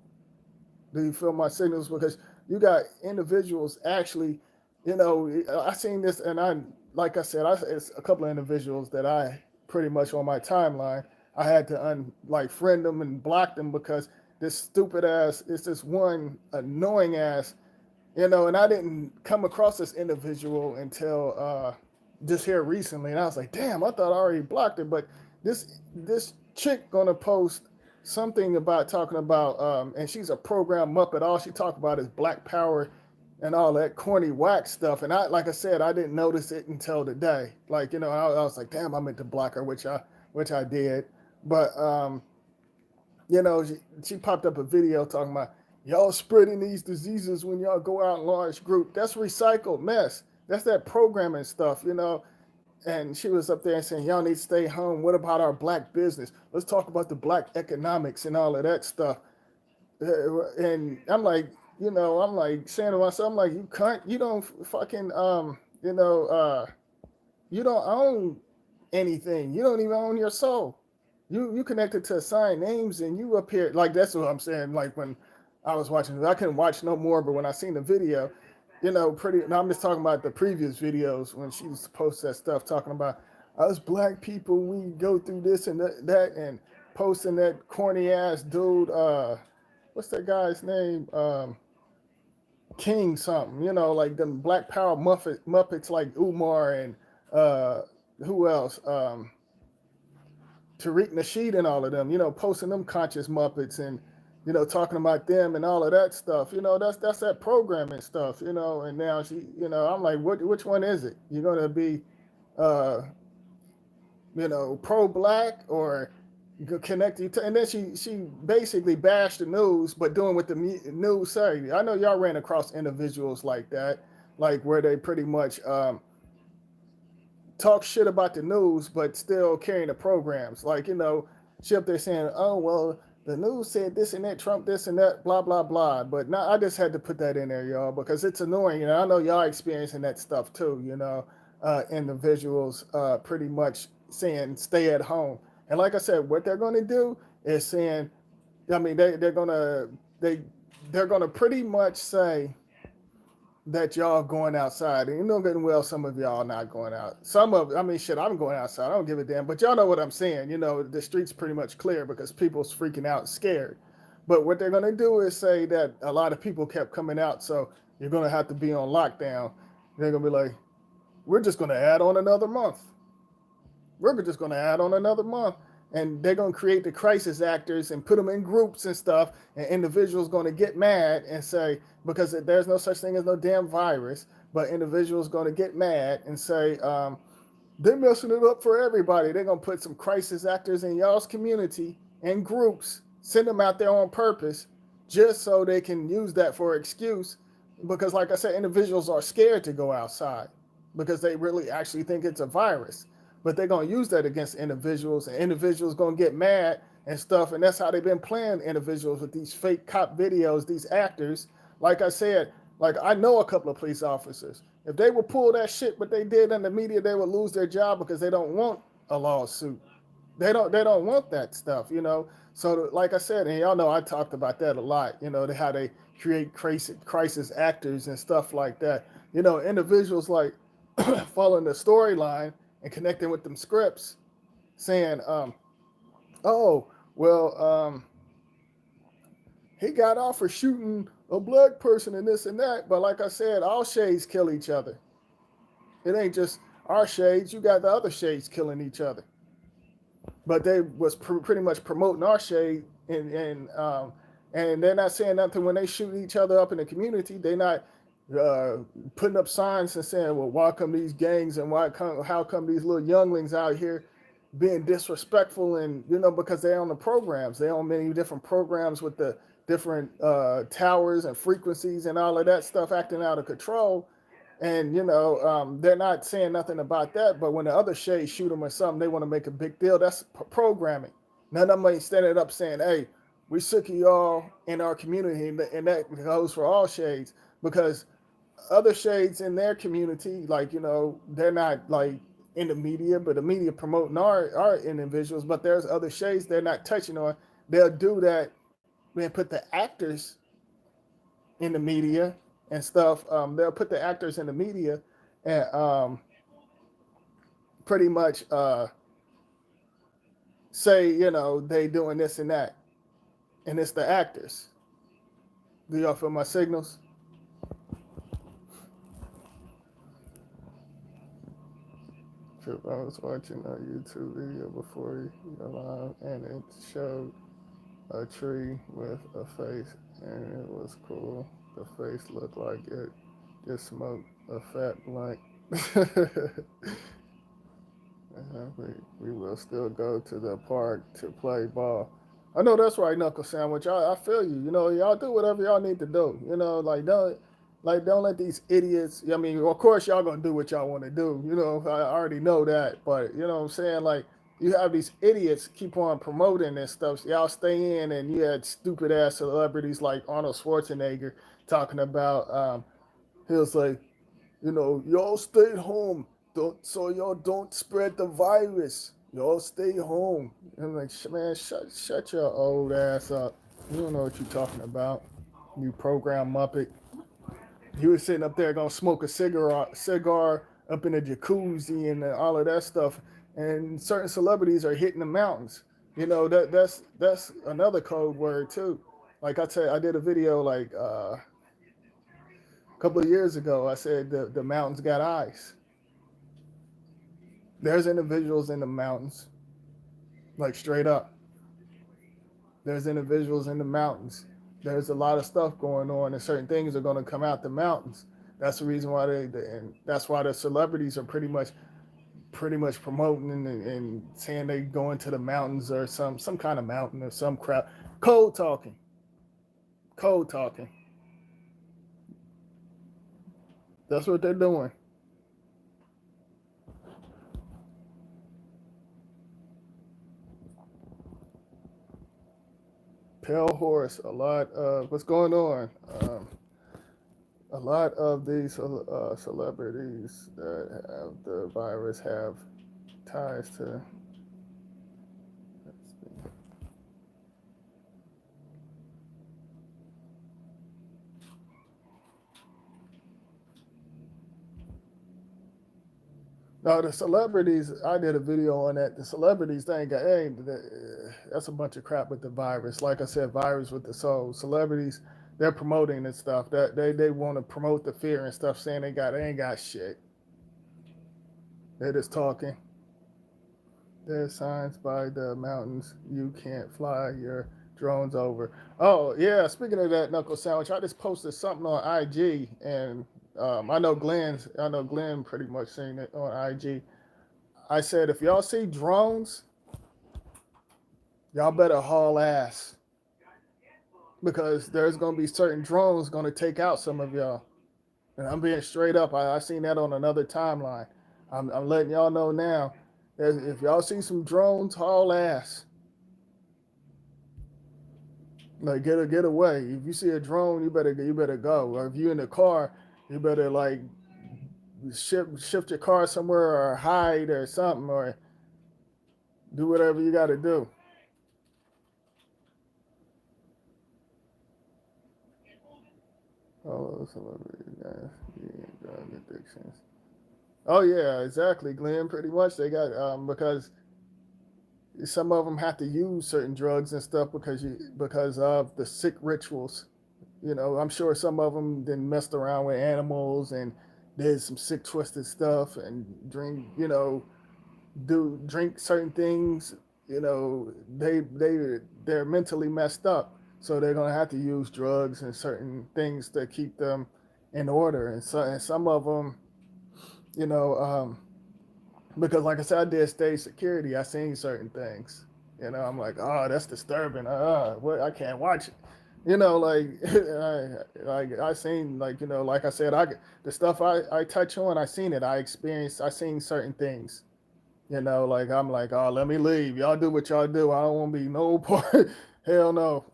Do you feel my signals? Because you got individuals actually, I seen this, and like I said, it's a couple of individuals that I pretty much on my timeline. I had to like friend them and block them because this stupid ass, it's this one annoying ass, and I didn't come across this individual until just here recently, and I was like, damn, I thought I already blocked it, but this chick gonna post something about talking about, and she's a program muppet. All she talk about is Black Power and all that corny whack stuff. And like I said, I didn't notice it until today. Like I was like, damn, I meant to block her, which I did, but she popped up a video talking about y'all spreading these diseases when y'all go out in large group. That's recycled mess. That's that programming stuff. And she was up there and saying, y'all need to stay home. What about our black business? Let's talk about the black economics and all of that stuff. And I'm like saying to myself, I'm like, you cunt, you don't fucking, you don't own anything. You don't even own your soul. You connected to assigned names and you up here. Like, that's what I'm saying. Like, when I was watching it, I couldn't watch no more, but when I seen the video, now I'm just talking about the previous videos when she used to post that stuff talking about us black people, we go through this and that, and posting that corny ass dude, what's that guy's name? King something, like them Black Power Muppets like Umar and uh, who else? Tariq Nasheed and all of them, posting them conscious Muppets and talking about them and all of that stuff. That's that programming stuff. And now I'm like, which one is it? You're gonna be, uh, pro black or connected to? And then she basically bashed the news, but doing what the news say. I know y'all ran across individuals like that, like where they pretty much talk shit about the news, but still carrying the programs. Like, she up there saying, oh, well, the news said this and that, Trump this and that, blah, blah, blah. But now I just had to put that in there, y'all, because it's annoying. I know y'all experiencing that stuff too, individuals pretty much saying stay at home. And like I said, what they're going to do is saying, I mean, they're going to pretty much say, that y'all going outside. And you know good and well some of y'all not going out. I mean, shit, I'm going outside. I don't give a damn. But y'all know what I'm saying. The street's pretty much clear because people's freaking out and scared. But what they're going to do is say that a lot of people kept coming out, so you're going to have to be on lockdown. They're going to be like, we're just going to add on another month. We're just going to add on another month. And they're going to create the crisis actors and put them in groups and stuff. And individuals going to get mad and say, because there's no such thing as no damn virus, but individuals going to get mad and say, they're messing it up for everybody. They're going to put some crisis actors in y'all's community and groups, send them out there on purpose, just so they can use that for an excuse. Because like I said, individuals are scared to go outside because they really actually think it's a virus. But they're going to use that against individuals, and individuals going to get mad and stuff. And that's how they've been playing individuals with these fake cop videos, these actors. Like I said, like I know a couple of police officers. If they would pull that shit, what they did in the media, they would lose their job because they don't want a lawsuit. They don't want that stuff. So like I said, and y'all know I talked about that a lot. How they create crisis actors and stuff like that. Individuals like following the storyline and connecting with them scripts, saying, oh, well, he got off for shooting a black person and this and that. But like I said, all shades kill each other. It ain't just our shades. You got the other shades killing each other. But they was pretty much promoting our shade, and they're not saying nothing when they shoot each other up in the community. They're not uh, putting up signs and saying, "Well, why come these gangs and how come these little younglings out here being disrespectful?" And because they're on the programs, they're on many different programs with the different towers and frequencies and all of that stuff acting out of control. And they're not saying nothing about that. But when the other shades shoot them or something, they want to make a big deal. That's programming. None of them ain't standing up saying, "Hey, we sick of y'all in our community," and that goes for all shades, because other shades in their community, like they're not like in the media, but the media promoting our individuals. But there's other shades they're not touching on. They'll do that and put the actors in the media and stuff. They'll put the actors in the media and pretty much say, they doing this and that, and it's the actors. Do y'all feel my signals? Trip, I was watching a YouTube video before you live, and it showed a tree with a face, and it was cool. The face looked like it just smoked a fat blunt. we will still go to the park to play ball. I know that's right, Knuckle Sandwich. I feel you. Y'all do whatever y'all need to do. Don't let these idiots. I mean, of course y'all gonna do what y'all want to do. I already know that. But what I'm saying, like, you have these idiots keep on promoting this stuff. So y'all stay in, and you had stupid ass celebrities like Arnold Schwarzenegger talking about. He was like, y'all stay home. So y'all don't spread the virus. Y'all stay home. And I'm like, man, shut your old ass up. You don't know what you're talking about. You program Muppet. He was sitting up there gonna smoke a cigar up in a jacuzzi and all of that stuff. And certain celebrities are hitting the mountains. That's another code word too. Like I said, I did a video like a couple of years ago. I said the mountains got eyes. There's individuals in the mountains, like straight up. There's individuals in the mountains. There's a lot of stuff going on, and certain things are going to come out the mountains. That's the reason why and that's why the celebrities are pretty much promoting and saying they go into the mountains or some kind of mountain or some crap. Code talking. That's what they're doing. Pale horse. A lot of what's going on. A lot of these celebrities that have the virus have ties to. No, the celebrities. I did a video on that. The celebrities, that's a bunch of crap with the virus. Like I said, virus with the soul. Celebrities, they're promoting this stuff. That they want to promote the fear and stuff, saying they ain't got shit. They're just talking. There's signs by the mountains. You can't fly your drones over. Oh yeah. Speaking of that, Knuckle Sandwich, I just posted something on IG, and I know Glenn pretty much seen it on IG. I said, if y'all see drones, y'all better haul ass, because there's gonna be certain drones gonna take out some of y'all. And I'm being straight up. I seen that on another timeline. I'm letting y'all know now. If y'all see some drones, haul ass. Like get away. If you see a drone, you better go. Or if you in the car, you better like shift your car somewhere or hide or something, or do whatever you got to do. Oh, celebrity guys, drug addictions. Oh yeah, exactly, Glenn. Pretty much they got because some of them have to use certain drugs and stuff because of the sick rituals. I'm sure some of them then messed around with animals and did some sick, twisted stuff and drink certain things. They're mentally messed up, so they're gonna have to use drugs and certain things to keep them in order. And some of them, you know, because like I said, I did state security. I seen certain things. I'm like, oh, that's disturbing. What? I can't watch it. Like, I seen, like, like I said, the stuff I touch on, I seen it. I experienced. I seen certain things. Like I'm like, oh, let me leave. Y'all do what y'all do. I don't want to be no part. Hell no.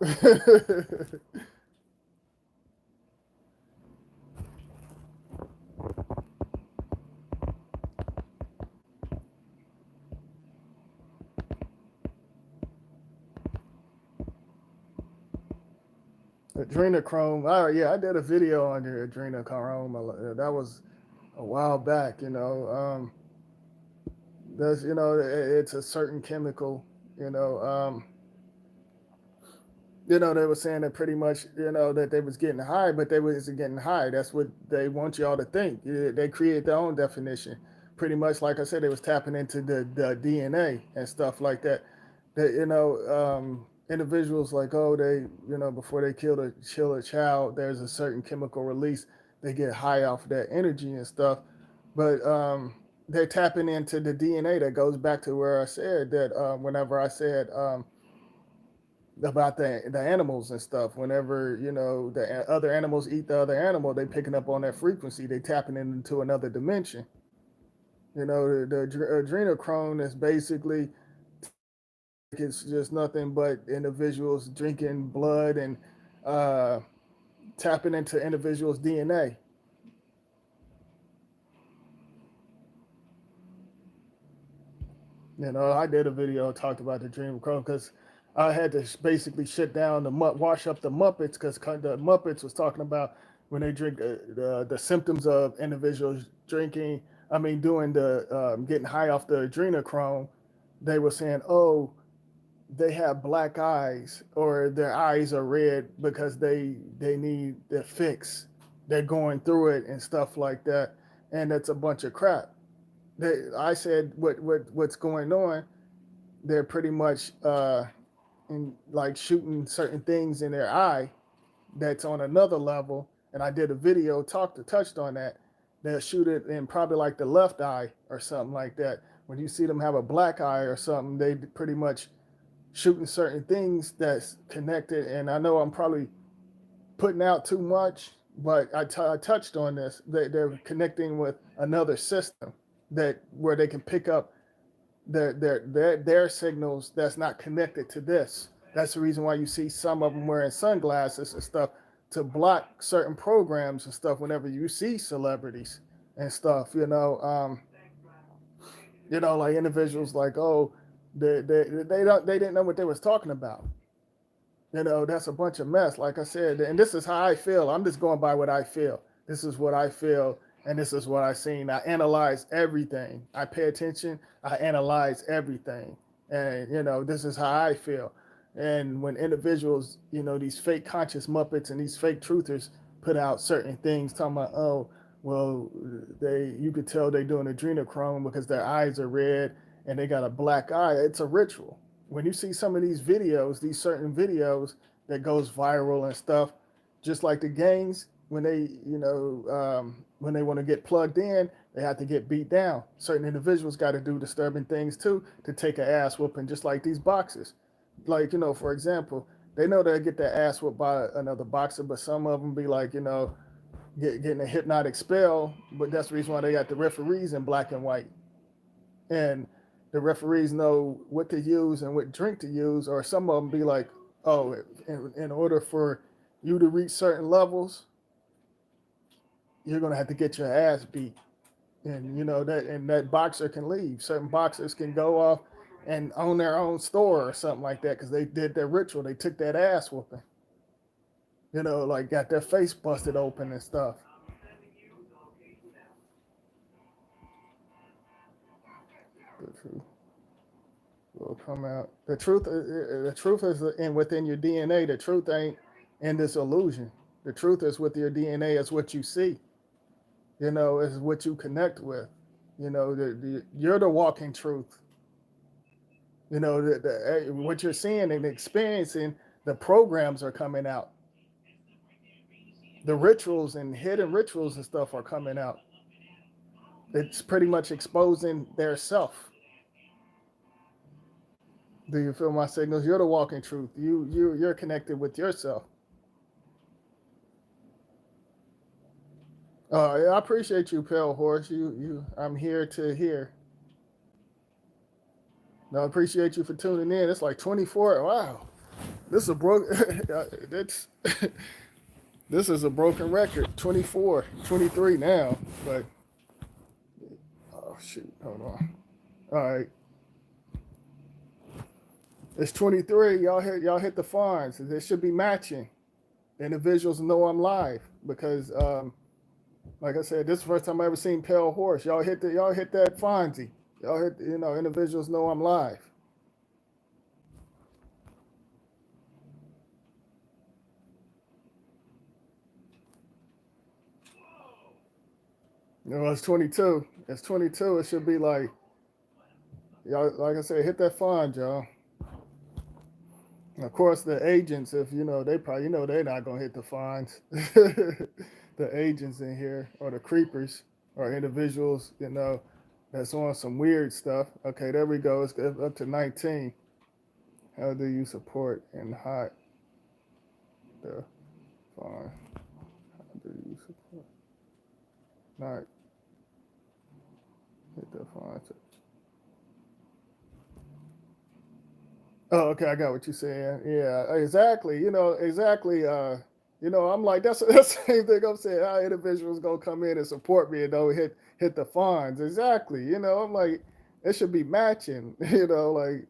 Adrenochrome. Oh yeah, I did a video on the adrenochrome. That was a while back. There's it's a certain chemical. You know, um, they were saying that pretty much, that they was getting high, but they wasn't getting high. That's what they want y'all to think. They create their own definition. Pretty much, like I said, they was tapping into the DNA and stuff like that. That individuals like, oh, they, before they kill a child, there's a certain chemical release. They get high off of that energy and stuff, but they're tapping into the DNA. That goes back to where I said that, whenever I said, about the animals and stuff. Whenever the other animals eat the other animal, they picking up on that frequency. They tapping into another dimension. The adrenochrome is basically, it's just nothing but individuals drinking blood and uh, tapping into individuals' DNA. I did a video talked about the Dream Crow because I had to basically shut down wash up the Muppets, because the Muppets was talking about when they drink, the symptoms of individuals drinking. I mean, doing the getting high off the adrenochrome. They were saying, oh, they have black eyes, or their eyes are red because they need their fix. They're going through it and stuff like that, and it's a bunch of crap. I said, what's going on? They're pretty much in, like, shooting certain things in their eye that's on another level. And I did a video touched on that. They'll shoot it in probably like the left eye or something like that. When you see them have a black eye or something, they pretty much shooting certain things that's connected. And I know I'm probably putting out too much, but I touched on this. They're connecting with another system that where they can pick up their signals that's not connected to this. That's the reason why you see some of them wearing sunglasses and stuff, to block certain programs and stuff whenever you see celebrities and stuff. Like individuals like, oh, they didn't know what they was talking about. That's a bunch of mess. Like I said, and this is how I feel. I'm just going by what I feel. This is what I feel, and this is what I seen. I analyze everything. I pay attention. I analyze everything, and this is how I feel. And when individuals, these fake conscious Muppets and these fake truthers put out certain things, talking about, oh, well, you could tell they doing adrenochrome because their eyes are red and they got a black eye. It's a ritual. When you see some of these videos, these certain videos that goes viral and stuff, just like the gangs, when when they want to get plugged in, they have to get beat down. Certain individuals got to do disturbing things too to take an ass whooping, just like these boxers. Like, for example, they know they'll get their ass whooped by another boxer, but some of them be like, getting a hypnotic spell. But that's the reason why they got the referees in black and white. And the referees know what to use and what drink to use, or some of them be like, oh, in order for you to reach certain levels, you're gonna have to get your ass beat. And that boxer can leave. Certain boxers can go off and own their own store or something like that because they did their ritual. They took that ass whooping. Like got their face busted open and stuff. The truth will come out. The truth is in within your DNA. The truth ain't in this illusion. The truth is with your DNA is what you see. Is what you connect with. You're the walking truth. What you're seeing and experiencing, the programs are coming out. The rituals and hidden rituals and stuff are coming out. It's pretty much exposing their self. Do you feel my signals? You're the walking truth. You're connected with yourself. Yeah, I appreciate you, Pale Horse. I'm here to hear. No, I appreciate you for tuning in. It's like 24. Wow, this is a broke. That's this is a broken record. 24, 23 now. But oh shoot, hold on. All right, it's 23. Y'all hit the fines. They should be matching. Individuals know I'm live because, like I said, this is the first time I ever seen Pale Horse. Y'all hit that Fonzie. Y'all hit, individuals know I'm live. It's 22. It's 22. It should be like, y'all, like I said, hit that fine, y'all. Of course, the agents, if they probably, they're not gonna hit the fines. The agents in here, or the creepers, or individuals, that's on some weird stuff. Okay, there we go. It's up to 19. How do you support and hide the fine? How do you support? Not hit the fine. Oh, okay, I got what you're saying. Yeah, exactly. Exactly. I'm like that's the same thing I'm saying. How individuals gonna come in and support me and don't hit the fines? Exactly. I'm like it should be matching. Like,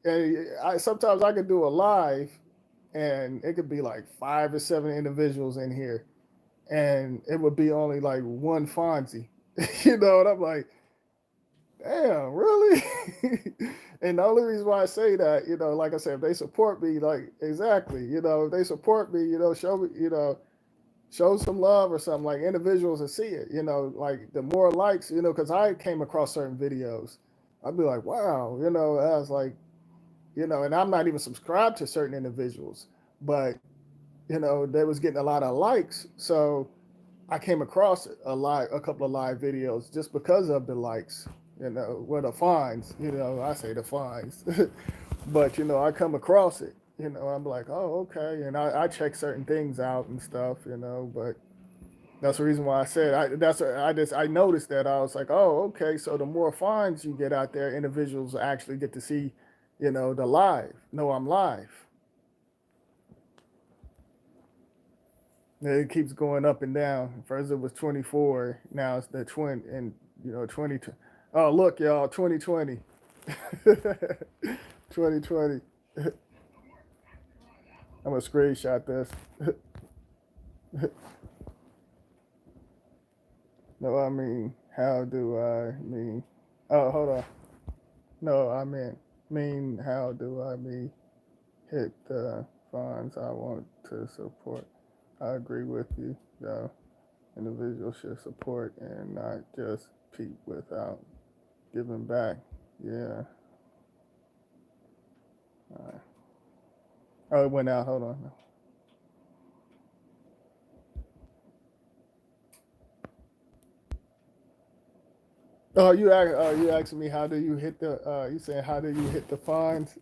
and sometimes I could do a live, and it could be like 5 or 7 individuals in here, and it would be only like one Fonzie. And I'm like, damn, really? And the only reason why I say that, like I said, if they support me, like exactly, if they support me, show me, show some love or something, like individuals will see it, like the more likes, because I came across certain videos, I'd be like, wow, I was like, and I'm not even subscribed to certain individuals, but they was getting a lot of likes, so I came across a couple of live videos just because of the likes, the fines, I say the fines, but I come across it, I'm like, oh, okay, and I check certain things out and stuff, but that's the reason why I said I noticed that I was like, oh, okay, so the more fines you get out there, individuals actually get to see, the live. No, I'm live. It keeps going up and down. First it was 24, now it's the 20 and 20. Oh, look, y'all, 2020. 2020. I'm gonna screenshot this. No, I mean, how do I mean? Oh, hold on. No, I mean, how do I mean hit the funds I want to support? I agree with you, though. Individuals should support and not just peep without giving back. Yeah. All right. Oh, it went out. Hold on. Oh, you asking me how do you hit the? You saying how do you hit the fines?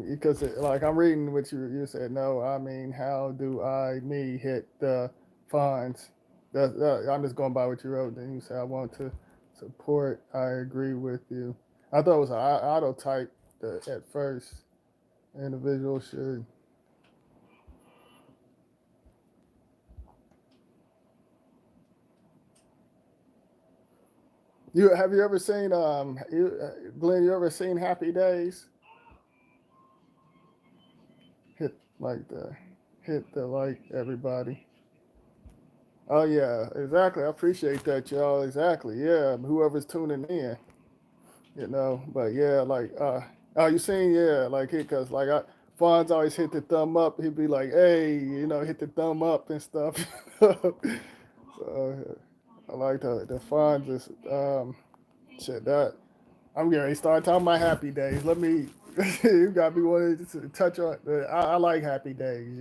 Because like I'm reading what you said. No, I mean how do me hit the fines? I'm just going by what you wrote. Then you say I want to support. I agree with you. I thought it was an auto type at first. Individual should. You ever seen Glenn? You ever seen Happy Days? Hit like the hit the like everybody. Oh yeah, exactly. I appreciate that, y'all. Exactly. Yeah, whoever's tuning in. But yeah, like oh, you seen, yeah, like it, cause like Fonz always hit the thumb up. He'd be like, "Hey, hit the thumb up and stuff." So I like the Fonz is shit that I'm getting ready to start talking about Happy Days. Let me, you got me wanting to touch on. I like Happy Days.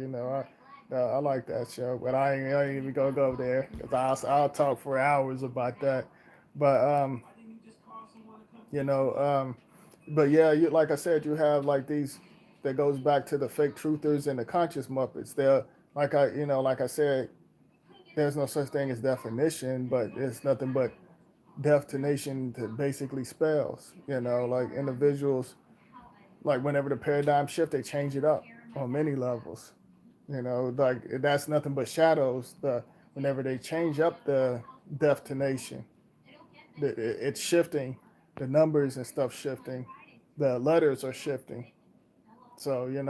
I like that show, but I ain't even gonna go there because I'll talk for hours about that. But you know, but yeah, like I said, you have like these that goes back to the fake truthers and the conscious Muppets. They're like I said, there's no such thing as definition, but it's nothing but definition to basically spells. Like individuals, like whenever the paradigm shift, they change it up on many levels. Like that's nothing but shadows. Whenever they change up the definition, it's shifting, the numbers and stuff shifting, the letters are shifting. So you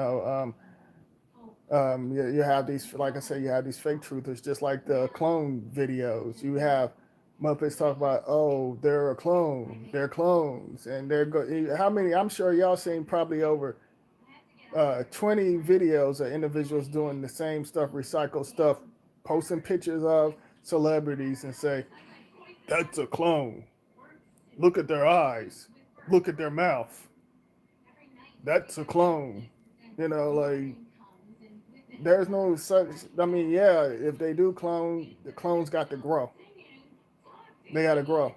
have these, like I said, you have these fake truthers, just like the clone videos. You have Muppets talk about, oh, they're a clone, they're clones, and how many? I'm sure y'all seen probably over 20 videos of individuals doing the same stuff, recycle stuff, posting pictures of celebrities and say, that's a clone. Look at their eyes. Look at their mouth. That's a clone. Like there's no such. I mean, yeah, if they do clone, the clones got to grow. They got to grow.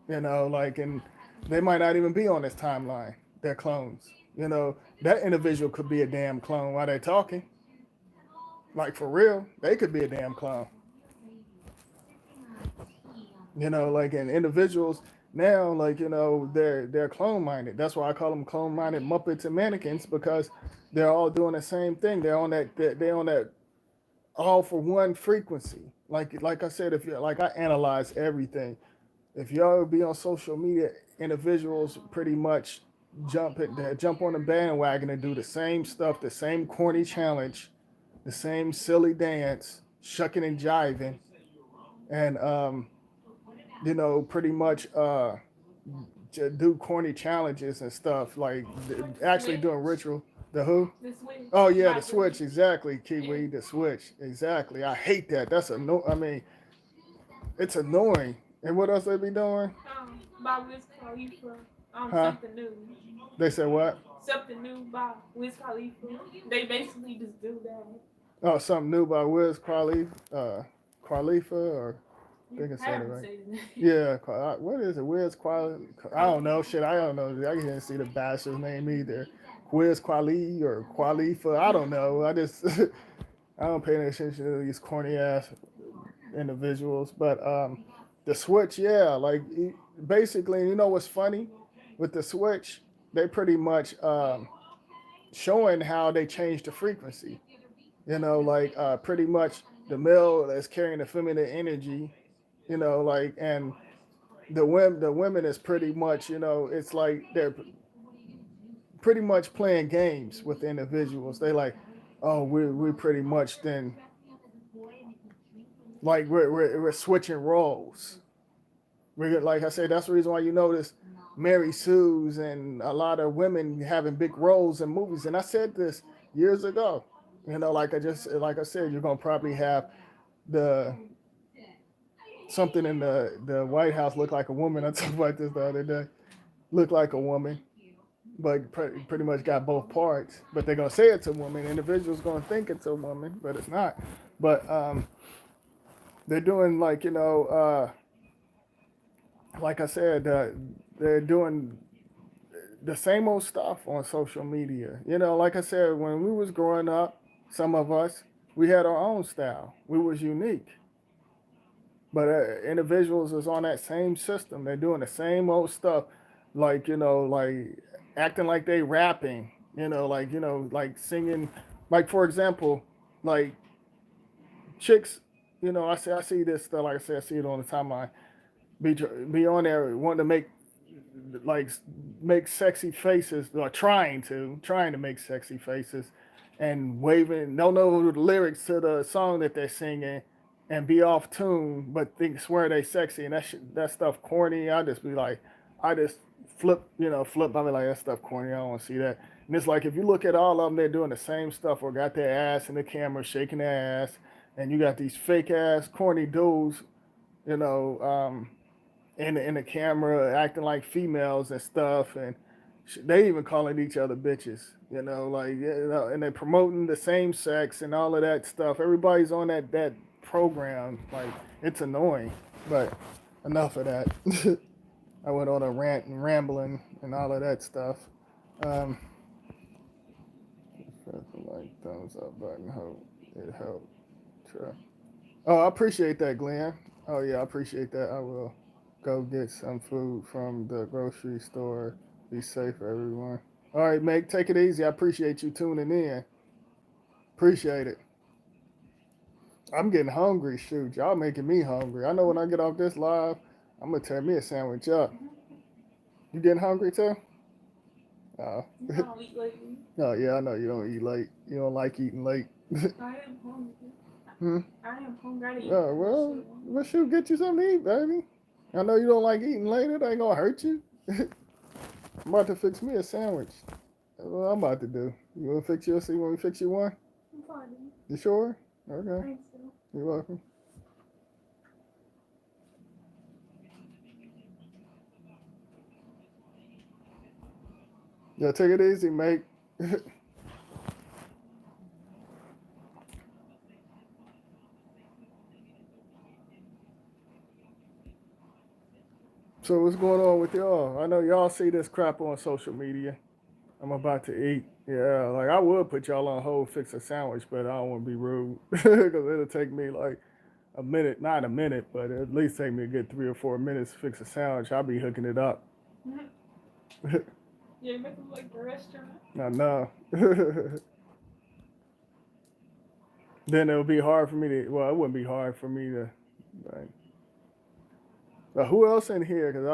Like, and they might not even be on this timeline. They're clones. That individual could be a damn clone while they're talking. Like for real, they could be a damn clone. Like in individuals now, like they're clone minded. That's why I call them clone minded Muppets and mannequins, because they're all doing the same thing. They're on that all for one frequency. Like I said, if you like, I analyze everything. If y'all be on social media, individuals pretty much jump on the bandwagon and do the same stuff, the same corny challenge, the same silly dance, shucking and jiving, and pretty much do corny challenges and stuff, like actually doing ritual. The who? The switch. Oh yeah, the switch, exactly. Kiwi, the switch, exactly. I hate that. I mean, it's annoying. And what else they be doing? By Wiz Khalifa. Huh? Something new. They said what? Something new by Wiz Khalifa. They basically just do that. Oh, something new by Wiz Khalifa, or I think I said it right. Yeah, what is it? Wiz Khalifa? I don't know. Shit, I don't know. I can't see the bastard's name either. Wiz Khalifa or Khalifa? I don't know. I just I don't pay any attention to these corny ass individuals. But the switch, yeah, like basically, what's funny with the switch? They pretty much showing how they changed the frequency. Like pretty much the male that's carrying the feminine energy, like, and the women is pretty much, it's like they're pretty much playing games with the individuals. They like, oh, we pretty much then like we're switching roles. We're, like I said, that's the reason why you notice Mary Sue's and a lot of women having big roles in movies. And I said this years ago. Like I said, you're gonna probably have the something in the White House look like a woman. I talked about this the other day. Look like a woman, but pretty much got both parts. But they're gonna say it's a woman. Individuals gonna think it's a woman, but it's not. But they're doing like like I said, they're doing the same old stuff on social media. Like I said, when we was growing up, some of us, we had our own style. We was unique. But individuals is on that same system. They're doing the same old stuff, like like acting like they rapping. Like singing. Like for example, like chicks. I see this stuff. Like I said, I see it on the timeline. Be on there wanting to like make sexy faces, or trying to make sexy faces, and waving, don't know the lyrics to the song that they're singing, and be off tune, but swear they sexy, and that stuff corny. I just be like, I just flip. I mean, like that stuff corny. I don't want to see that. And it's like if you look at all of them, they're doing the same stuff or got their ass in the camera, shaking their ass, and you got these fake ass corny dudes, you know, in the camera acting like females and stuff, and they even calling each other bitches, and they're promoting the same sex and all of that stuff. Everybody's on that program, like it's annoying. But enough of that. I went on a rant and rambling and all of that stuff. Um, like thumbs up button. Hope it helped. Try. Oh, I appreciate that, Glenn. Oh yeah, I appreciate that. I will go get some food from the grocery store. Be safe, everyone. All right, Meg, take it easy. I appreciate you tuning in. Appreciate it. I'm getting hungry. Shoot, y'all making me hungry. I know when I get off this live, I'm gonna tear me a sandwich up. You getting hungry too? Oh. I don't eat lately. Oh yeah, I know you don't eat late. You don't like eating late. I am hungry. Hmm? I am hungry. Oh well, shoot, get you something to eat, baby. I know you don't like eating late. It ain't gonna hurt you. I'm about to fix me a sandwich. That's what I'm about to do. You wanna fix yours? You want me to fix you one? I'm fine. You sure? Okay. Thanks, so. You're welcome. Yeah, take it easy, mate. So what's going on with y'all? I know y'all see this crap on social media. I'm about to eat. Yeah, like I would put y'all on hold, fix a sandwich, but I don't want to be rude because it'll take me like a minute, not a minute, but at least take me a good 3 or 4 minutes to fix a sandwich. I'll be hooking it up. Yeah, make them like the restaurant. I know. Then it would be hard for me to. Well, it wouldn't be hard for me to. Like, who else in here? Because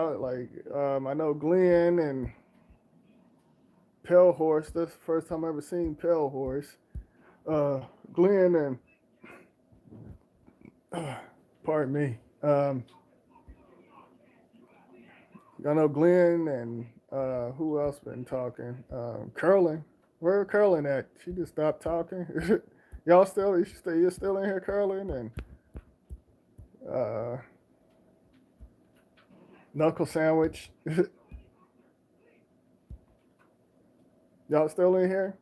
I know Glenn and Pale Horse. That's the first time I ever seen Pale Horse. Glenn and pardon me. I know Glenn and who else been talking? Curlin. Where Curlin at? She just stopped talking. Y'all still? You're still in here, Curlin and Knuckle Sandwich. Y'all still in here?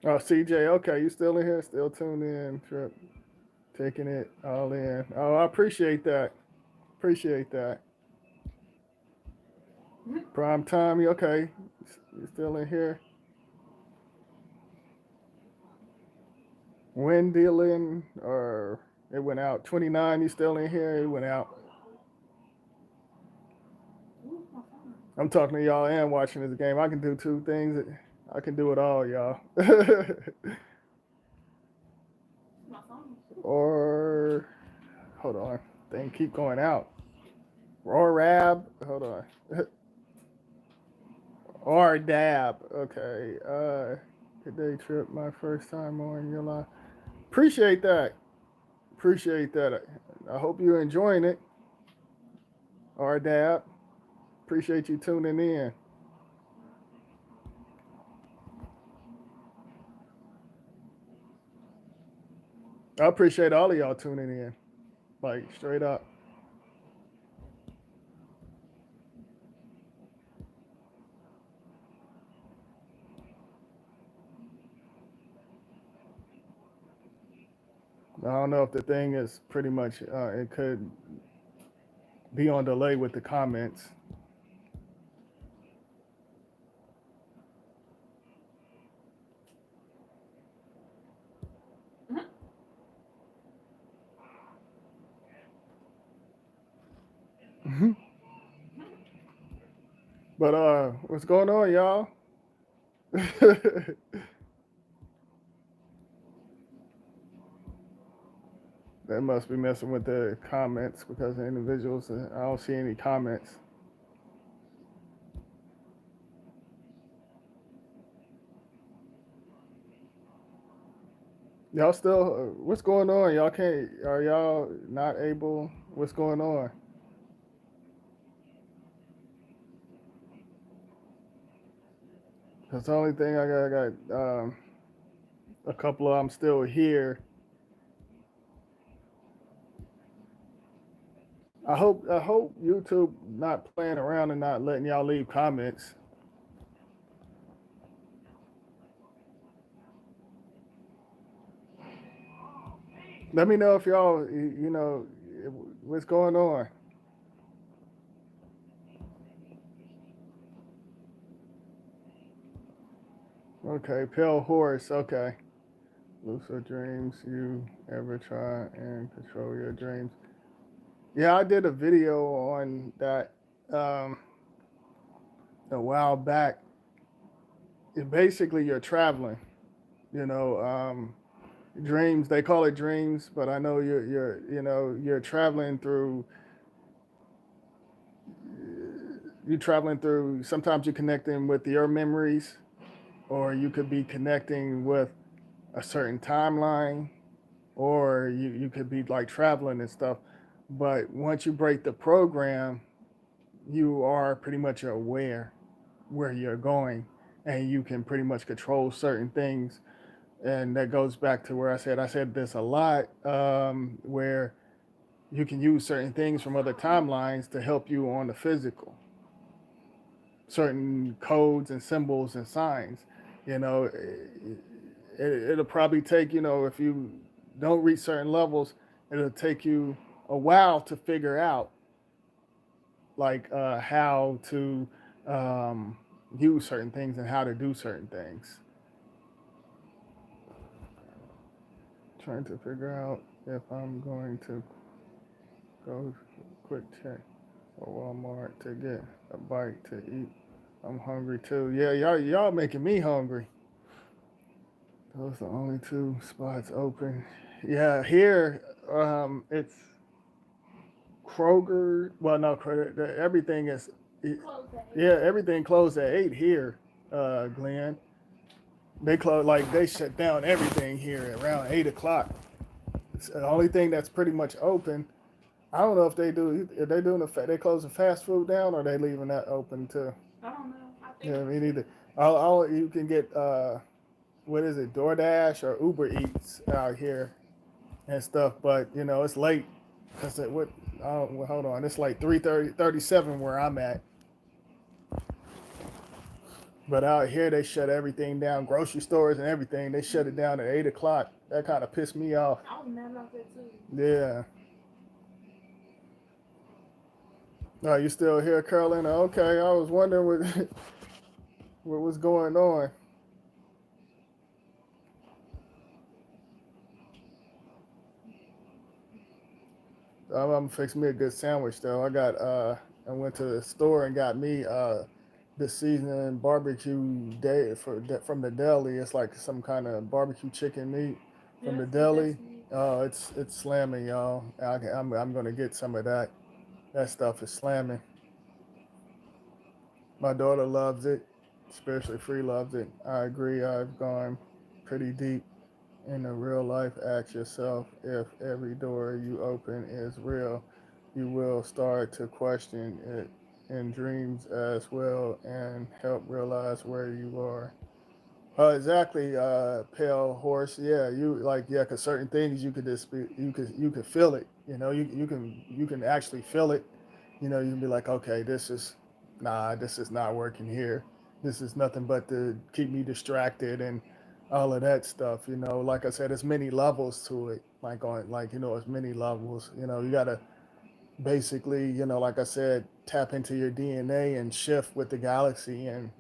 Oh, CJ, okay, you still in here? Still tuned in, Trip. Taking it all in. Oh, I appreciate that. Appreciate that. Prime time, you okay? You still in here? When dealing or it went out. 29, you still in here? It went out. I'm talking to y'all and watching this game. I can do two things. I can do it all, y'all. Or hold on. Thing keep going out. Or Rab. Hold on. Or Dab. Okay. Good day, Trip. My first time on your live. Appreciate that. Appreciate that. I hope you're enjoying it. Or Dab. Appreciate you tuning in. I appreciate all of y'all tuning in. Like straight up. I don't know if the thing is pretty much it could be on delay with the comments. But what's going on, y'all? They must be messing with the comments because the individuals. I don't see any comments. Y'all still, what's going on? Y'all can't, are y'all not able? What's going on? Because the only thing I got a couple of them still here. I hope YouTube not playing around and not letting y'all leave comments. Let me know if y'all, you know, what's going on. Okay, pale horse. Okay, lucid dreams. You ever try and control your dreams? Yeah, I did a video on that um, a while back. Basically, you're traveling. You know, dreams. They call it dreams, but I know you're traveling through. You're traveling through. Sometimes you're connecting with your memories, or you could be connecting with a certain timeline, or you could be like traveling and stuff. But once you break the program, you are pretty much aware where you're going, and you can pretty much control certain things. And that goes back to where I said this a lot, where you can use certain things from other timelines to help you on the physical, certain codes and symbols and signs. You know, it'll probably take, if you don't reach certain levels, it'll take you a while to figure out like how to um, use certain things and how to do certain things. Trying to figure out if I'm going to go quick check or Walmart to get a bite to eat. I'm hungry too. Yeah, y'all making me hungry. Those are the only two spots open. Yeah, here it's Kroger. Well, no, Kroger. Everything is. Yeah, everything closed at 8 here, Glenn. They close like they shut down everything here around 8 o'clock. It's the only thing that's pretty much open. I don't know if they do. If they doing they closing fast food down, or they leaving that open too. I don't know. I think Yeah, me neither. All you can get what is it, DoorDash or Uber Eats out here and stuff. But it's late because what? Oh, well, hold on, it's like 3:37 where I'm at. But out here they shut everything down, grocery stores and everything. They shut it down at 8 o'clock. That kind of pissed me off. I was mad about that too. Yeah. Oh, you still here, Carolina? Okay, I was wondering what what was going on. I'm gonna fix me a good sandwich though. I went to the store and got me this seasoning barbecue day from the deli. It's like some kind of barbecue chicken meat from Yeah, the that's the deli. best meat. Oh, it's slamming, y'all. I'm gonna get some of that. That stuff is slamming. My daughter loves it, especially Free loves it. I agree. I've gone pretty deep in the real life. Ask yourself if every door you open is real. You will start to question it in dreams as well and help realize where you are. Exactly, pale horse. Yeah, cause certain things you could just you could feel it. You can actually feel it. You can be like, okay, this is not working here. This is nothing but to keep me distracted and all of that stuff. Like I said, there's many levels to it. It's many levels. You gotta basically, like I said, tap into your DNA and shift with the galaxy, and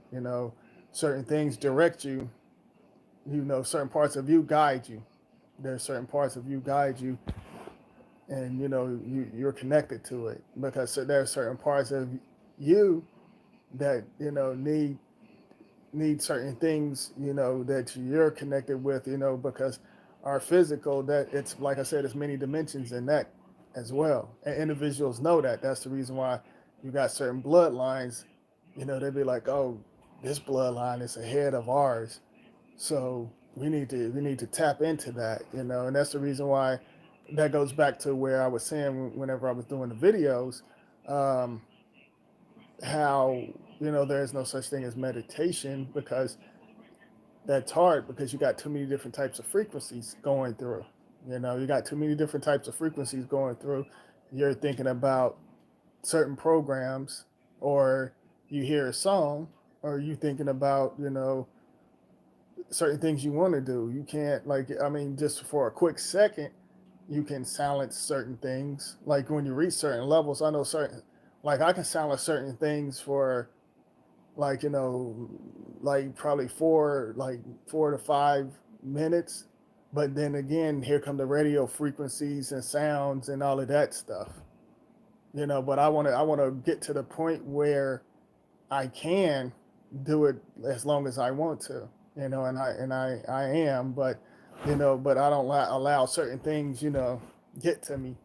certain things direct you. Certain parts of you guide you. There's certain parts of you guide you, and you're connected to it because there are certain parts of you that need certain things that you're connected with, because our physical, that it's like I said, there's many dimensions in that as well, and individuals know that. That's the reason why you got certain bloodlines. They'd be like, oh, this bloodline is ahead of ours, so we need to tap into that, and that's the reason why that goes back to where I was saying whenever I was doing the videos, um, how there's no such thing as meditation because that's hard because you got too many different types of frequencies going through. You got too many different types of frequencies going through. You're thinking about certain programs, or you hear a song, or you thinking about certain things you want to do. You can't, like, I mean, just for a quick second, you can silence certain things. Like when you reach certain levels, I know certain, like I can silence certain things for like like probably 4 to 5 minutes, but then again here come the radio frequencies and sounds and all of that stuff. But I want to get to the point where I can do it as long as I want to, and I am, but I don't allow certain things, get to me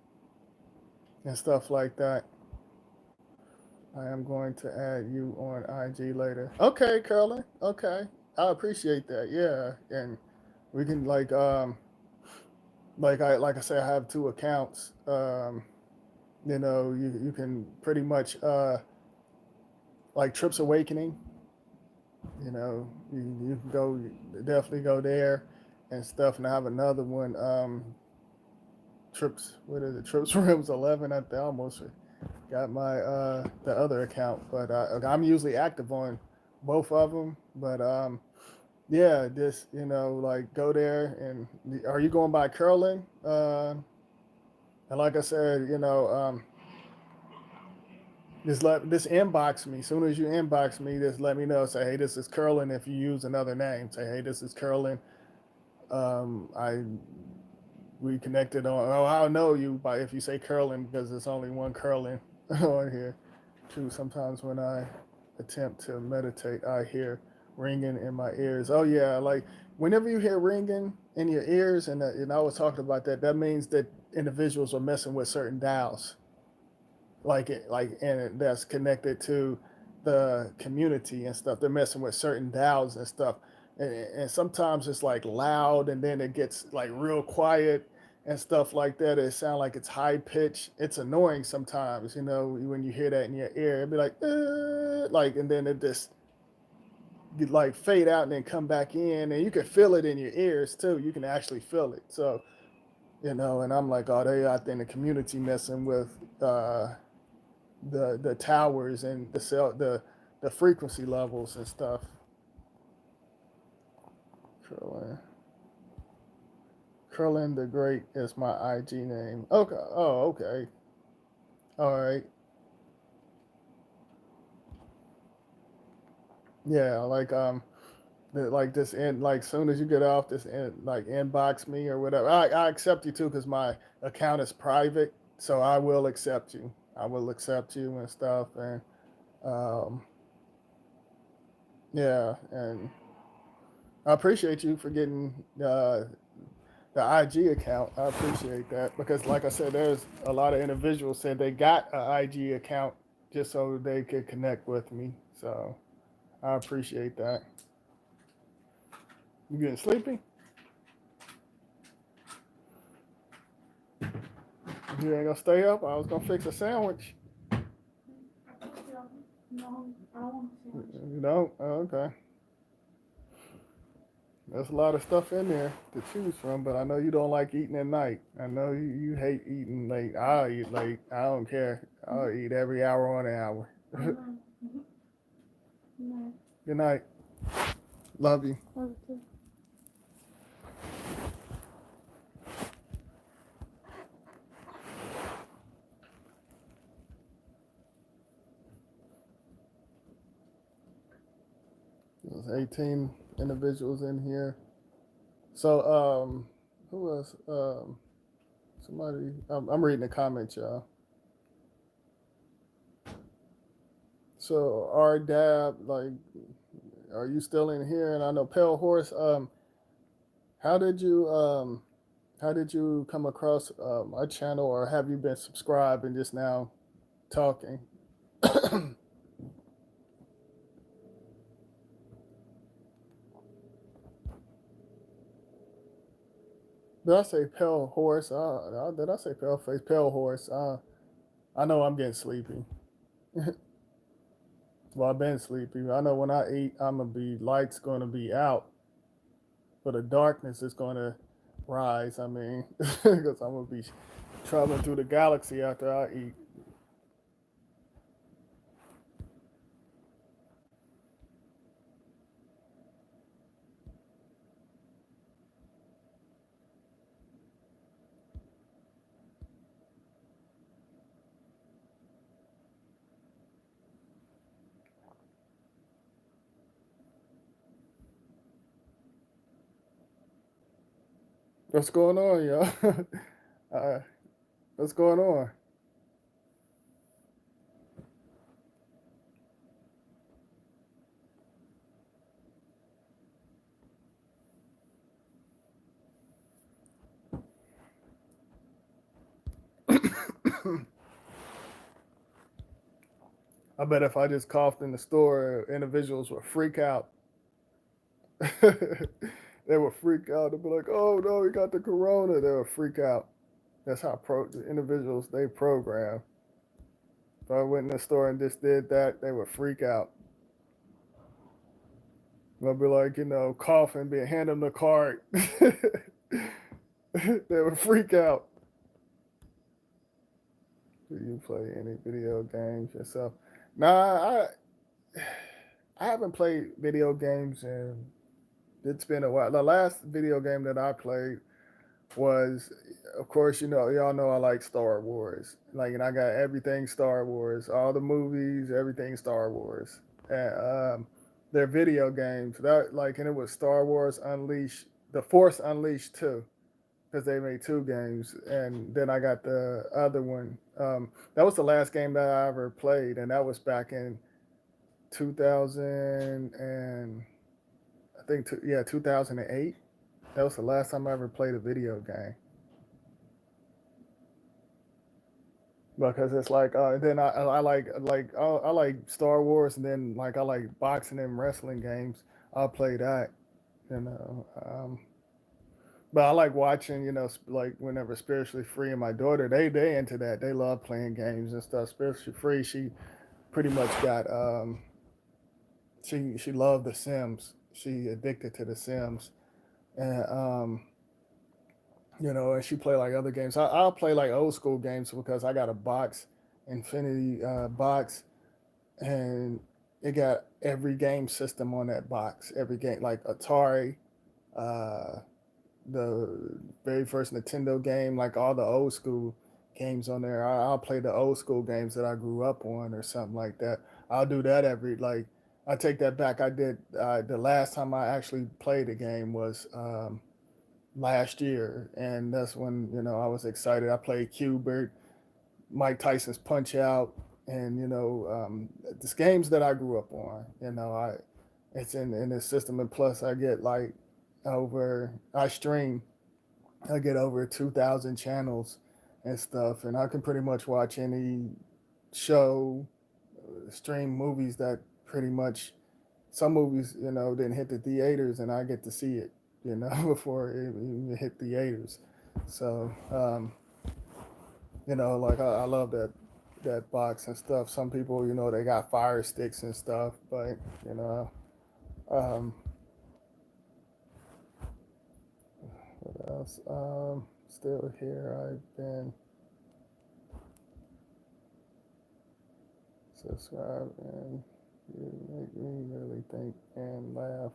and stuff like that. I am going to add you on IG later. Okay, Curlin. Okay, I appreciate that. Yeah, and we can like I say, I have two accounts. You can pretty much like Trips Awakening. You can definitely go there and stuff. And I have another one, Trips. What is it? Trips Rims 11. I almost got my the other account, but I'm usually active on both of them. But yeah, just like go there. And are you going by Curlin? And like I said, just inbox me. As soon as you inbox me, just let me know. Say, hey, this is Curlin. If you use another name, say, hey, this is Curlin. I we connected on. Oh, I'll know you by if you say Curlin because there's only one Curlin on here. Too. Sometimes when I attempt to meditate, I hear ringing in my ears. Oh yeah, like whenever you hear ringing in your ears, and I was talking about that. That means that individuals are messing with certain dials, and that's connected to the community and stuff. They're messing with certain dials and stuff, and sometimes it's like loud, and then it gets like real quiet and stuff like that. It sounds like it's high pitch. It's annoying sometimes, when you hear that in your ear. It'd be like, and then it just like fade out and then come back in, and you can feel it in your ears too. You can actually feel it. So, and I'm like, oh, they out there in the community messing with the towers and the frequency levels and stuff. Curlin. Curlin the Great is my IG name. Okay. Oh, okay. All right. Yeah, like this in like soon as you get off this like inbox me or whatever. I accept you too because my account is private, so I will accept you. I will accept you and stuff, and um, yeah, and I appreciate you for getting the IG account. I appreciate that because, like I said, there's a lot of individuals said they got an IG account just so they could connect with me. So I appreciate that. You getting sleepy? You ain't gonna stay up? I was gonna fix a sandwich. No, I don't want to. You know? Oh, okay. There's a lot of stuff in there to choose from, but I know you don't like eating at night. I know you hate eating late. I'll eat late. I don't care. I'll eat every hour on the hour. No. Good night. Love you. Love you too. There's 18 individuals in here. So, who else? Somebody. I'm reading the comments, y'all. So, R Dab, like, are you still in here? And I know Pale Horse. How did you come across my channel, or have you been subscribed and just now talking? Did I say pale horse? Did I say pale face? Pale horse. I know I'm getting sleepy. Well, I've been sleepy. I know when I eat, I'm gonna be lights gonna be out, but the darkness is gonna rise. I mean, because I'm gonna be traveling through the galaxy after I eat. What's going on, y'all? uh, what's going on? I bet if I just coughed in the store, individuals would freak out. They would freak out. They'd be like, "Oh no, he got the corona." They would freak out. That's how the individuals they program. If I went in the store and just did that, they would freak out. They'll be like, coughing, be hand them the card. They would freak out. Do you play any video games yourself? Nah, I haven't played video games and it's been a while. The last video game that I played was, of course, y'all know I like Star Wars. Like, and I got everything Star Wars, all the movies, everything Star Wars. And their video games that like, and it was Star Wars Unleashed, The Force Unleashed 2, because they made two games, and then I got the other one. That was the last game that I ever played, and that was back in 2000 and I think 2008. That was the last time I ever played a video game. Because it's like then I I like Star Wars, and then like I like boxing and wrestling games. I'll play that, you know. But I like watching, like whenever Spiritually Free and my daughter, they into that. They love playing games and stuff. Spiritually Free, she pretty much got she loved The Sims. She addicted to The Sims, and and she play like other games. I'll play like old school games because I got a box, Infinity box, and it got every game system on that box. Every game like Atari, uh, the very first Nintendo game, like all the old school games on there. I'll play the old school games that I grew up on or something like that. I'll do that every like. I take that back. I did the last time I actually played a game was last year, and that's when I was excited. I played Cubert, Mike Tyson's Punch Out, and these games that I grew up on. It's in this system, and plus I get like I stream. I get over 2,000 channels and stuff, and I can pretty much watch any show, stream movies that pretty much some movies didn't hit the theaters, and I get to see it before it even hit theaters. So like I love that box and stuff. Some people they got fire sticks and stuff, but you know um, what else? Still here. I've been subscribed, and you make me really think and laugh.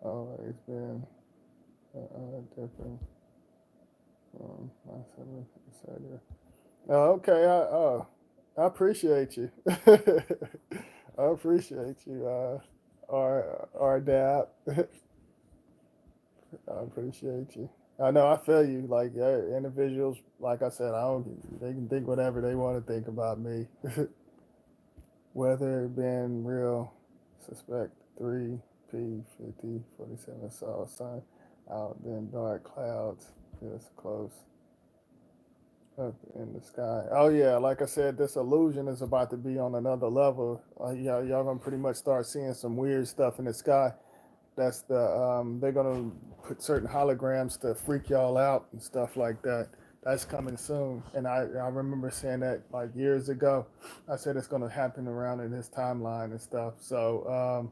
Always been different from myself, etc. Oh, okay. I appreciate you. I appreciate you. Our dad. I appreciate you. I know I feel you. Like individuals, like I said, I don't. They can think whatever they want to think about me. Whether it been real, suspect 3P5047 saw a sign out, then dark clouds just close up in the sky. Oh yeah, like I said, this illusion is about to be on another level. Y'all gonna pretty much start seeing some weird stuff in the sky That's they're gonna put certain holograms to freak y'all out and stuff like that. That's coming soon, and I remember saying that like years ago. I said it's gonna happen around in this timeline and stuff. So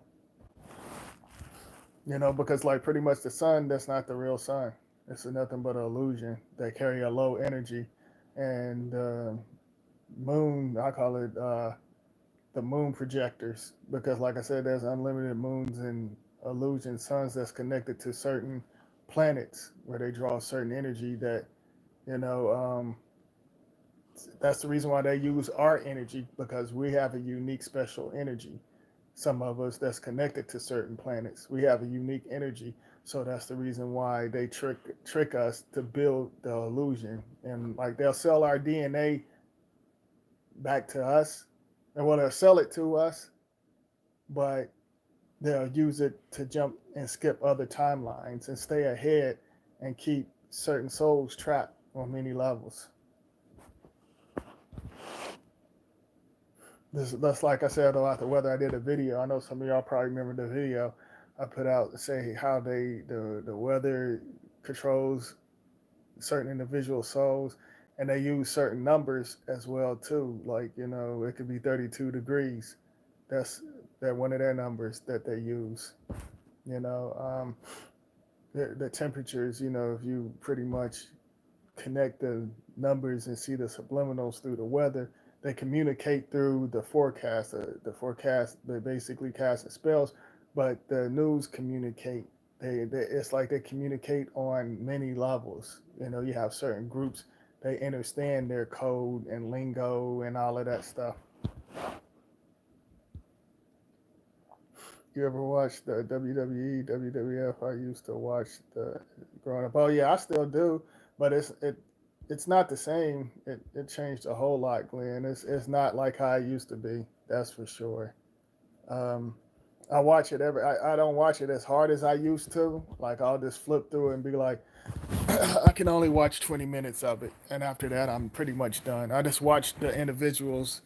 because like pretty much the sun, that's not the real sun. It's nothing but an illusion. They carry a low energy, and moon, I call it the moon projectors, because like I said, there's unlimited moons and illusion suns that's connected to certain planets where they draw certain energy that you know um, that's the reason why they use our energy, because we have a unique special energy. Some of us that's connected to certain planets, we have a unique energy. So that's the reason why they trick us to build the illusion, and like they'll sell our DNA back to us, and well, they'll sell it to us, but they'll use it to jump and skip other timelines and stay ahead and keep certain souls trapped on many levels. That's like I said about the weather. I did a video. I know some of y'all probably remember the video I put out to say how the weather controls certain individual souls, and they use certain numbers as well too. Like it could be 32 degrees. That's that one of their numbers that they use. You know, the temperatures. If you pretty much connect the numbers and see the subliminals through the weather, they communicate through the forecast. The forecast, they basically cast spells, but the news communicate. It's like they communicate on many levels. You have certain groups, they understand their code and lingo and all of that stuff. You ever watch the WWE, WWF? I used to watch the growing up. Oh yeah, I still do, but it's not the same. It changed a whole lot, Glenn. It's not like how it used to be. That's for sure. Um, I watch it I don't watch it as hard as I used to. Like I'll just flip through it and be like, I can only watch 20 minutes of it, and after that, I'm pretty much done. I just watch the individuals.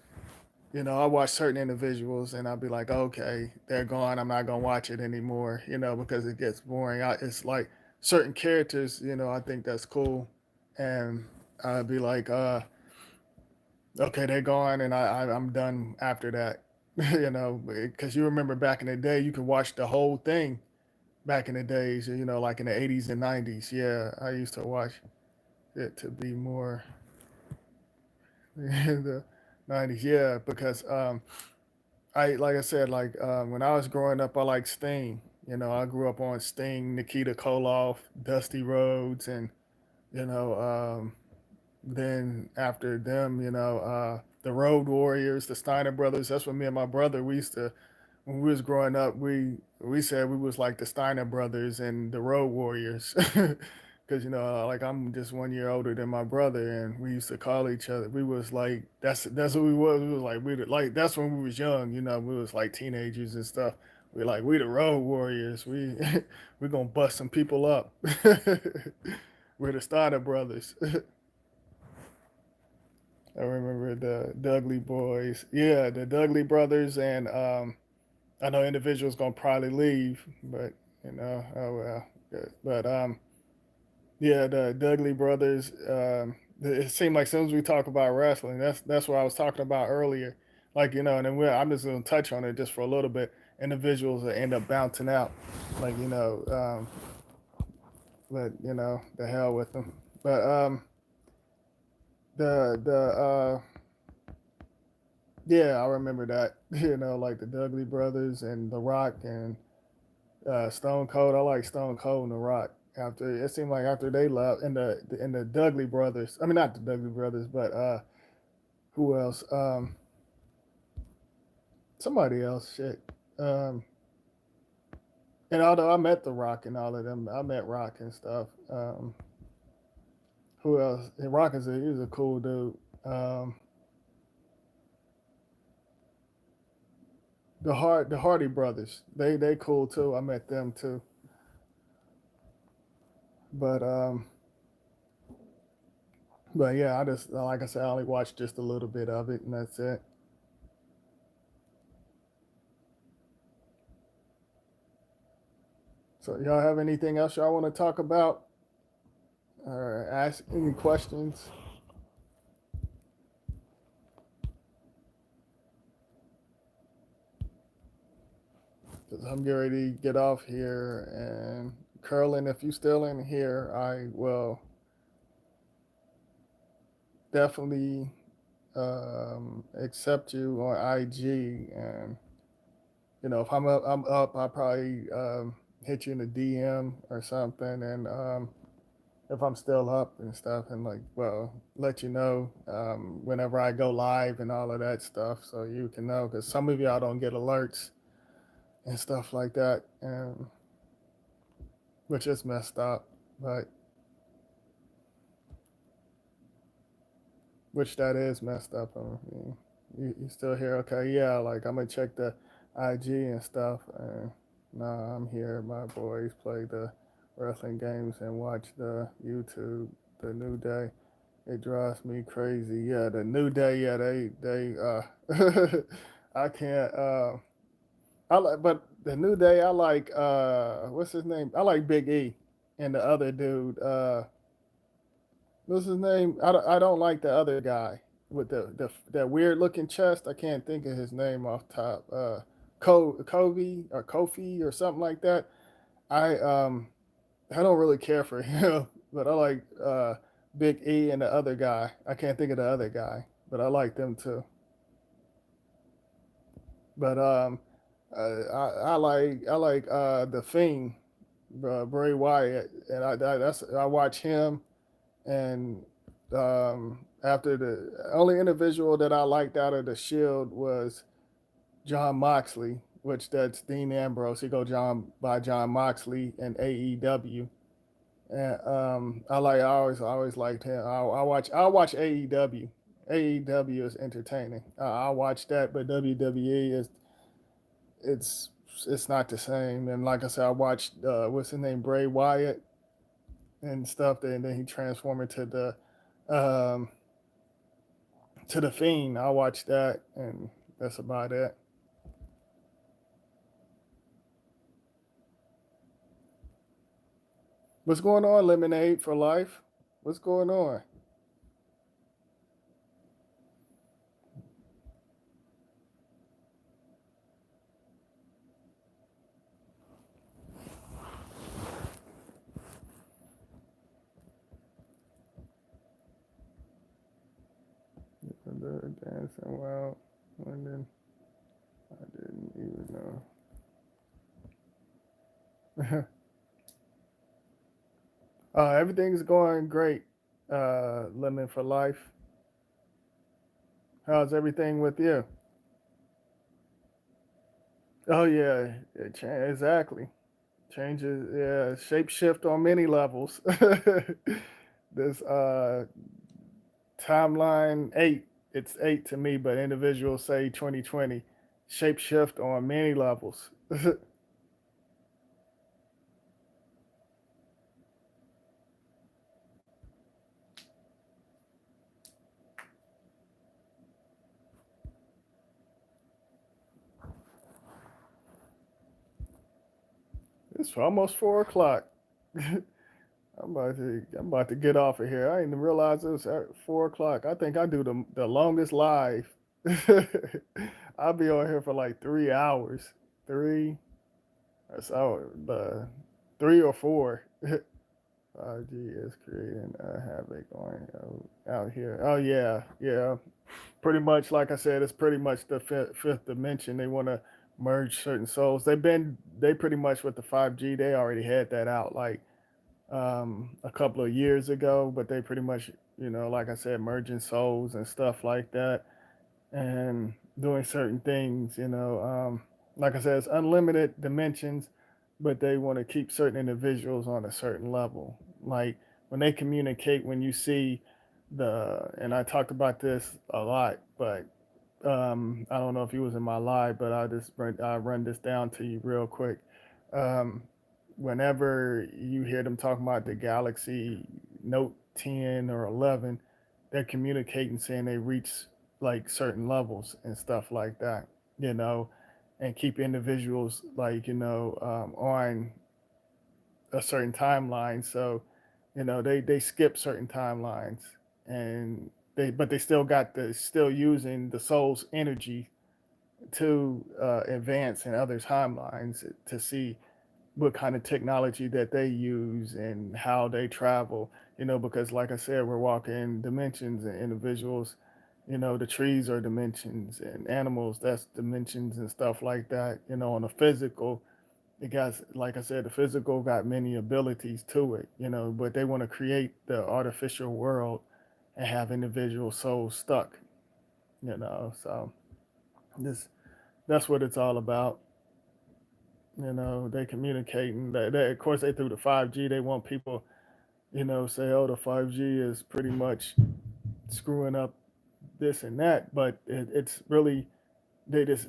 I watch certain individuals and I'll be like, okay, they're gone. I'm not gonna watch it anymore. Because it gets boring. It's like certain characters. I think that's cool, and I'll be like, okay, they're gone, and I'm done after that. Because you remember back in the day, you could watch the whole thing. Back in the days, like in the 80s and 90s. Yeah, I used to watch it to be more in the 90s. Yeah, because I like I said, like when I was growing up, I liked Sting. I grew up on Sting, Nikita Koloff, Dusty Rhodes, and you know, then after them, the Road Warriors, the Steiner Brothers. That's what me and my brother we used to when we was growing up. We said we was like the Steiner Brothers and the Road Warriors. Because like I'm just 1 year older than my brother, and we used to call each other. We was like that's what we was. We was like that's when we was young. We was like teenagers and stuff. We the Road Warriors. We gonna bust some people up. We're the Steiner brothers. I remember the Dudley boys. Yeah, the Dudley brothers, and I know individuals gonna probably leave, but oh well. But yeah, the Dudley brothers. It seemed like as soon as we talk about wrestling, that's what I was talking about earlier. Like and then I'm just gonna touch on it just for a little bit. Individuals that end up bouncing out, like but the hell with them. But the yeah, I remember that. Like the Dudley brothers and The Rock and Stone Cold. I like Stone Cold and The Rock. After it seemed like after they left, and the Dudley brothers. I mean, not the Dudley brothers, but who else? Somebody else. Shit. And although I met The Rock and all of them, I met Rock and stuff. Who else? And Rock he's a cool dude. The Hardy brothers. They cool too. I met them too. But but yeah, I just like I said, I only watched just a little bit of it, and that's it. So y'all have anything else y'all want to talk about or ask any questions? Because I'm getting ready to get off here. And Curlin, if you still in here, I will definitely accept you on IG. And if I'm up. I'll probably hit you in the DM or something. And if I'm still up and stuff, and let you know whenever I go live and all of that stuff, so you can know. Because some of y'all don't get alerts and stuff like that, and which is messed up, but which that is messed up. I mean, you still here? Okay, yeah. Like I'm gonna check the IG and stuff, and nah, I'm here. My boys play the wrestling games and watch the YouTube. The New Day. It drives me crazy. Yeah, the New Day. Yeah, I can't. I like, but the New Day. I like. What's his name? I like Big E, and the other dude. What's his name? I don't like the other guy with the that weird looking chest. I can't think of his name off top. Kobe or Kofi or something like that. I um I don't really care for him, but I like Big E and the other guy. I can't think of the other guy, but I like them too. But I like the Fiend, Bray Wyatt, and I watch him. And after the only individual that I liked out of the Shield was John Moxley, which that's Dean Ambrose. He go John Moxley in AEW. And I always liked him. I watch AEW. AEW is entertaining. I watch that, but WWE it's it's not the same. And like I said, I watched what's his name, Bray Wyatt and stuff. And then he transformed into um, the Fiend. I watched that, and that's about it. What's going on, Lemonade for Life? What's going on? The dancing wild London. I didn't even know. Everything's going great. Lemon for Life. How's everything with you? Oh yeah, exactly. Changes, yeah, shape shift on many levels. This timeline eight, it's eight to me, but individuals say 2020. Shape shift on many levels. It's almost 4 o'clock. I'm about to get off of here. I didn't realize it was at 4 o'clock. I think I do the longest live. I'll be on here for like 3 hours. Three, so three or four. 5G is creating a havoc going out here. Oh yeah, yeah. Pretty much, like I said, it's pretty much the fifth dimension. They want to merge certain souls. They pretty much with the 5G. They already had that out like a couple of years ago, but they pretty much, like I said, merging souls and stuff like that, and doing certain things. Like I said, it's unlimited dimensions, but they want to keep certain individuals on a certain level. Like when they communicate, when you see and I talked about this a lot, but I don't know if he was in my live, but I run this down to you real quick. Um, Whenever you hear them talking about the Galaxy Note 10 or 11, they're communicating saying they reach like certain levels and stuff like that, and keep individuals like on a certain timeline. So, they skip certain timelines, and they still got the still using the soul's energy to advance in other timelines to see what kind of technology that they use and how they travel. Because like I said, we're walking dimensions and individuals. The trees are dimensions and animals, that's dimensions and stuff like that. On a physical, it got, like I said, the physical got many abilities to it, but they want to create the artificial world and have individual souls stuck, so this that's what it's all about. They communicating. Of course, they through the 5G. They want people, say, oh, the 5G is pretty much screwing up this and that, but it's really they just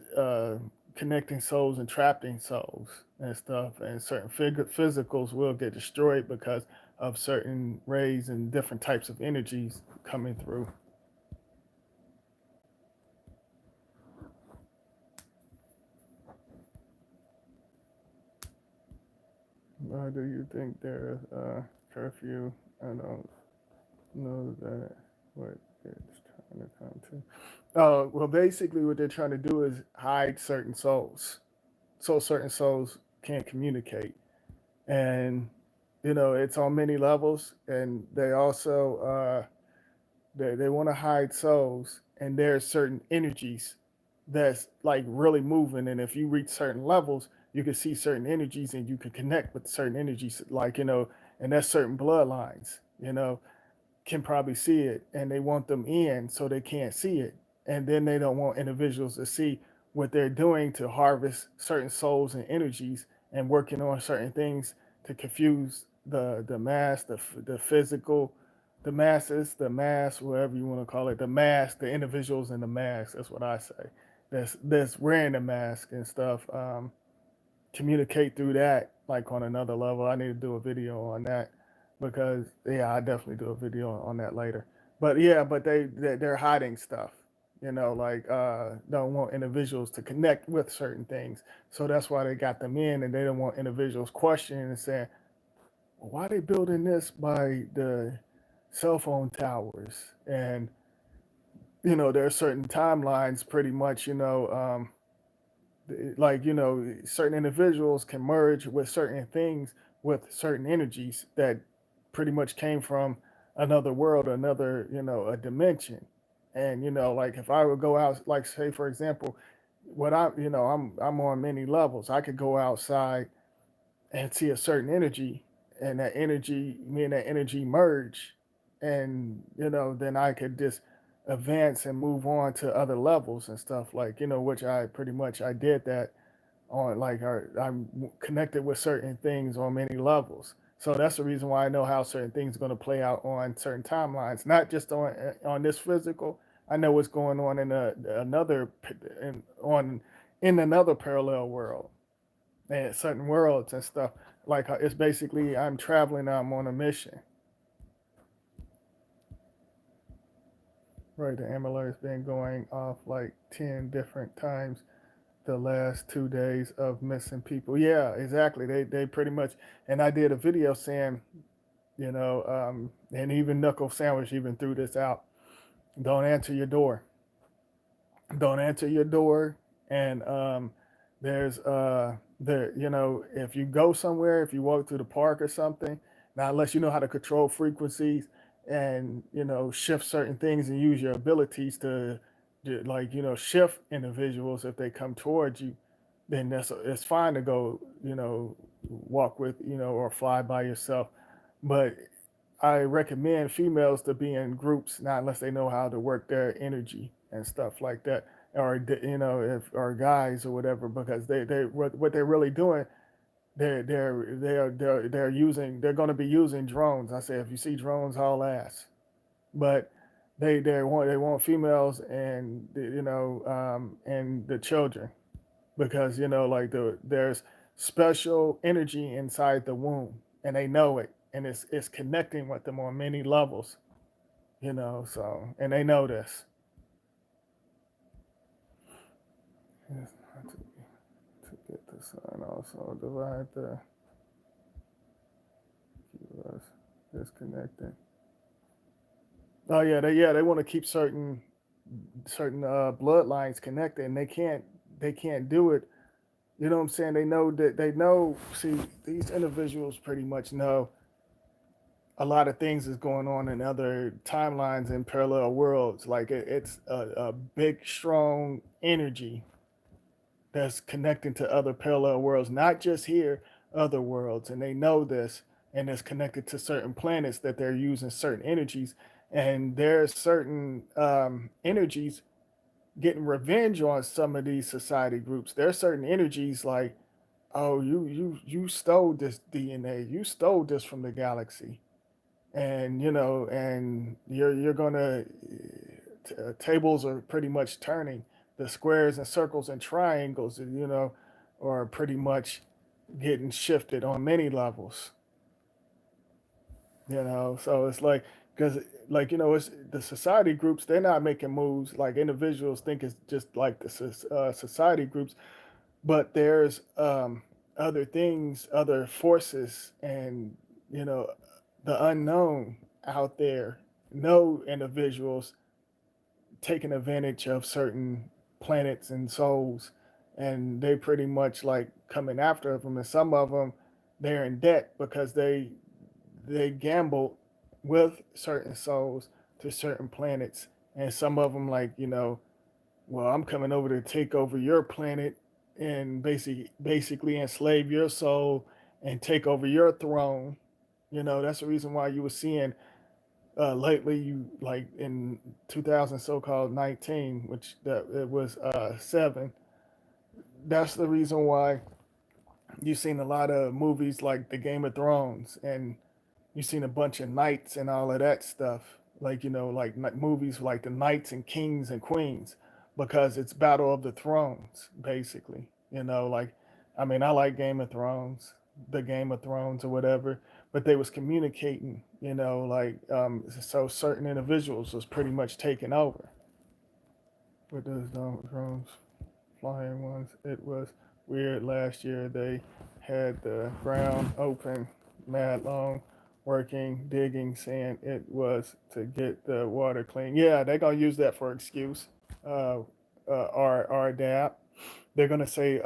connecting souls and trapping souls and stuff, and certain physicals will get destroyed because of certain rays and different types of energies coming through. Why do you think there's curfew? I don't know that what it's trying to come to. Well, basically, what they're trying to do is hide certain souls, so certain souls can't communicate, and it's on many levels, and they also they want to hide souls, and there's certain energies that's like really moving, and if you reach certain levels, you can see certain energies, and you can connect with certain energies, like and that's certain bloodlines, can probably see it, and they want them in so they can't see it, and then they don't want individuals to see what they're doing to harvest certain souls and energies and working on certain things to confuse the mass, the physical, the masses, the mass, whatever you want to call it, the mass, the individuals in the mass. That's what I say. That's wearing the mask and stuff. Communicate through that, like on another level. I need to do a video on that, because yeah, I definitely do a video on that later. But yeah, but they're hiding stuff, like don't want individuals to connect with certain things. So that's why they got them in, and they don't want individuals questioning and saying, well, why are they building this by the cell phone towers? And there are certain timelines, pretty much, like certain individuals can merge with certain things, with certain energies that pretty much came from another world, another, a dimension. And like if I would go out, like say for example, what I'm on many levels. I could go outside and see a certain energy, and that energy, me and that energy merge, and then I could just advance and move on to other levels and stuff, like which I pretty much I did that on, like I'm connected with certain things on many levels. So that's the reason why I know how certain things are going to play out on certain timelines, not just on this physical. I know what's going on in another in another parallel world and certain worlds and stuff. Like it's basically I'm traveling. I'm on a mission. Right, the MLR has been going off like 10 different times the last 2 days of missing people. Yeah, exactly. They pretty much, and I did a video saying, and even Knuckle Sandwich even threw this out. Don't answer your door. Don't answer your door. And there's there if you go somewhere, if you walk through the park or something, now unless you know how to control frequencies and shift certain things and use your abilities to like shift individuals if they come towards you, then it's fine to go walk with or fly by yourself. But I recommend females to be in groups, not unless they know how to work their energy and stuff like that, or if or guys or whatever, because they what they're really doing, they're going to be using drones. I say if you see drones, haul ass. But they want females and and the children, because like there's special energy inside the womb, and they know it, and it's connecting with them on many levels, so, and they know this. Yes, to get the sun also divide the was disconnecting. Oh yeah, they want to keep certain bloodlines connected, and they can't do it. You know what I'm saying? They know that they know. See, these individuals pretty much know a lot of things is going on in other timelines and parallel worlds. Like it's a big, strong energy that's connecting to other parallel worlds, not just here, other worlds. And they know this, and it's connected to certain planets that they're using certain energies. And there's certain energies getting revenge on some of these society groups. There are certain energies like, oh, you stole this DNA, you stole this from the galaxy, and and you're gonna tables are pretty much turning. The squares and circles and triangles, are pretty much getting shifted on many levels. So it's like, because it's the society groups, they're not making moves like individuals think it's just like the society groups, but there's other things, other forces, and you know the unknown out there. No individuals taking advantage of certain planets and souls, and they pretty much like coming after them. And some of them, they're in debt because they gambled with certain souls to certain planets, and some of them like well, I'm coming over to take over your planet and basically enslave your soul and take over your throne. That's the reason why you were seeing lately, you like in 2000 so-called 19, which that it was 7. That's the reason why you've seen a lot of movies like the Game of Thrones, and you've seen a bunch of knights and all of that stuff, like like movies like the Knights and Kings and Queens, because it's Battle of the Thrones, basically. Like, I mean, I like Game of Thrones, the Game of Thrones or whatever, but they was communicating, like so certain individuals was pretty much taking over with those drones, flying ones. It was weird. Last year they had the ground open, mad long, working, digging, saying it was to get the water clean. Yeah, they're gonna use that for excuse. Uh, our dap. They're gonna say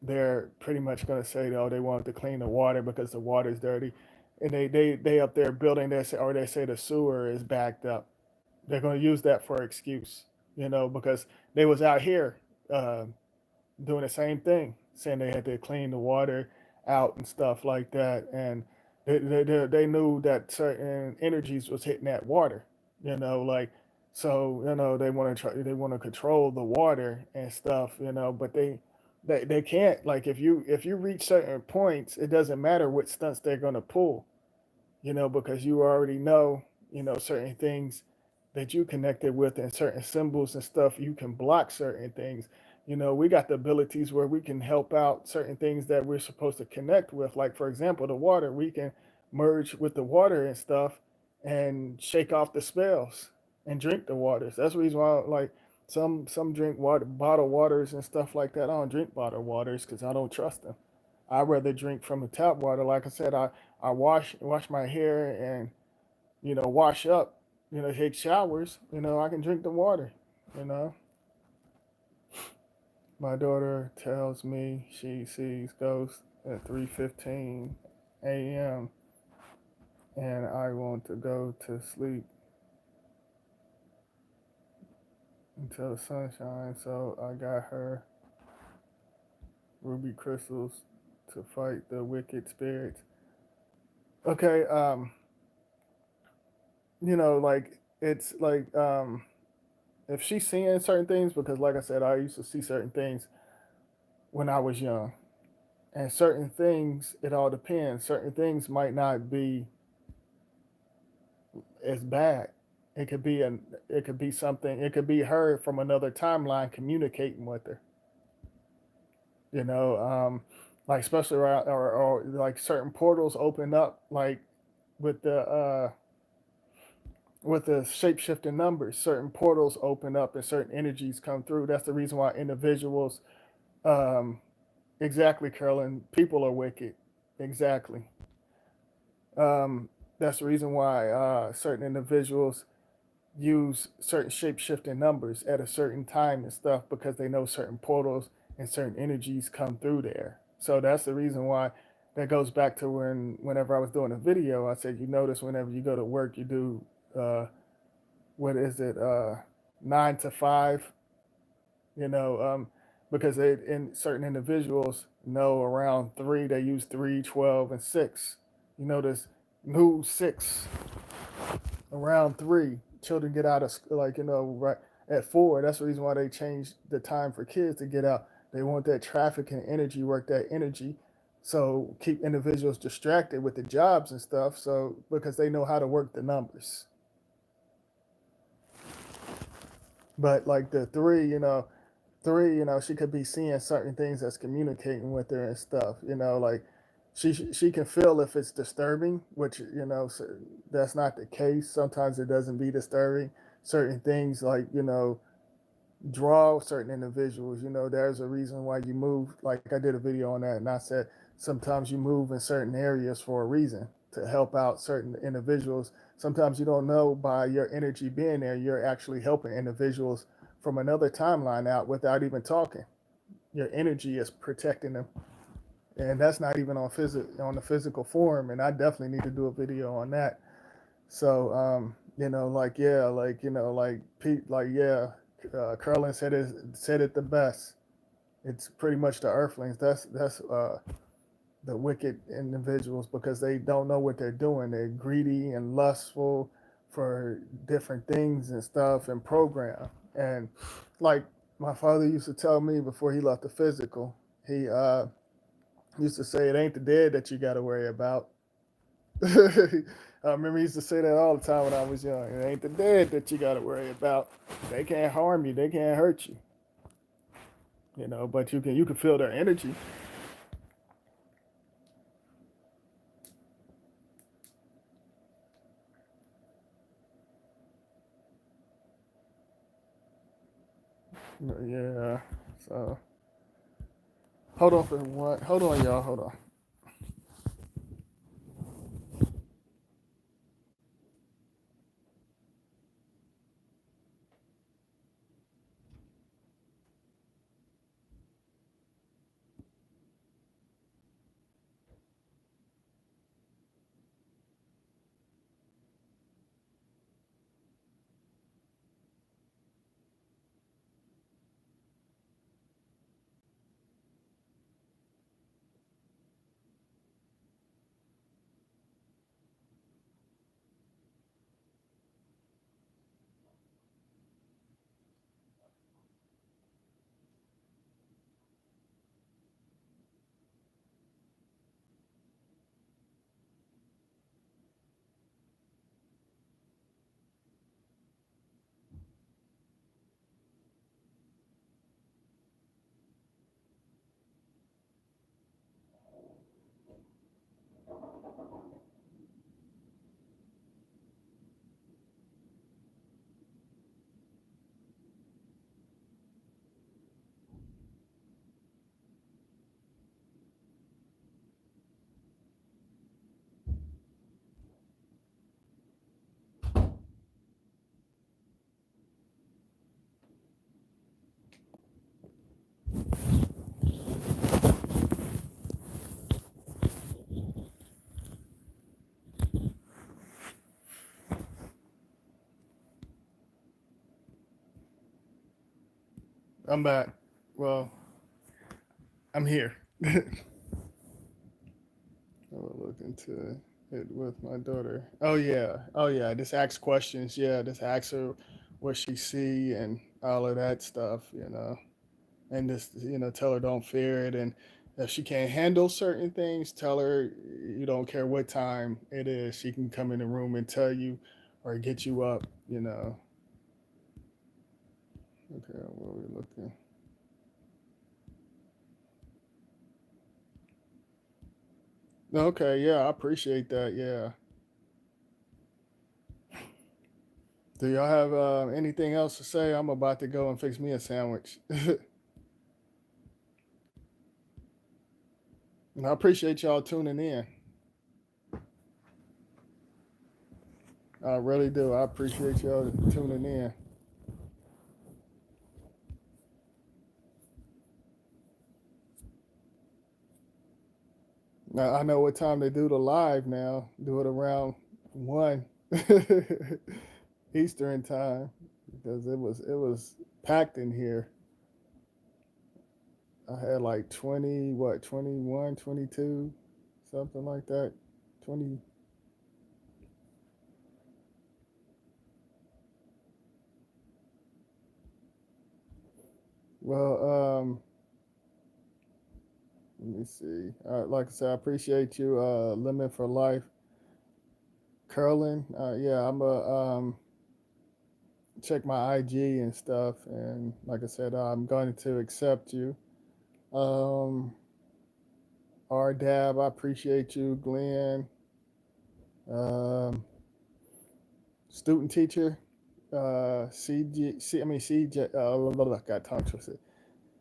they're pretty much gonna say, oh, they want to clean the water because the water's dirty, and they up there building this, or they say the sewer is backed up. They're gonna use that for excuse, because they was out here uh, doing the same thing, saying they had to clean the water out and stuff like that, and they knew that certain energies was hitting that water, like, so they want to control the water and stuff, but they can't, like, if you reach certain points, it doesn't matter what stunts they're gonna pull, because you already know, certain things that you connected with and certain symbols and stuff, you can block certain things. We got the abilities where we can help out certain things that we're supposed to connect with. Like, for example, the water, we can merge with the water and stuff and shake off the spells and drink the waters. That's the reason why, like, some drink water, bottled waters and stuff like that. I don't drink bottled waters because I don't trust them. I'd rather drink from the tap water. Like I said, I wash my hair and wash up, take showers. I can drink the water. You know, my daughter tells me she sees ghosts at 3:15 a.m. and I want to go to sleep until the sun shines. So I got her ruby crystals to fight the wicked spirits. Okay, like, it's like, if she's seeing certain things, because like I said, I used to see certain things when I was young, and certain things, it all depends. Certain things might not be as bad. It could be it could be something. It could be her from another timeline communicating with her. You know, like, especially around, or like certain portals open up, like with the shape shifting numbers. Certain portals open up and certain energies come through. That's the reason why individuals, um, exactly, Carolyn, people are wicked. Exactly. That's the reason why certain individuals use certain shape shifting numbers at a certain time and stuff because they know certain portals and certain energies come through there. So that's the reason why that goes back to whenever I was doing a video, I said you notice whenever you go to work you do what is it 9 to 5, you know, because they in certain individuals know around 3 they use 3, 12, and 6. You notice new 6 around 3 children get out of like right at 4. That's the reason why they changed the time for kids to get out. They want that traffic and energy, work that energy, so keep individuals distracted with the jobs and stuff, so because they know how to work the numbers. But like the 3, 3, she could be seeing certain things that's communicating with her and stuff, like she can feel if it's disturbing, which that's not the case. Sometimes it doesn't be disturbing. Certain things like draw certain individuals. There's a reason why you move. Like I did a video on that, and I said sometimes you move in certain areas for a reason to help out certain individuals. Sometimes you don't know by your energy being there, you're actually helping individuals from another timeline out without even talking. Your energy is protecting them, and that's not even on the physical form. And I definitely need to do a video on that. So like yeah, like like Pete, like yeah, Curlin said it the best. It's pretty much the Earthlings. That's the wicked individuals because they don't know what they're doing. They're greedy and lustful for different things and stuff and program. And like my father used to tell me before he left the physical, he used to say, "It ain't the dead that you got to worry about." I remember he used to say that all the time when I was young. It ain't the dead that you got to worry about. They can't harm you. They can't hurt you. But you can feel their energy. Yeah. So hold on for one. Hold on, y'all. Hold on. I'm back. Well, I'm here. I will look into it with my daughter. Oh yeah. Oh yeah. Just ask questions. Yeah. Just ask her what she see and all of that stuff. And just tell her don't fear it. And if she can't handle certain things, tell her you don't care what time it is. She can come in the room and tell you, or get you up. Okay. What are we looking? Okay. Yeah. I appreciate that. Yeah. Do y'all have anything else to say? I'm about to go and fix me a sandwich. And I appreciate y'all tuning in. I really do. I appreciate y'all tuning in. Now I know what time they do the live now. Do it around 1 Eastern time because it was packed in here. I had like 20, what, 21, 22, something like that. 20. Well, let me see. Like I said, I appreciate you, Lemon for Life, Curling. Yeah, I'm a check my IG and stuff, and like I said, I'm going to accept you. Um, R Dab, I appreciate you, Glenn. Um, Student teacher, CJ. Got tongue twisted.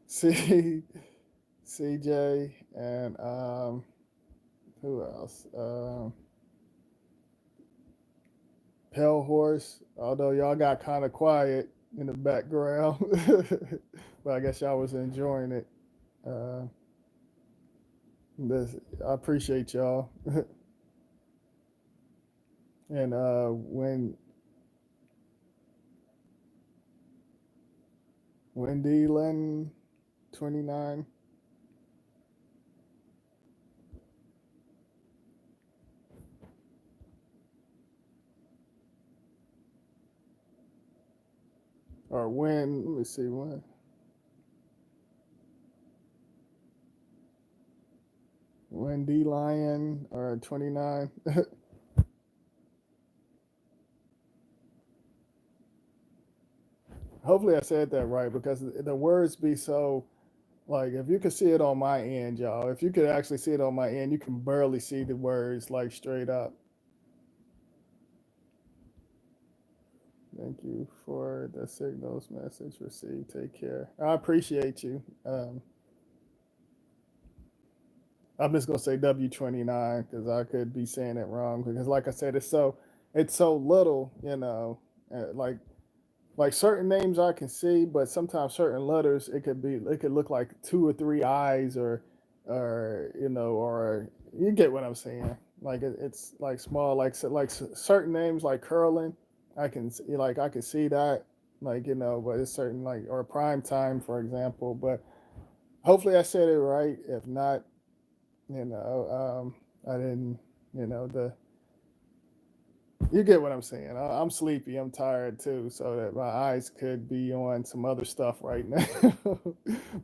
C CJ and who else? Pale Horse. Although y'all got kind of quiet in the background, but I guess y'all was enjoying it. Uh, I appreciate y'all. And when Wendy Len 29, or when, let me see, Wendy Lion or 29. Hopefully I said that right because the words be so, like, if you could see it on my end, y'all, if you could actually see it on my end, you can barely see the words like straight up. Thank you for the signals message received. Take care. I appreciate you. I'm just gonna say W29 because I could be saying it wrong. Because like I said, it's so little, like certain names I can see, but sometimes certain letters it could look like two or three eyes or you get what I'm saying. Like it's like small, like certain names like curling, I can see that, but it's certain, like, or prime time, for example. But hopefully I said it right. If not, I didn't, the you get what I'm saying. I'm sleepy. I'm tired too, so that my eyes could be on some other stuff right now.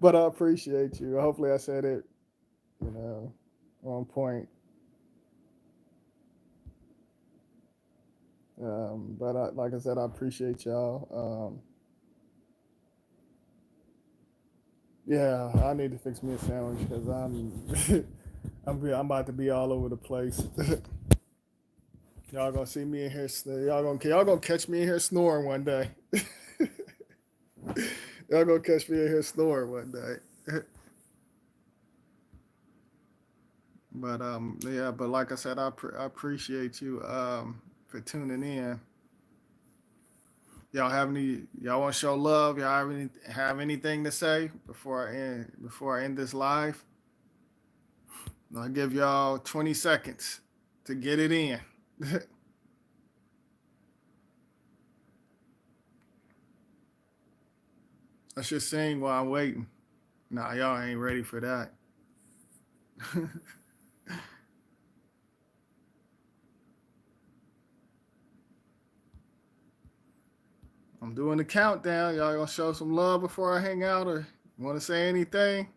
But I appreciate you. Hopefully, I said it, you know, on point. But like I said, I appreciate y'all. Yeah, I need to fix me a sandwich because I'm about to be all over the place. Y'all gonna see me in here. Y'all gonna catch me in here snoring one day. Y'all gonna catch me in here snoring one day. But yeah, but like I said, I appreciate you for tuning in. Y'all want to show love? Y'all have anything to say before I end this live? I'll give y'all 20 seconds to get it in. I should sing while I'm waiting. Nah, y'all ain't ready for that. I'm doing the countdown. Y'all gonna show some love before I hang out, or want to say anything?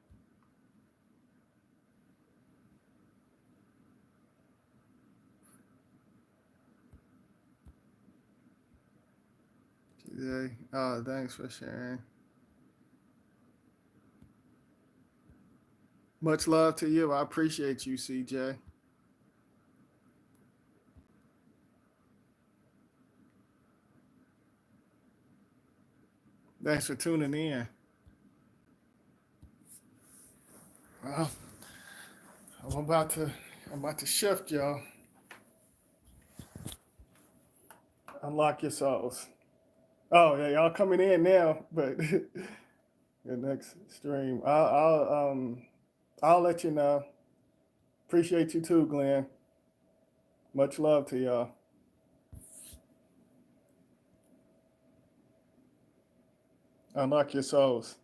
Yeah. Oh, thanks for sharing. Much love to you. I appreciate you, CJ. Thanks for tuning in. Well, I'm about to I'm about to shift, y'all. Unlock your souls. Oh yeah, y'all coming in now, but the next stream, I'll let you know. Appreciate you too, Glenn. Much love to y'all. Unlock your souls.